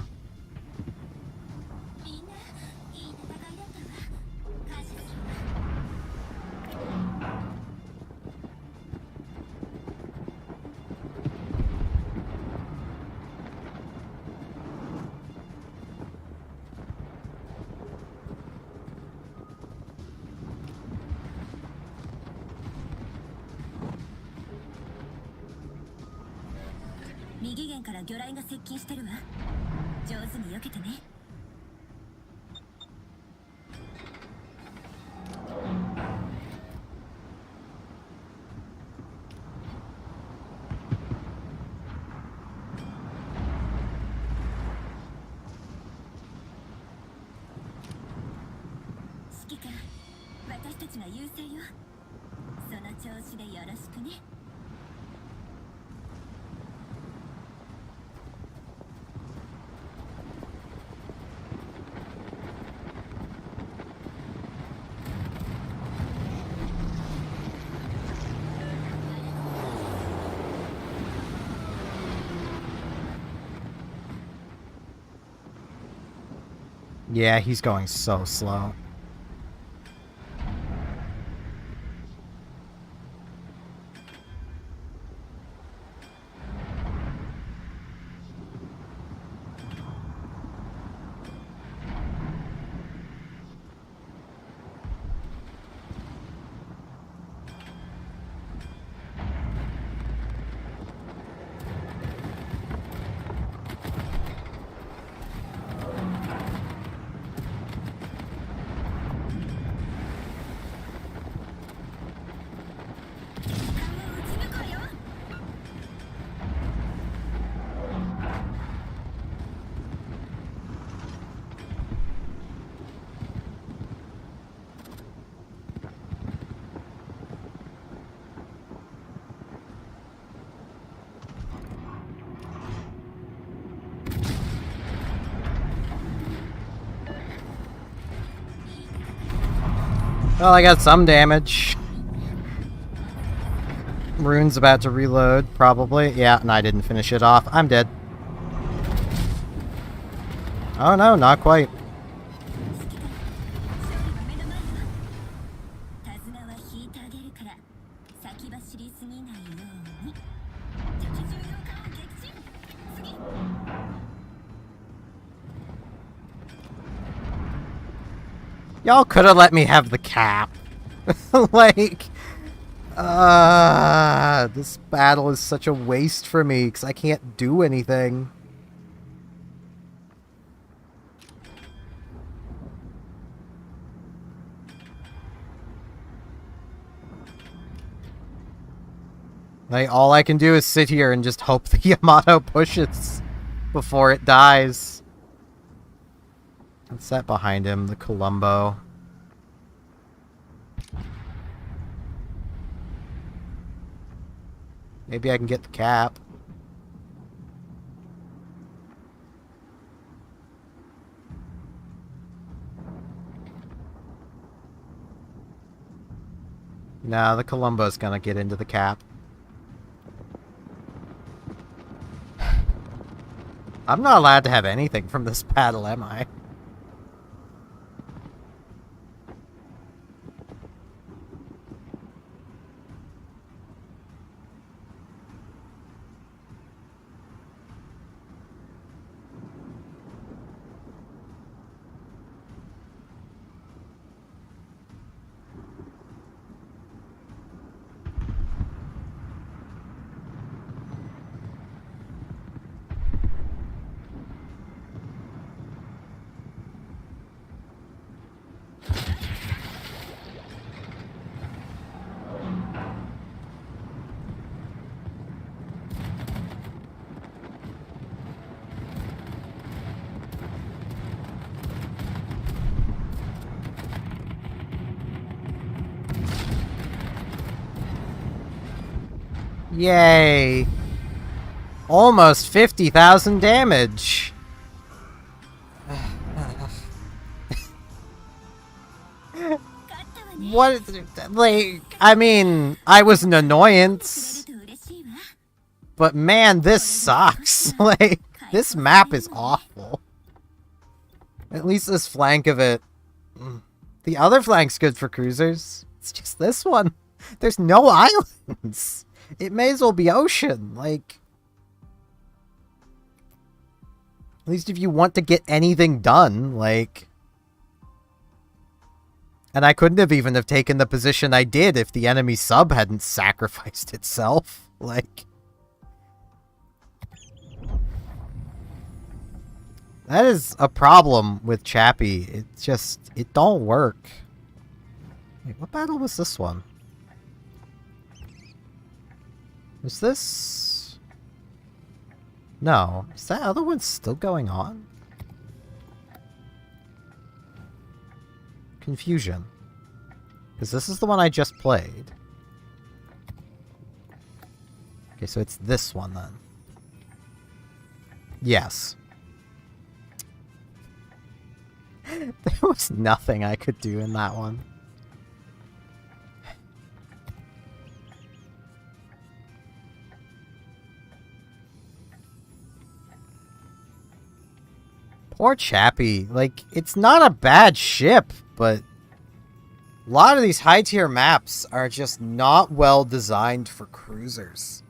Yeah, he's going so slow. Well, I got some damage. Rune's about to reload, probably. Yeah, and I didn't finish it off. I'm dead. Oh no, not quite. 手綱は引いてあげるから先走りすぎないように敵重要化を撃沈次 Y'all could have let me have the cap. Like, this battle is such a waste for me because I can't do anything. Like, all I can do is sit here and just hope the Yamato pushes before it dies. What's that behind him? The Columbo. Maybe I can get the cap. Nah, the Columbo's gonna get into the cap. I'm not allowed to have anything from this battle, am I? Yay! Almost 50,000 damage! What is it? Like, I mean, I was an annoyance. But man, this sucks. Like, this map is awful. At least this flank of it. The other flank's good for cruisers. It's just this one. There's no islands. It may as well be ocean. Like, at least if you want to get anything done, like... And I couldn't have even have taken the position I did if the enemy sub hadn't sacrificed itself. Like... That is a problem with Chappie. It just... It don't work. Wait, what battle was this one? Was this... No. Is that other one still going on? Confusion. Because this is the one I just played. Okay, so it's this one then. Yes. There was nothing I could do in that one. Poor Chappie. Like, it's not a bad ship, but a lot of these high-tier maps are just not well designed for cruisers.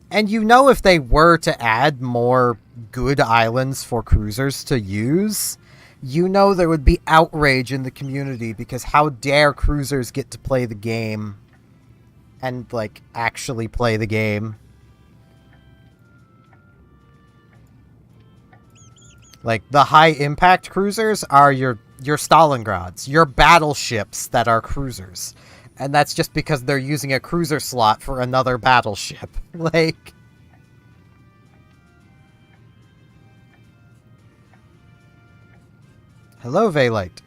And you know, if they were to add more good islands for cruisers to use, you know there would be outrage in the community because how dare cruisers get to play the game and, like, actually play the game. Like, the high-impact cruisers are your Stalingrads, your battleships that are cruisers. And that's just because they're using a cruiser slot for another battleship. Like... Hello, Vaylite.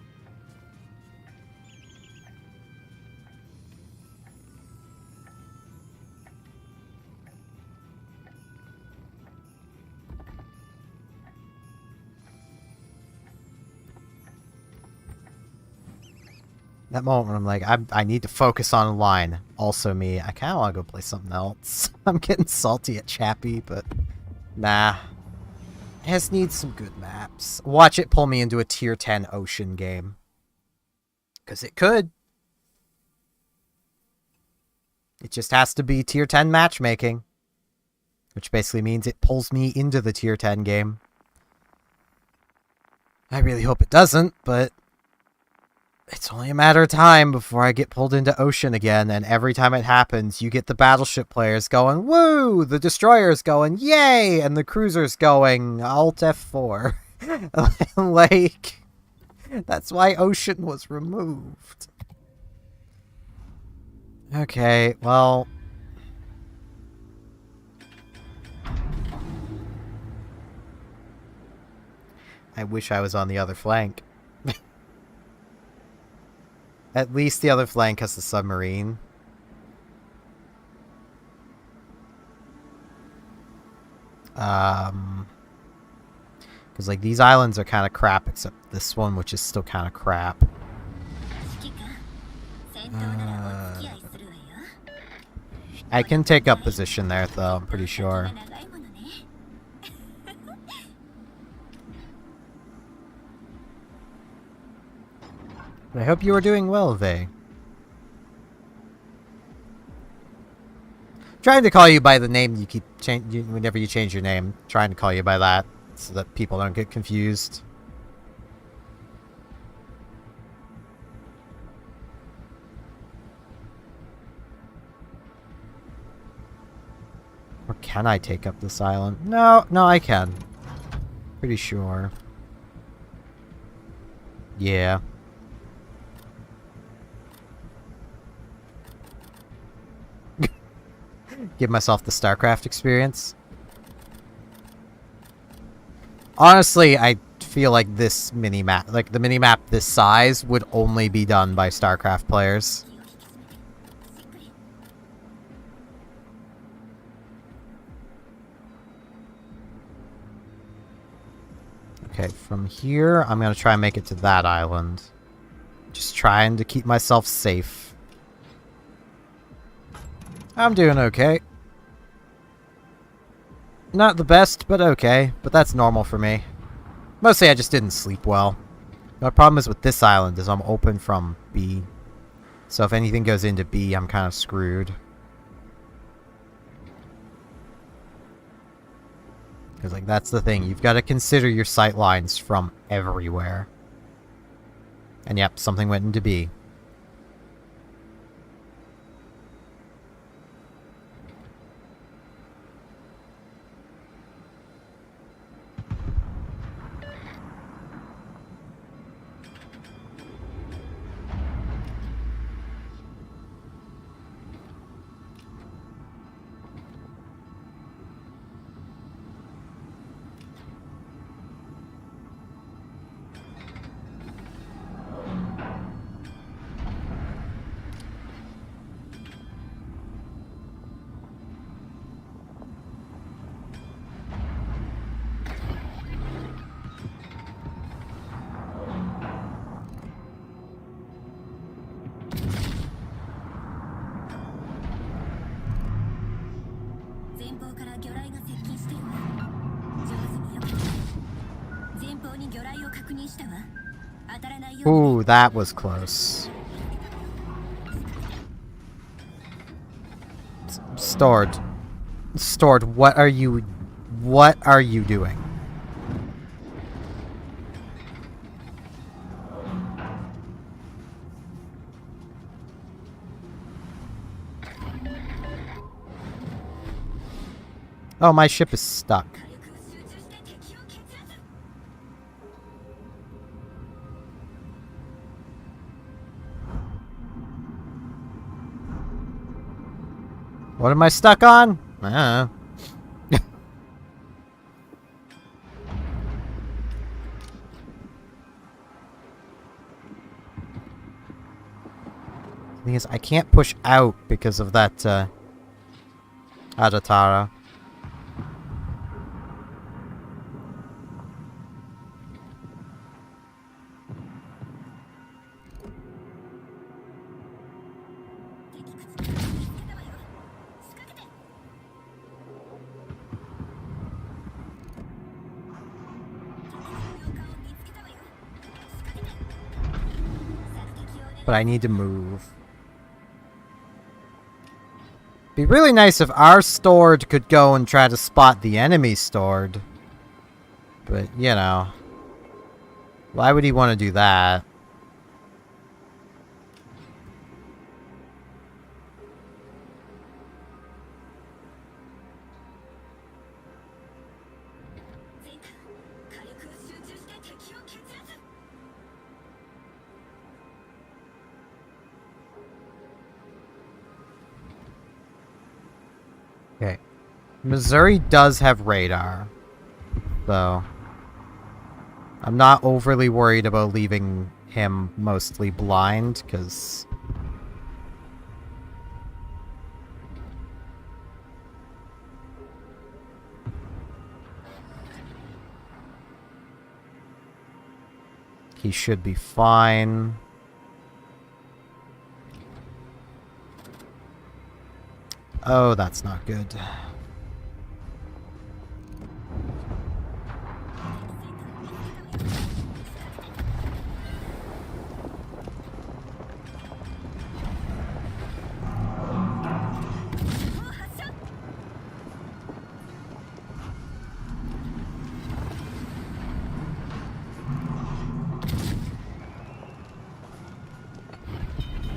That moment when I'm like, I need to focus on a line. Also me, I kind of want to go play something else. I'm getting salty at Chappie, but nah. It just needs some good maps. Watch it pull me into a tier 10 ocean game. Because it could. It just has to be tier 10 matchmaking. Which basically means it pulls me into the tier 10 game. I really hope it doesn't, but it's only a matter of time before I get pulled into ocean again, and every time it happens, you get the battleship players going, woo! The destroyers going, yay! And the cruisers going, Alt F4. Like, that's why ocean was removed. Okay, well... I wish I was on the other flank. At least the other flank has the submarine. Because, like, these islands are kind of crap, except this one, which is still kind of crap. I can take up position there, though, I'm pretty sure. But I hope you are doing well, Vey. Trying to call you by the name you keep whenever you change your name. Trying to call you by that so that people don't get confused. Or can I take up this island? No, I can. Pretty sure. Yeah. Give myself the StarCraft experience. Honestly, I feel like this mini-map, like the mini-map this size, would only be done by StarCraft players. Okay, from here, I'm going to try and make it to that island. Just trying to keep myself safe. I'm doing okay. Not the best, but okay. But that's normal for me. Mostly I just didn't sleep well. My problem is with this island is I'm open from B. So if anything goes into B, I'm kind of screwed. Because, like, that's the thing. You've got to consider your sight lines from everywhere. And yep, something went into B. Ooh, that was close. Stored. Stored, what are you doing? Oh, my ship is stuck. What am I stuck on? I don't know. The thing is, I can't push out because of that, Adatara. But I need to move. Be really nice if our stored could go and try to spot the enemy stored. But, you know. Why would he want to do that? Okay. Missouri does have radar, though. I'm not overly worried about leaving him mostly blind, because... he should be fine. Oh, that's not good.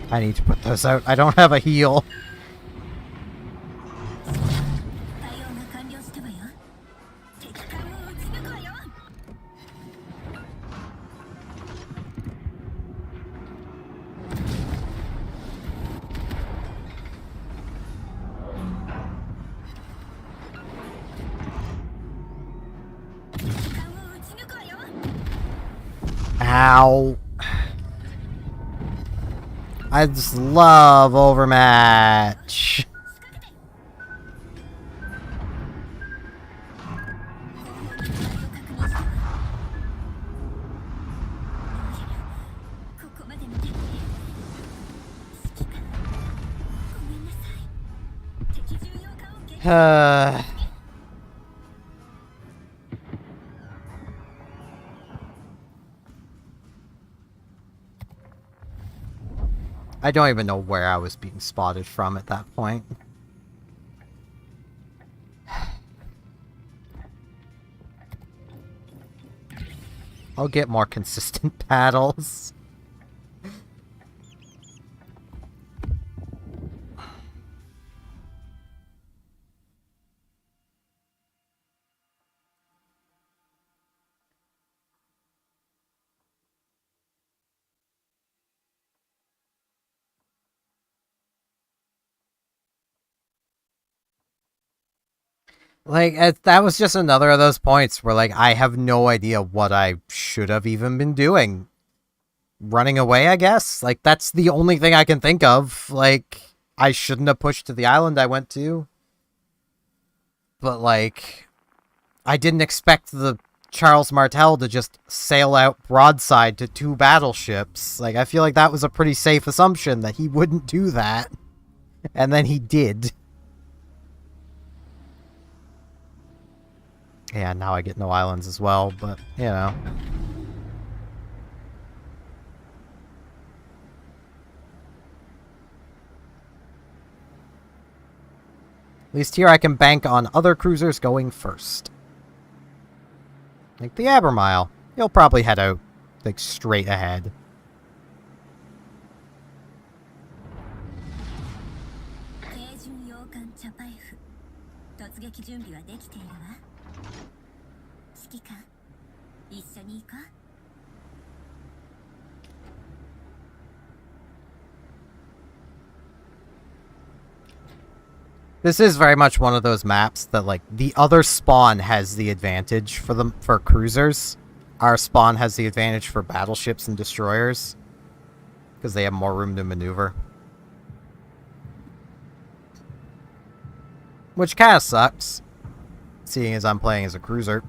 I need to put those out. I don't have a heal. Ow. I just love Overmatch. I don't even know where I was being spotted from at that point. I'll get more consistent paddles. Like, that was just another of those points where, like, I have no idea what I should have even been doing. Running away, I guess? Like, that's the only thing I can think of. Like, I shouldn't have pushed to the island I went to. But, like, I didn't expect the Charles Martel to just sail out broadside to 2 battleships. Like, I feel like that was a pretty safe assumption that he wouldn't do that. And then he did. Yeah, now I get no islands as well, but, you know. At least here I can bank on other cruisers going first. Like the Abermile. He'll probably head out, like, straight ahead. This is very much one of those maps that, like, the other spawn has the advantage for cruisers. Our spawn has the advantage for battleships and destroyers. Because they have more room to maneuver. Which kind of sucks. Seeing as I'm playing as a cruiser.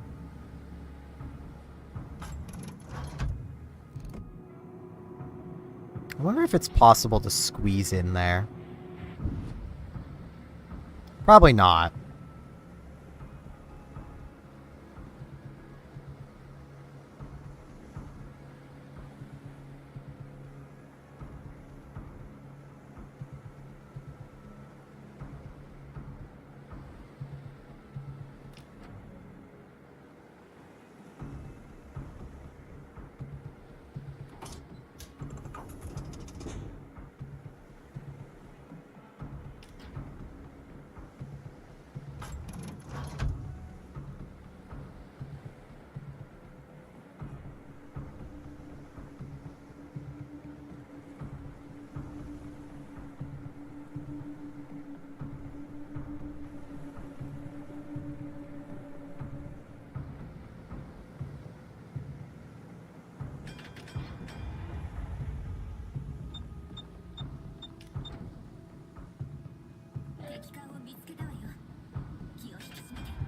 I wonder if it's possible to squeeze in there. Probably not.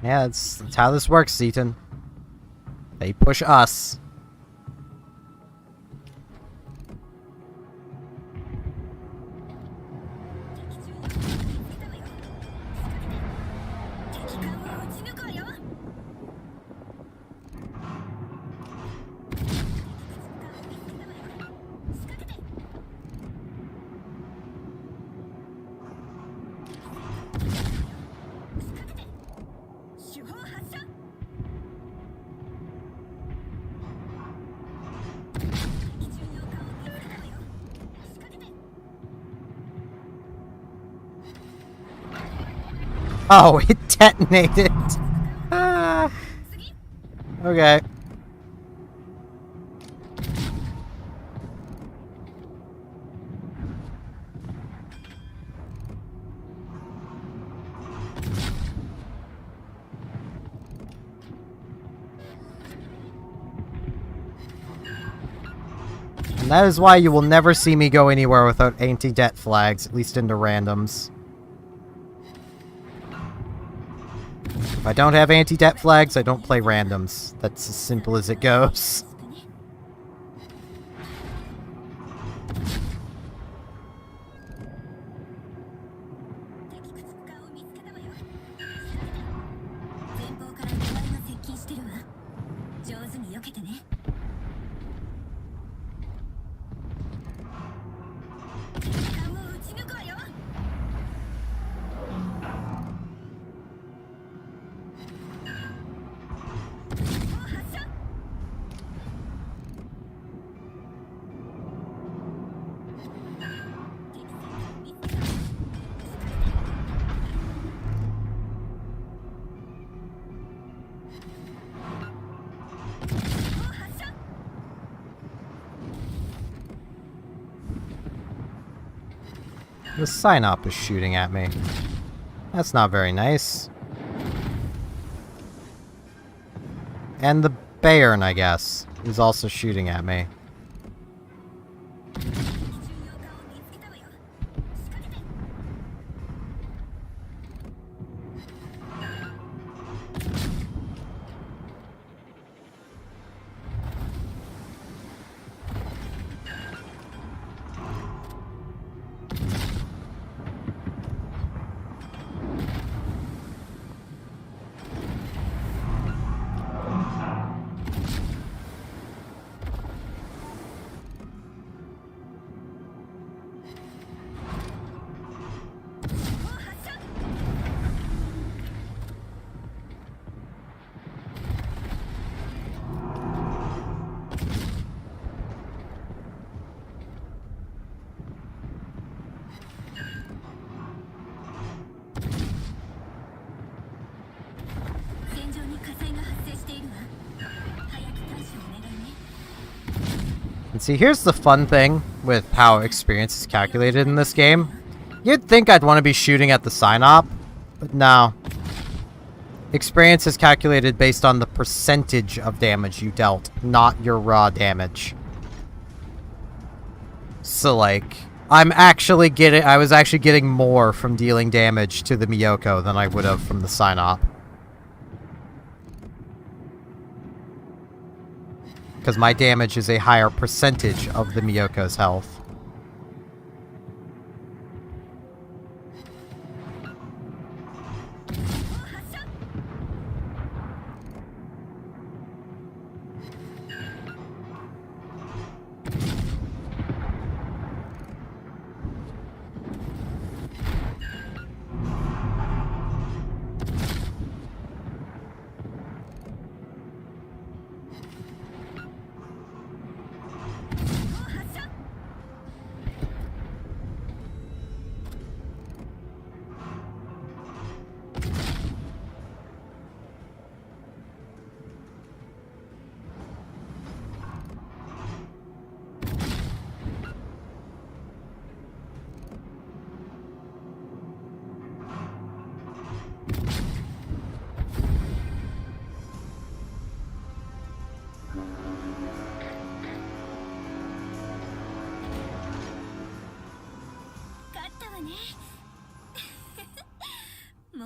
Yeah, that's how this works, Zeton. They push us. Oh, it detonated. Ah. Okay. And that is why you will never see me go anywhere without anti-det flags, at least into randoms. If I don't have anti-det flags, I don't play randoms. That's as simple as it goes. The sign-up is shooting at me. That's not very nice. And the Bayern, I guess, is also shooting at me. And see, here's the fun thing with how experience is calculated in this game. You'd think I'd want to be shooting at the sign-op, but no. Experience is calculated based on the percentage of damage you dealt, not your raw damage. So, like, I was actually getting more from dealing damage to the Miyoko than I would have from the sign-op. Because my damage is a higher percentage of the Miyoko's health.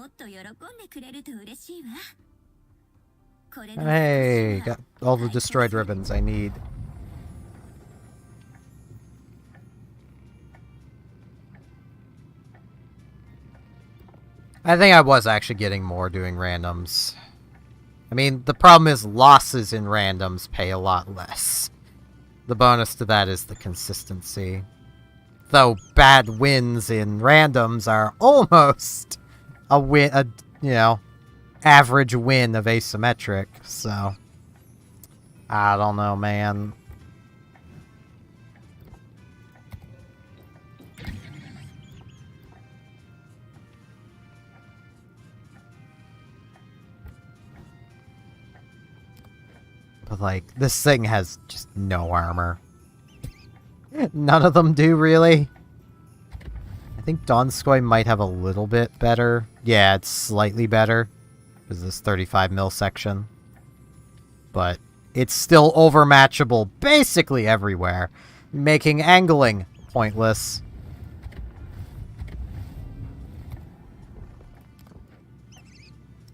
もっと喜んでくれると嬉しいわ。これで Hey, got all the destroyed ribbons I need. I think I was actually getting more doing randoms. I mean, the problem is losses in randoms pay a lot less. The bonus to that is the consistency. Though bad wins in randoms are almost a win, average win of asymmetric, so I don't know, man. But like, this thing has just no armor. None of them do, really. I think Donskoy might have a little bit better. Yeah, it's slightly better. Is this 35 mil section. But it's still overmatchable basically everywhere, making angling pointless.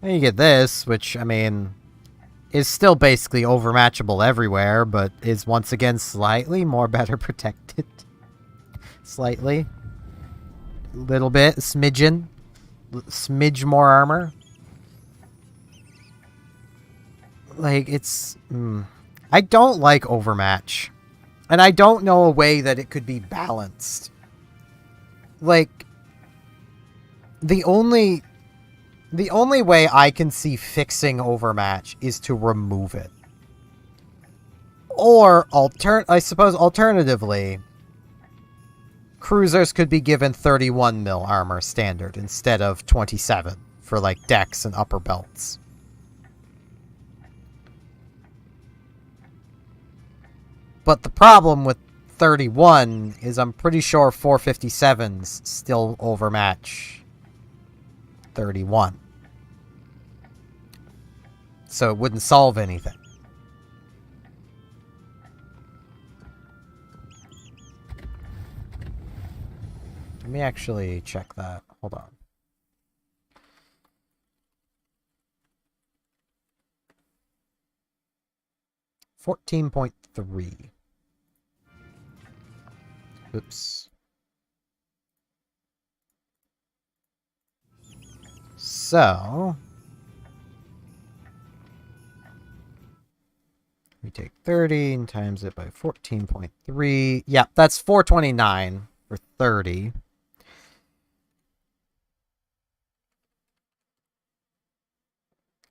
And you get this, which, I mean, is still basically overmatchable everywhere, but is once again slightly more better protected. Slightly. Little bit. Smidgen. Smidge more armor. Like, it's... I don't like overmatch. And I don't know a way that it could be balanced. Like, the only way I can see fixing overmatch is to remove it. Or, I suppose alternatively, cruisers could be given 31 mil armor standard instead of 27 for, like, decks and upper belts. But the problem with 31 is I'm pretty sure 457s still overmatch 31. So it wouldn't solve anything. Let me actually check that. Hold on. .3. Oops. So, we take 30 and times it by 14.3. Yeah, that's 429 for 30.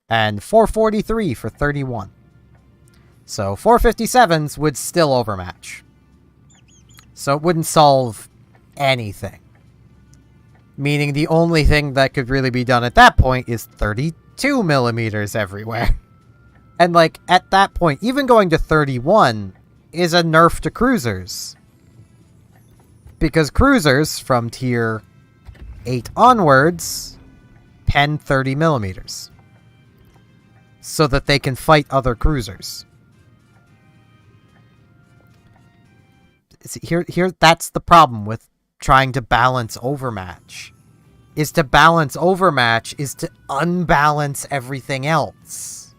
And 443 for 31. So 457s would still overmatch. So it wouldn't solve anything. Meaning the only thing that could really be done at that point is 32 millimeters everywhere. And like, at that point, even going to 31 is a nerf to cruisers. Because cruisers from tier 8 onwards pen 30 millimeters. So that they can fight other cruisers. See, here, that's the problem with trying to balance overmatch. Is to balance overmatch is to unbalance everything else.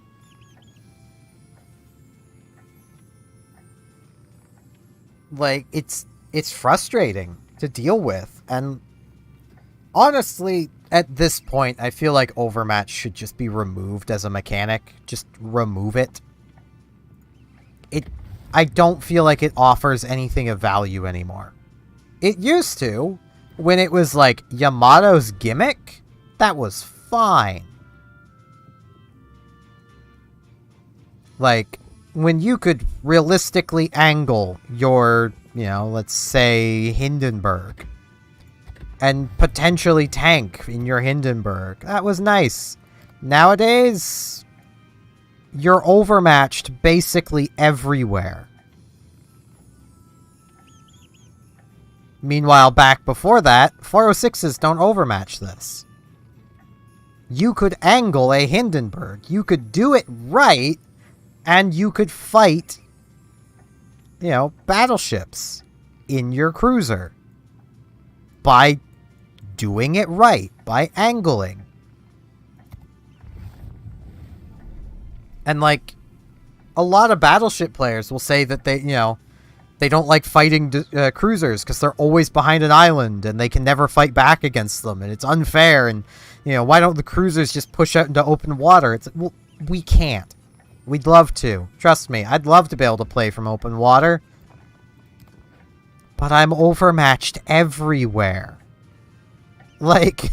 Like, it's frustrating to deal with, and honestly, at this point, I feel like overmatch should just be removed as a mechanic. Just remove it. I don't feel like it offers anything of value anymore. It used to, when it was like Yamato's gimmick, that was fine. Like, when you could realistically angle your, let's say Hindenburg, and potentially tank in your Hindenburg, that was nice. Nowadays, you're overmatched basically everywhere. Meanwhile, back before that, 406s don't overmatch this. You could angle a Hindenburg. You could do it right, and you could fight, battleships in your cruiser. By doing it right, by angling. And, like, a lot of Battleship players will say that they, they don't like fighting cruisers because they're always behind an island and they can never fight back against them and it's unfair and, why don't the cruisers just push out into open water? It's, well, we can't. We'd love to. Trust me, I'd love to be able to play from open water. But I'm overmatched everywhere. Like...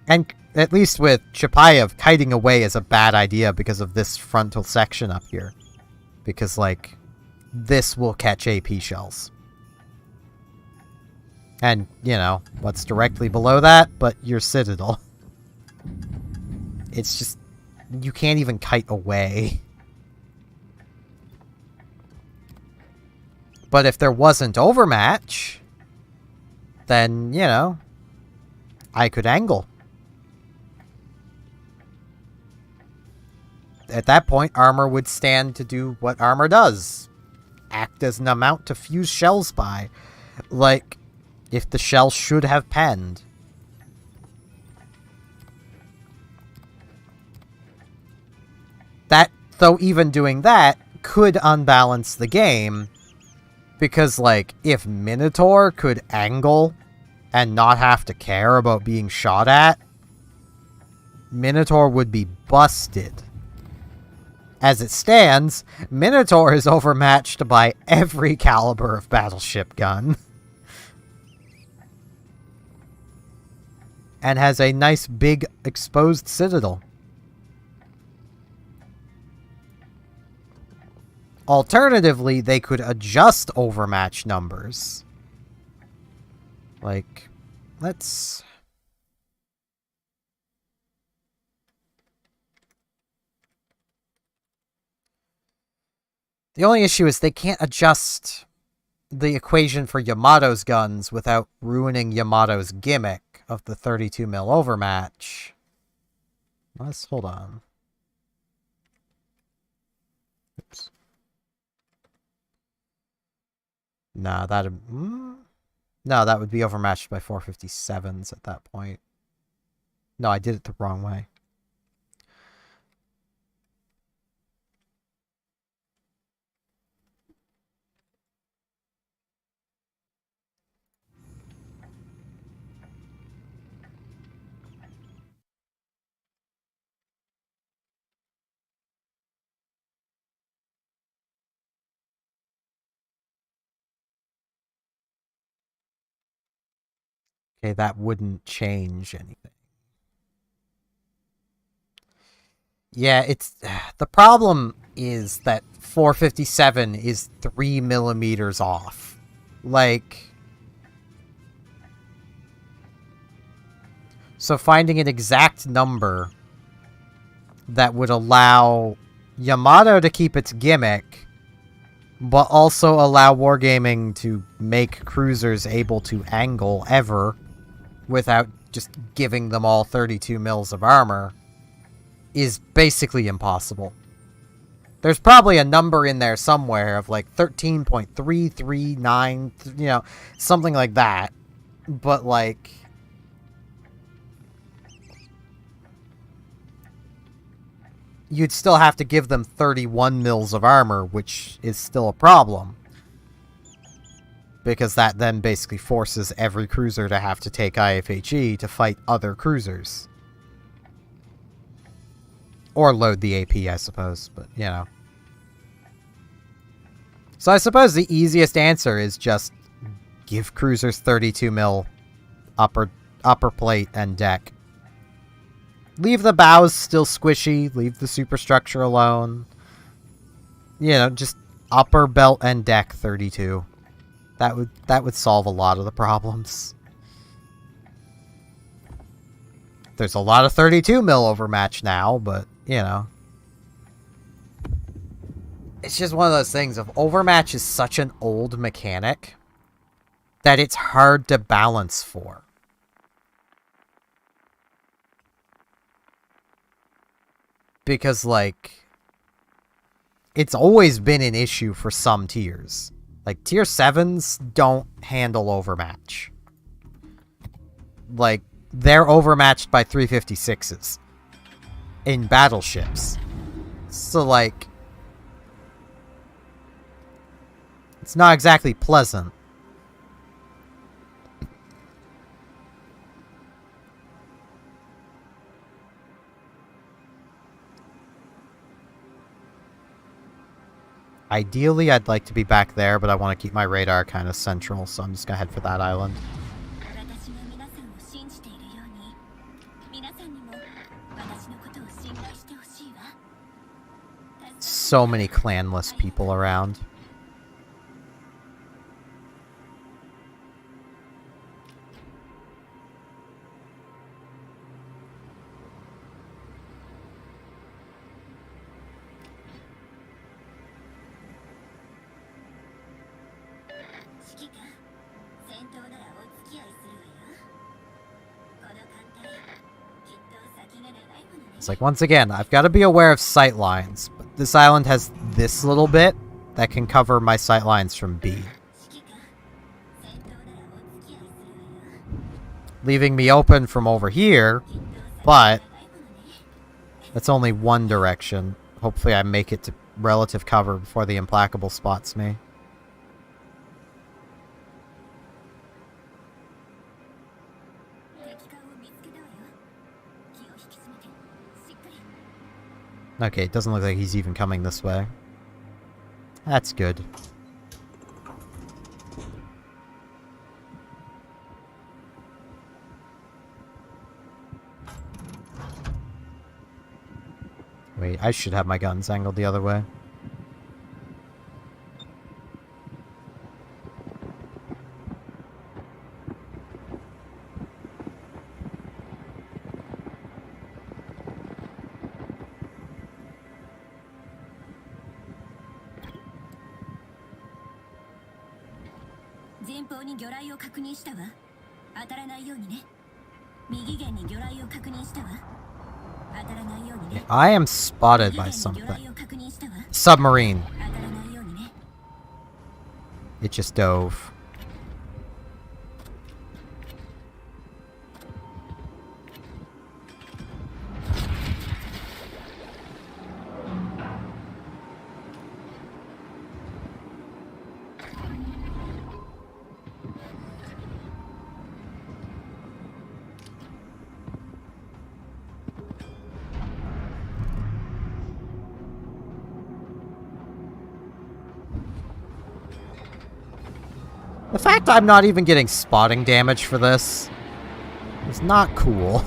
And at least with Chapayev, kiting away is a bad idea because of this frontal section up here. Because, like, this will catch AP shells. And, what's directly below that? But your Citadel. It's just... You can't even kite away. But if there wasn't overmatch, then, I could angle. At that point, armor would stand to do what armor does. Act as an amount to fuse shells by. Like, if the shell should have penned. That, though even doing that, could unbalance the game. Because, like, if Minotaur could angle and not have to care about being shot at, Minotaur would be busted. As it stands, Minotaur is overmatched by every caliber of battleship gun. And has a nice big exposed citadel. Alternatively, they could adjust overmatch numbers. Like, let's... The only issue is they can't adjust the equation for Yamato's guns without ruining Yamato's gimmick of the 32mm overmatch. Let's hold on. Oops. No, that would be overmatched by 457s at that point. No, I did it the wrong way. Okay, that wouldn't change anything. Yeah, it's... The problem is that 457 is 3mm off. Like... So finding an exact number that would allow Yamato to keep its gimmick, but also allow Wargaming to make cruisers able to angle ever without just giving them all 32 mils of armor is basically impossible. There's probably a number in there somewhere of like 13.339, something like that. But like... You'd still have to give them 31 mils of armor, which is still a problem. Because that then basically forces every cruiser to have to take IFHE to fight other cruisers. Or load the AP, I suppose, but, So I suppose the easiest answer is just give cruisers 32 mil upper plate and deck. Leave the bows still squishy, leave the superstructure alone. Just upper belt and deck 32. That would solve a lot of the problems. There's a lot of 32 mil overmatch now, but, It's just one of those things of overmatch is such an old mechanic that it's hard to balance for. Because, like, it's always been an issue for some tiers. Like, tier 7s don't handle overmatch. Like, they're overmatched by 356s. in battleships. So, like, it's not exactly pleasant. Ideally, I'd like to be back there, but I want to keep my radar kind of central, so I'm just gonna head for that island. 私が皆さんを信じているように皆さんにも私のことを信頼してほしいわ So many clanless people around. It's like, once again, I've got to be aware of sight lines, but this island has this little bit that can cover my sight lines from B. Leaving me open from over here, but that's only one direction. Hopefully I make it to relative cover before the implacable spots me. Okay, it doesn't look like he's even coming this way. That's good. Wait, I should have my guns angled the other way. I am spotted by something. Submarine. It just dove. The fact I'm not even getting spotting damage for this is not cool.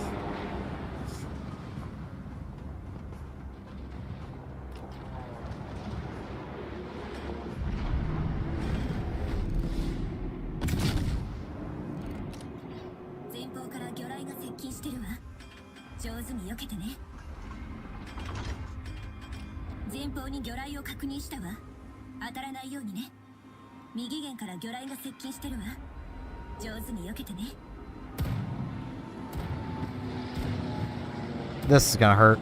This is gonna hurt.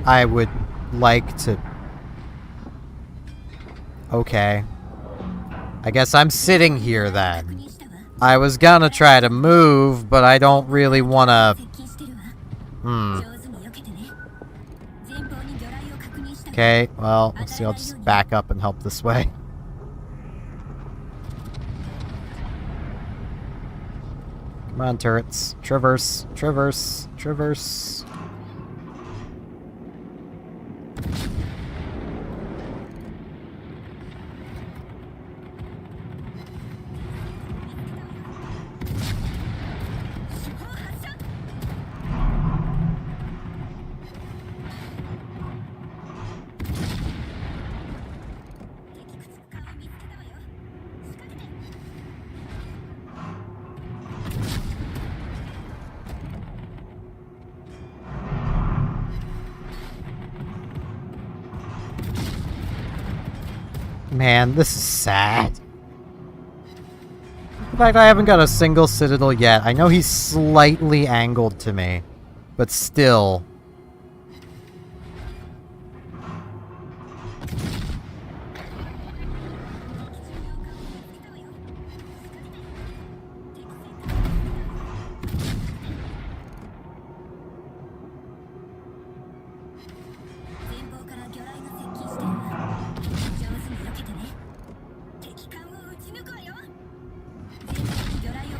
I would like to... Okay. I guess I'm sitting here then. I was gonna try to move, but I don't really wanna... Okay, well, let's see, I'll just back up and help this way. Come on, turrets. Traverse, traverse, traverse. Man, this is sad. In fact, I haven't got a single Citadel yet. I know he's slightly angled to me, but still.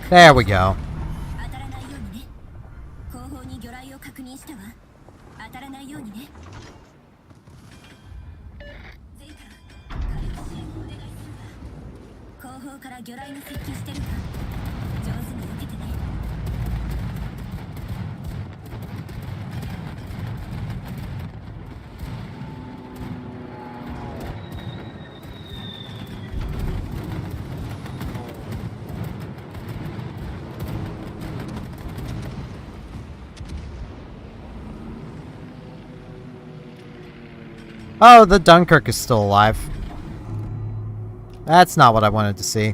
There we go. Oh, the Dunkirk is still alive. That's not what I wanted to see.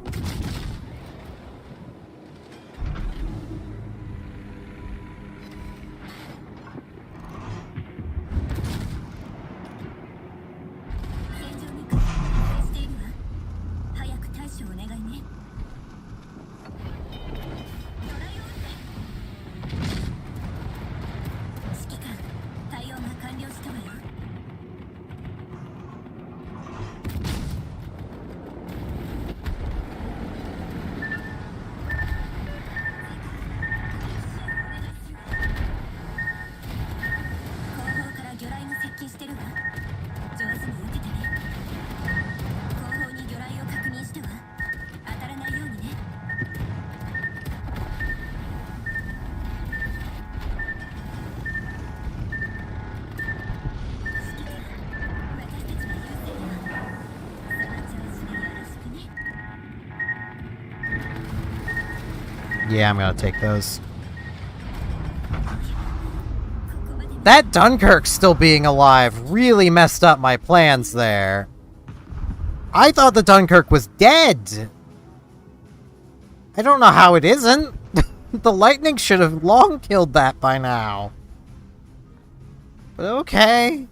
Yeah, I'm gonna take those. That Dunkirk still being alive really messed up my plans there. I thought the Dunkirk was dead. I don't know how it isn't. The lightning should have long killed that by now. But okay.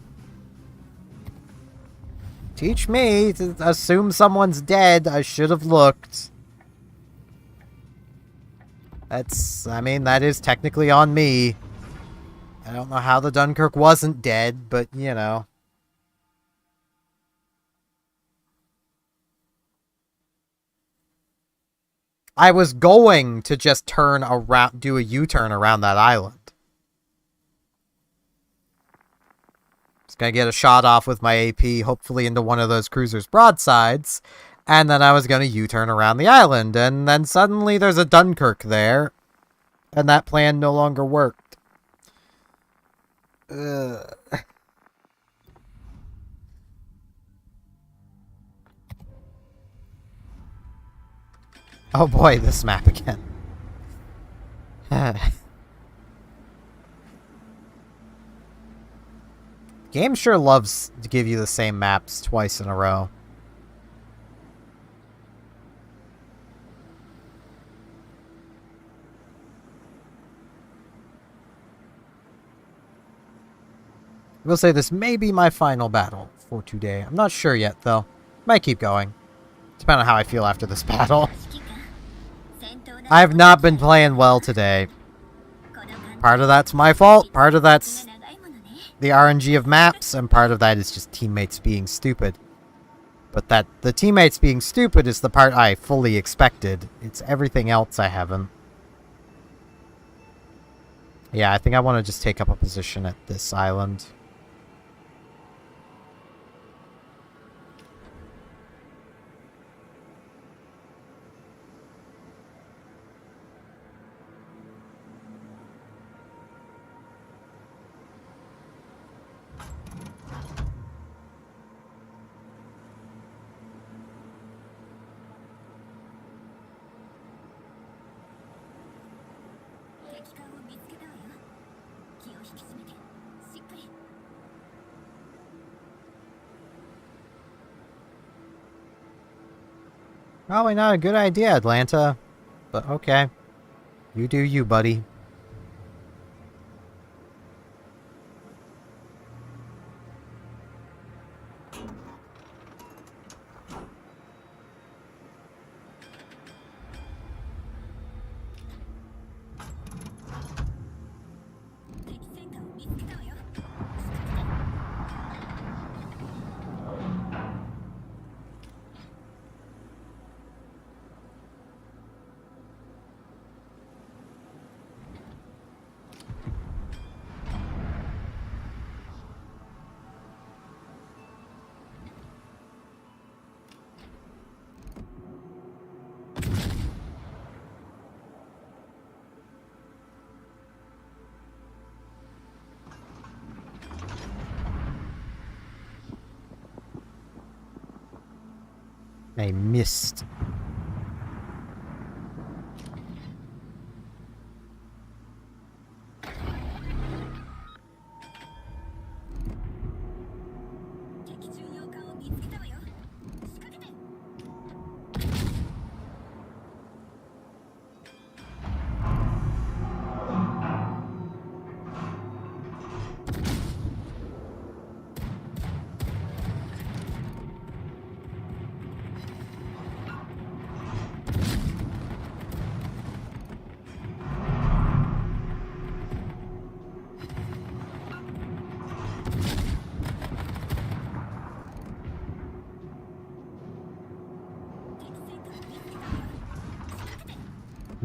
Teach me to assume someone's dead. I should have looked. I mean, that is technically on me. I don't know how the Dunkirk wasn't dead, but, you know. I was going to just turn around, do a U-turn around that island. Just gonna get a shot off with my AP, hopefully into one of those cruiser's broadsides. And then I was gonna U-turn around the island, and then suddenly there's a Dunkirk there. And that plan no longer worked. Ugh. Oh boy, this map again. Game sure loves to give you the same maps twice in a row. I will say this may be my final battle for today. I'm not sure yet, though. Might keep going. Depending on how I feel after this battle. I have not been playing well today. Part of that's my fault, part of that's the RNG of maps, and part of that is just teammates being stupid. But the teammates being stupid is the part I fully expected. It's everything else I haven't. Yeah, I think I want to just take up a position at this island. Probably not a good idea, Atlanta. But okay. You do you, buddy. I missed.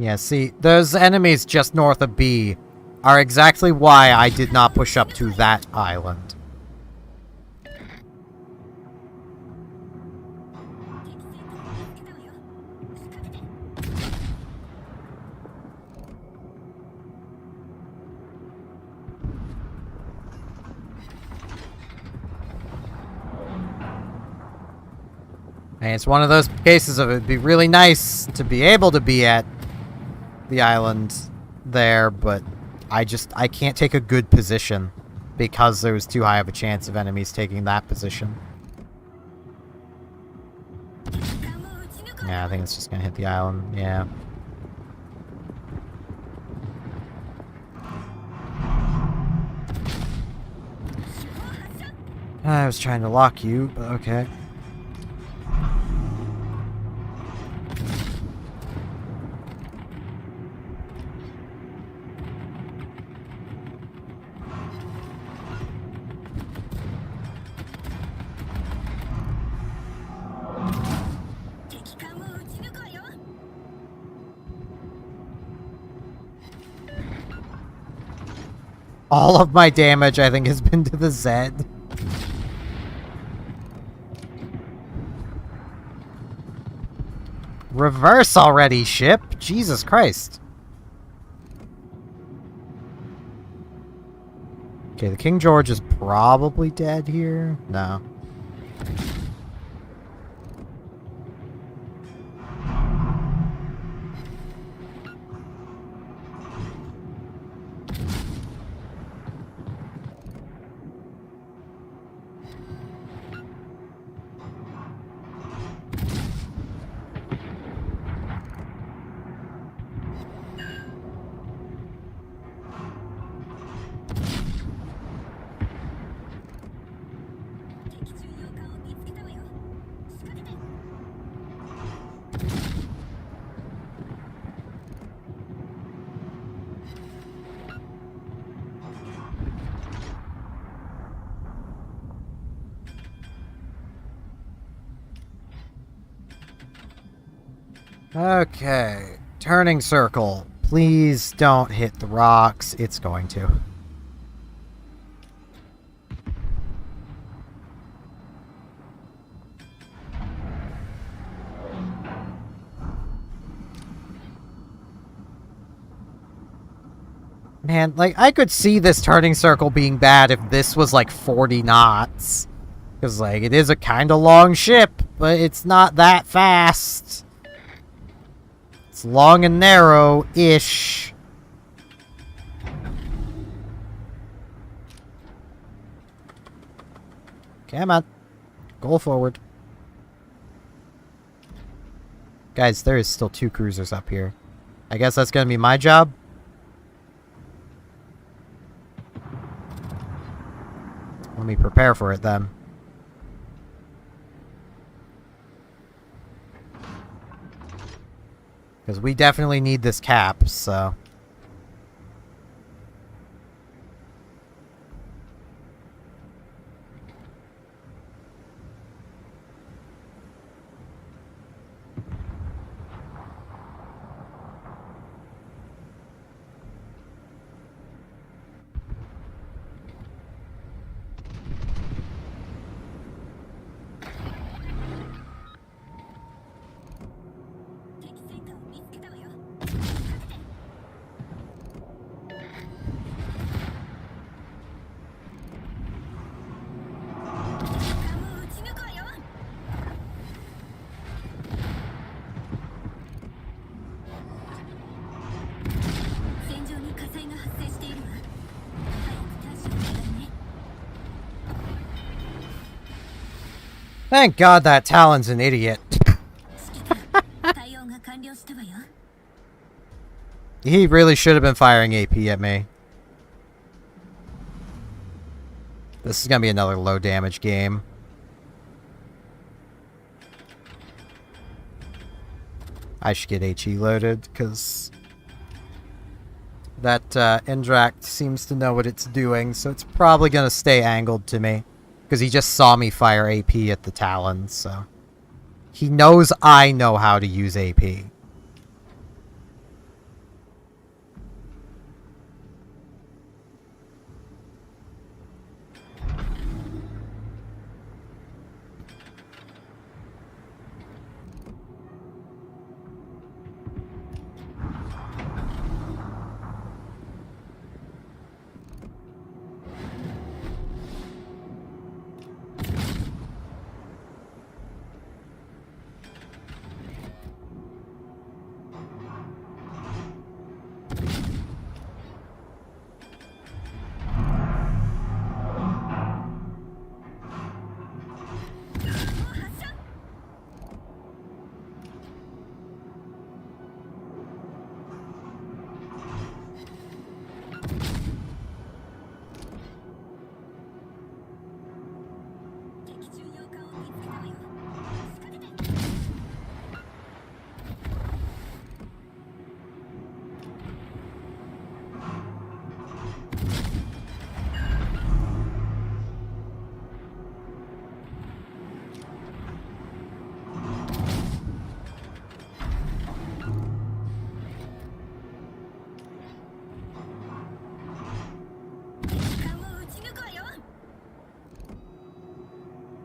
Yeah, see, those enemies just north of B are exactly why I did not push up to that island. And it's one of those cases of it'd be really nice to be able to be at the island there, but I can't take a good position because there was too high of a chance of enemies taking that position. Yeah, I think it's just gonna hit the island, yeah. I was trying to lock you, but okay. All of my damage, I think, has been to the Z. Reverse already, ship! Jesus Christ. Okay, the King George is probably dead here. No. Okay. Turning circle. Please don't hit the rocks. It's going to. Man, like, I could see this turning circle being bad if this was, like, 40 knots. Because, like, it is a kind of long ship, but it's not that fast. It's long and narrow-ish. Come on. Go forward. Guys, there is still 2 cruisers up here. I guess that's gonna be my job? Let me prepare for it then. Because we definitely need this cap, so... Thank God that Talon's an idiot. He really should have been firing AP at me. This is gonna be another low damage game. I should get HE loaded, because that Indract seems to know what it's doing, so it's probably gonna stay angled to me. Because he just saw me fire AP at the Talons, so... He knows I know how to use AP.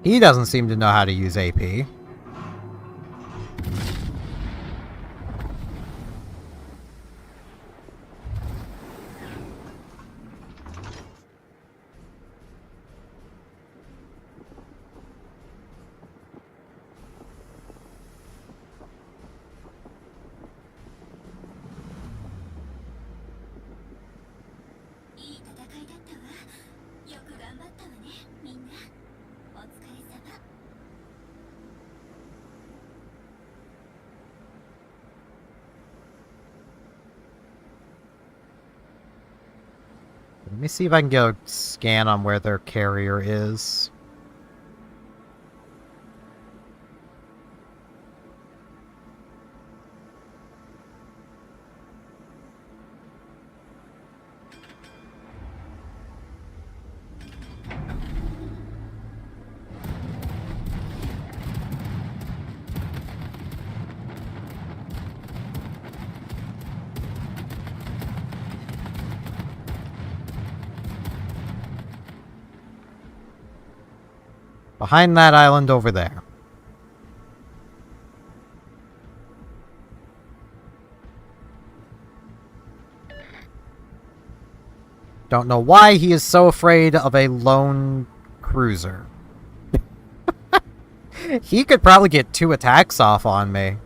He doesn't seem to know how to use AP. Let me see if I can get a scan on where their carrier is. Behind that island over there. Don't know why he is so afraid of a lone cruiser. He could probably get 2 attacks off on me.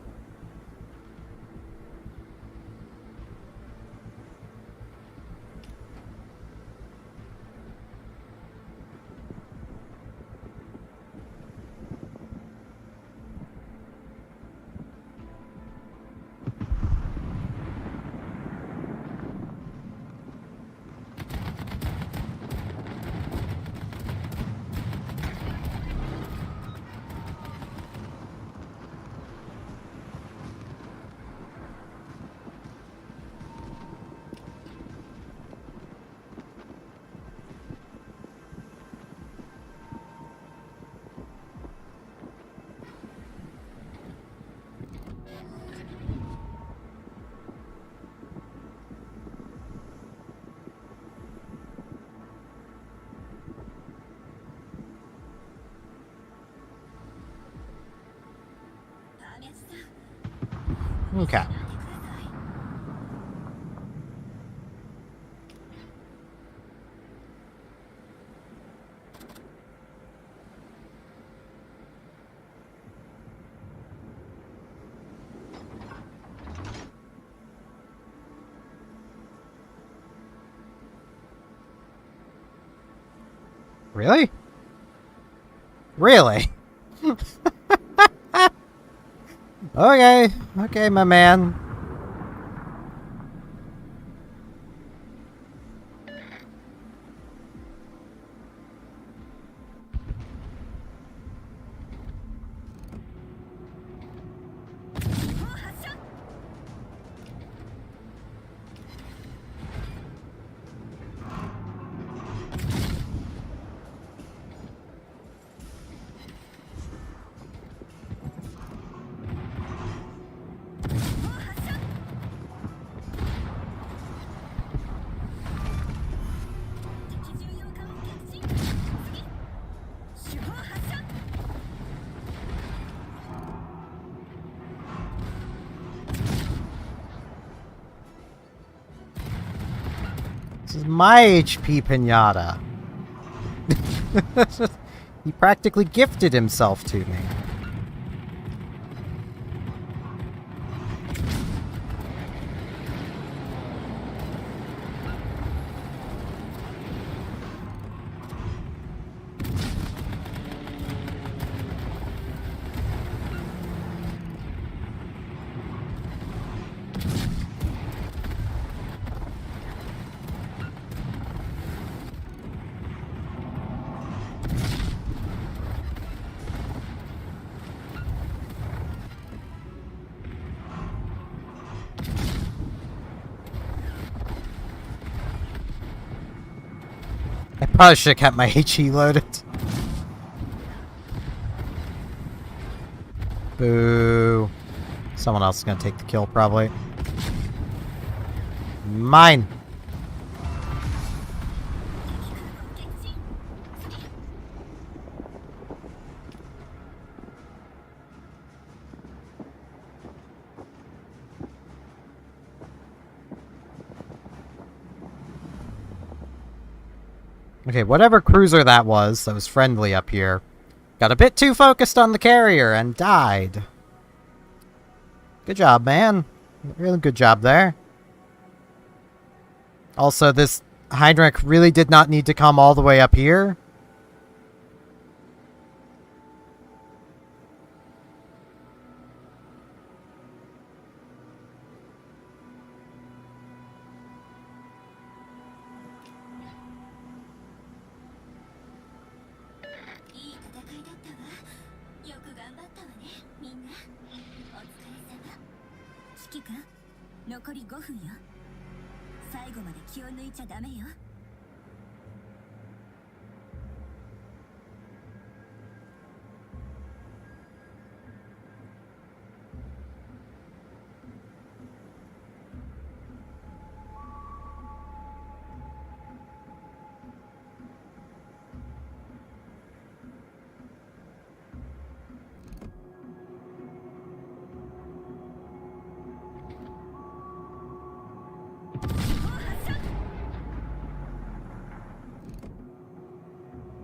Okay. Really? Really? Okay. Okay, my man. This is my HP pinata. He practically gifted himself to me. I probably should have kept my HE loaded. Boo. Someone else is gonna take the kill, probably. Mine. Okay, whatever cruiser that was friendly up here, got a bit too focused on the carrier and died. Good job, man. Really good job there. Also, this Heinrich really did not need to come all the way up here.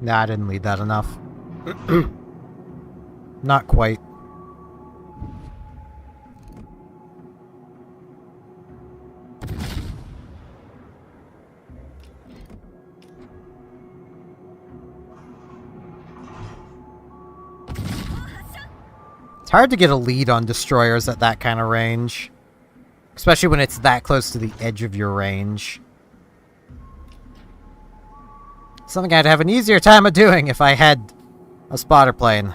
Nah, I didn't lead that enough. Not quite. It's hard to get a lead on destroyers at that kind of range. Especially when it's that close to the edge of your range. Something I'd have an easier time of doing if I had a spotter plane.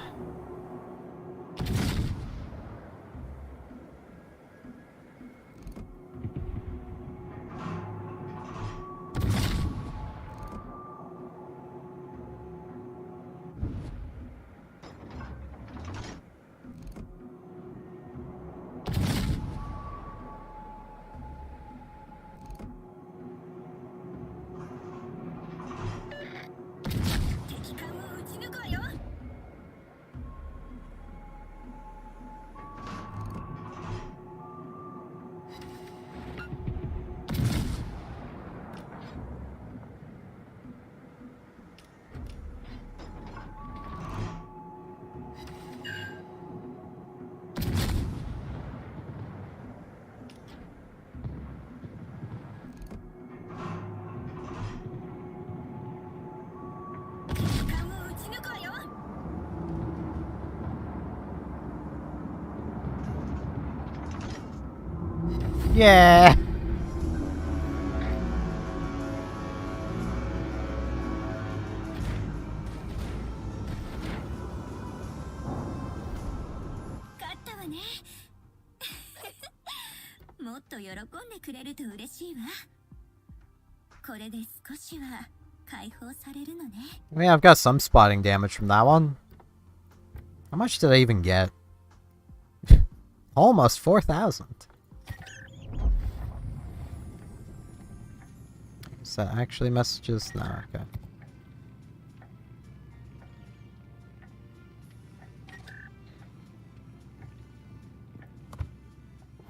Yeah. Yeah, I've got some spotting damage from that one. How much did I even get? Almost 4,000. Is that actually messages? No, okay.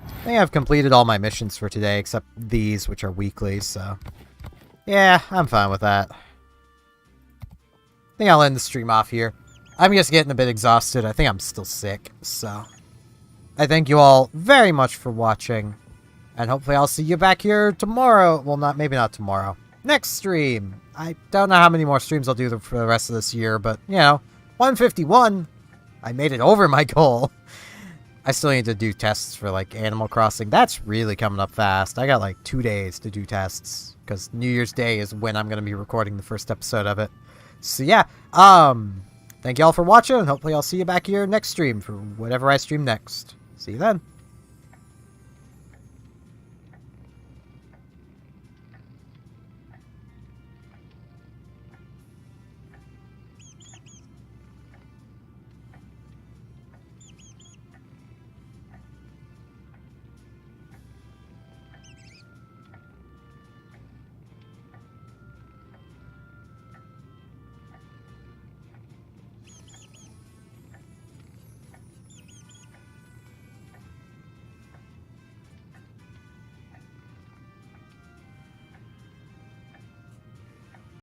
I think I've completed all my missions for today, except these, which are weekly, so... Yeah, I'm fine with that. I think I'll end the stream off here. I'm just getting a bit exhausted. I think I'm still sick, so... I thank you all very much for watching. And hopefully I'll see you back here tomorrow. Well, maybe not tomorrow. Next stream. I don't know how many more streams I'll do for the rest of this year, but, you know, 151. I made it over my goal. I still need to do tests for, like, Animal Crossing. That's really coming up fast. I got, like, 2 days to do tests. Because New Year's Day is when I'm going to be recording the first episode of it. So, yeah. Thank you all for watching, and hopefully I'll see you back here next stream for whatever I stream next. See you then.